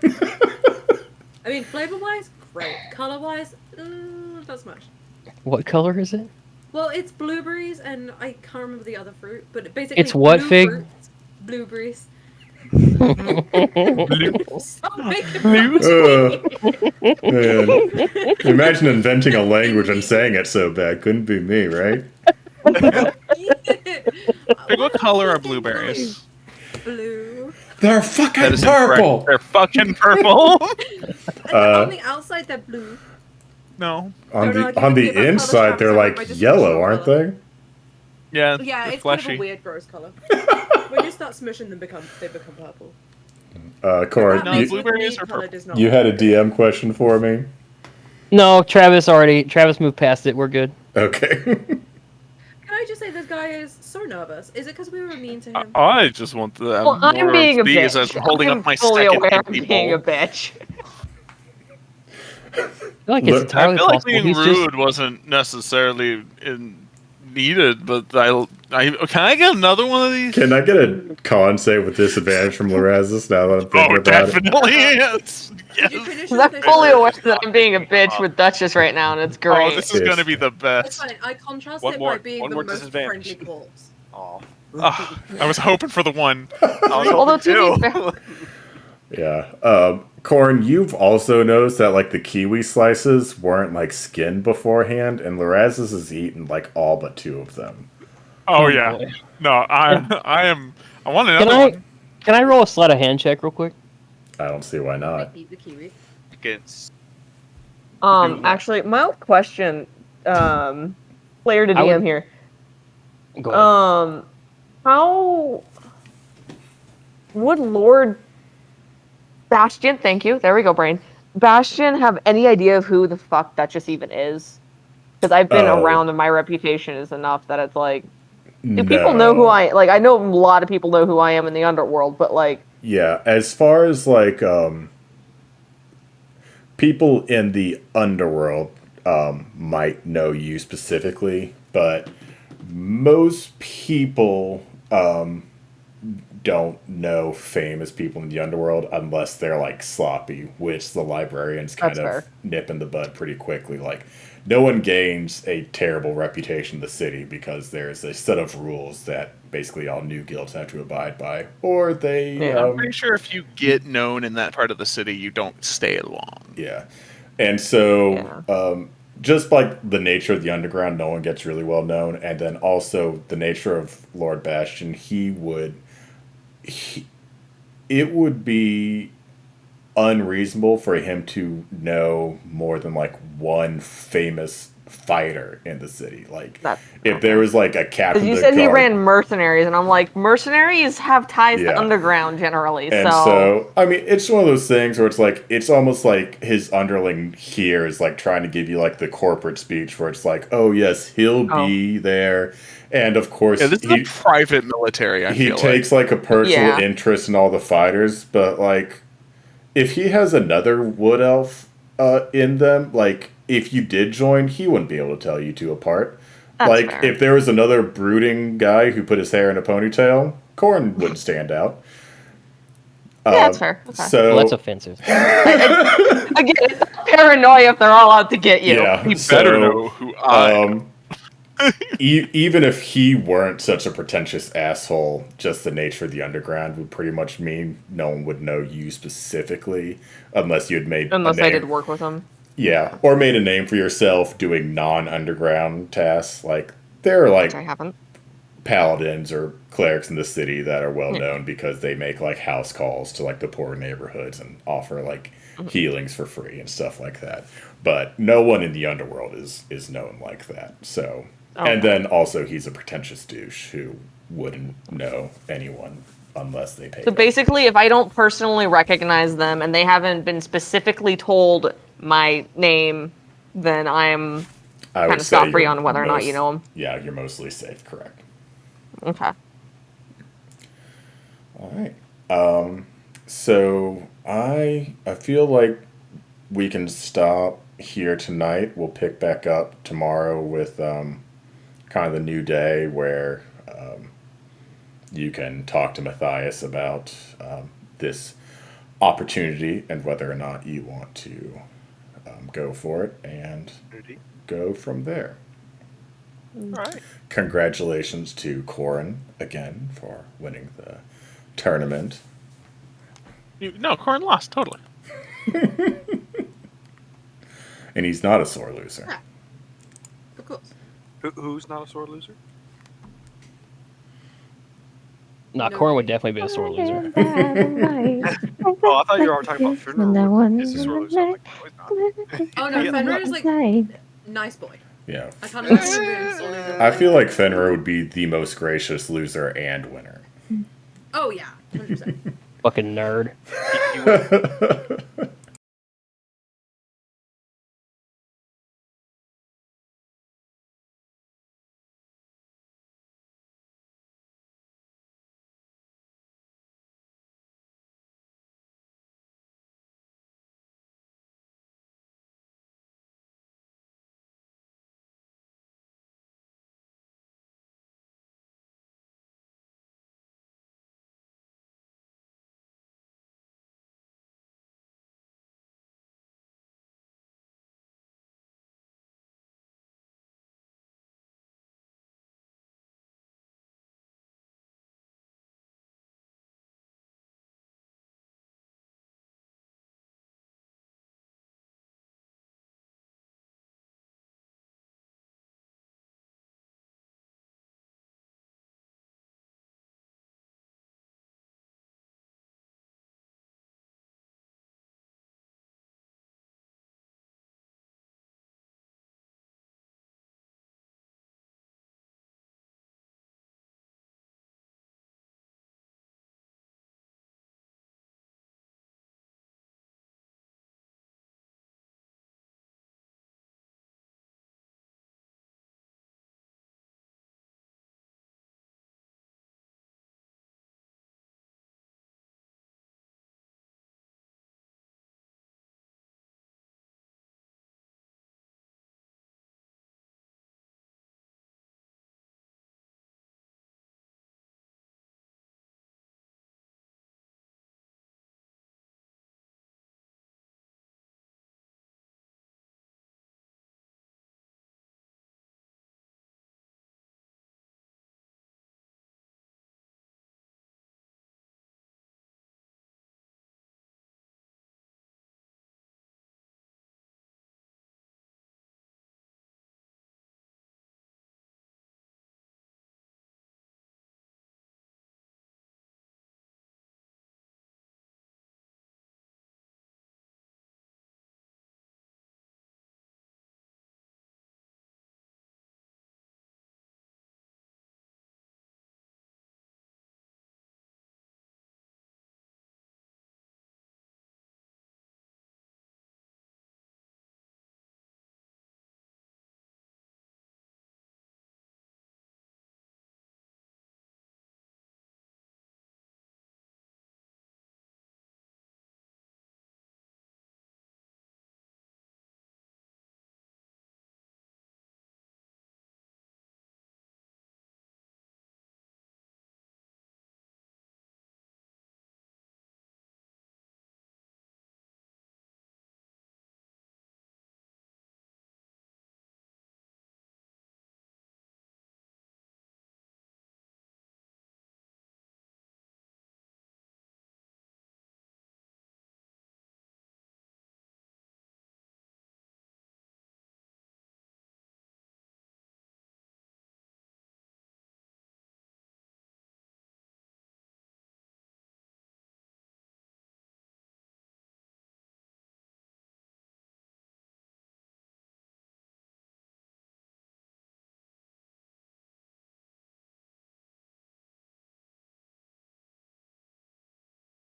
D: I mean, flavor-wise, great. Color-wise, not so much.
C: What color is it?
D: Well, it's blueberries, and I can't remember the other fruit, but basically
C: It's what
D: blue
C: fig?
D: fruits, blueberries.
F: Blue.
D: Stop making
F: Blue?
B: Man, imagine inventing a language and saying it so bad. Couldn't be me, right?
F: Fig, what color are blueberries?
D: Blue.
B: They're fucking
F: That is incorrect.
B: purple.
F: They're fucking purple.
D: On the outside, they're blue.
F: No.
B: On
D: Don't
B: the
D: argue with me about color,
B: inside, they're
D: Travis, I wrote my
B: like
D: description
B: yellow,
D: on
B: aren't
D: color.
B: they?
F: Yeah.
D: Yeah,
F: they're
D: it's
F: fleshy.
D: kind of a weird, gross color. When you start smushing them, they become purple.
B: Cord,
F: No,
D: That mixed
F: you-
D: with
F: blueberries
D: meat
F: are
D: color
F: purple.
D: does not
B: you had a
D: work.
B: DM question for me?
C: No, Travis moved past it. We're good.
B: Okay.
D: Can I just say this guy is so nervous? Is it because we were mean to him?
F: I just want to have
E: Well, I'm
F: more
E: being a
F: of these
E: bitch.
F: as I'm holding
E: I'm
F: up my
E: fully
F: second
E: aware of
F: empty
E: being a
F: bowl.
E: bitch.
C: I feel like it's
B: Look,
C: entirely
F: I feel like
C: possible.
F: being
C: He's
F: rude
C: just
F: wasn't necessarily needed, but I can I get another one of these?
B: Can I get a con save with disadvantage from Lorazis now that I'm thinking
F: Oh,
B: about it?
F: definitely yes.
D: Did you
F: Yes.
D: finish
E: Because
D: your
E: I'm
D: fish
E: fully
D: or
E: aware
D: just
E: that
D: not?
E: I'm being a bitch with Duchess right now, and it's
F: Oh,
E: great.
F: this is gonna be the
D: That's
F: best.
D: fine. I contrast
A: One
D: it
A: more-
D: by being
A: one
D: the
A: more
D: most
A: disadvantage.
D: friendly corpse.
A: Aw.
F: Ah, I was hoping for the one.
A: I was
E: Although,
A: hoping
E: to be
A: too.
E: fair,
B: Yeah. Corn, you've also noticed that like the kiwi slices weren't like skinned beforehand, and Lorazis has eaten like all but 2 of them.
F: Oh
C: Oh,
F: yeah.
C: boy.
F: No, I want
C: Can
F: another
C: I
F: one.
C: can I roll a sleight of hand check real quick?
B: I don't see why
D: I
B: not.
D: eat the kiwi.
A: Against
E: Actually, my old question, player to
C: I would-
E: DM here.
C: Go ahead.
E: How would Lord Bastion, thank you, there we go, brain. Bastion have any idea of who the fuck Duchess even is? Because I've been
B: Oh.
E: around and my reputation is enough that it's like, do people know who I know a lot of people know who I am in the underworld, but like,
B: Yeah, as far as like people in the underworld might know you specifically, but most people don't know famous people in the underworld unless they're like sloppy, which the librarians kind
E: That's
B: of
E: fair.
B: nip in the bud pretty quickly. Like, no one gains a terrible reputation in the city because there's a set of rules that basically all new guilds have to abide by, or they
E: Yeah.
F: I'm pretty sure if you get known in that part of the city, you don't stay long.
B: yeah. And so just like the nature of the underground, no one gets really well known, and then also the nature of Lord Bastion, it would be unreasonable for him to know more than like one famous fighter in the city. Like,
E: That's
B: if there was like a captain,
E: because you
B: of
E: said
B: the
E: he
B: guard,
E: ran mercenaries, and I'm like, mercenaries have ties
B: Yeah.
E: to underground generally,
B: and
E: so
B: so I mean, it's one of those things where it's like it's almost like his underling here is like trying to give you like the corporate speech where it's like, oh yes, he'll be there, and of course
F: Yeah, this is
B: he
F: a private military. I
B: he
F: feel
B: takes like a personal
E: Yeah.
B: interest in all the fighters, but like if he has another wood elf in them, like if you did join, he wouldn't be able to tell you two apart.
E: That's
B: like
E: fair.
B: if there was another brooding guy who put his hair in a ponytail, Corn wouldn't stand out.
E: yeah, that's fair. Okay.
B: So
C: Well, that's offensive.
E: Again, it's paranoia if they're all out to get you.
B: yeah,
F: He
B: so,
F: better know who I am.
B: even if he weren't such a pretentious asshole, just the nature of the underground would pretty much mean no one would know you specifically unless you had made
E: Unless
B: a
E: I
B: name.
E: did work with them.
B: Yeah, or made a name for yourself doing non-underground tasks. Like there are like
E: Which I haven't.
B: paladins or clerics in the city that are well known because they make like house calls to like the poor neighborhoods and offer like healings for free and stuff like that. But no one in the underworld is known like that. So and then also he's a pretentious douche who wouldn't know anyone unless they paid.
E: So
B: him.
E: basically, if I don't personally recognize them and they haven't been specifically told my name then I'm
B: I
E: kind
B: would
E: of
B: say
E: stop free
B: you're
E: on whether or not you know him.
B: Yeah, you're mostly safe, correct.
E: Okay.
B: All right. So I feel like we can stop here tonight. We'll pick back up tomorrow with kind of the new day where you can talk to Matthias about this opportunity and whether or not you want to go for it and go from there.
A: All right.
B: Congratulations to Corin again for winning the tournament.
F: No, Corin lost, totally.
B: And he's not a sore loser.
D: Yeah. Of course.
A: Who's not a sore loser?
C: Nah,
D: No.
C: Corin would definitely be a sore loser.
A: Oh, I thought you were talking about Fenrir. Is a sore loser? I'm like, no, he's not.
D: Oh no,
A: Yeah.
D: Fenrir is like nice boy.
B: Yeah.
D: I can't imagine him being sore loser.
B: I feel like Fenrir would be the most gracious loser and winner.
D: Oh yeah, 100%.
C: Fucking nerd.
A: He would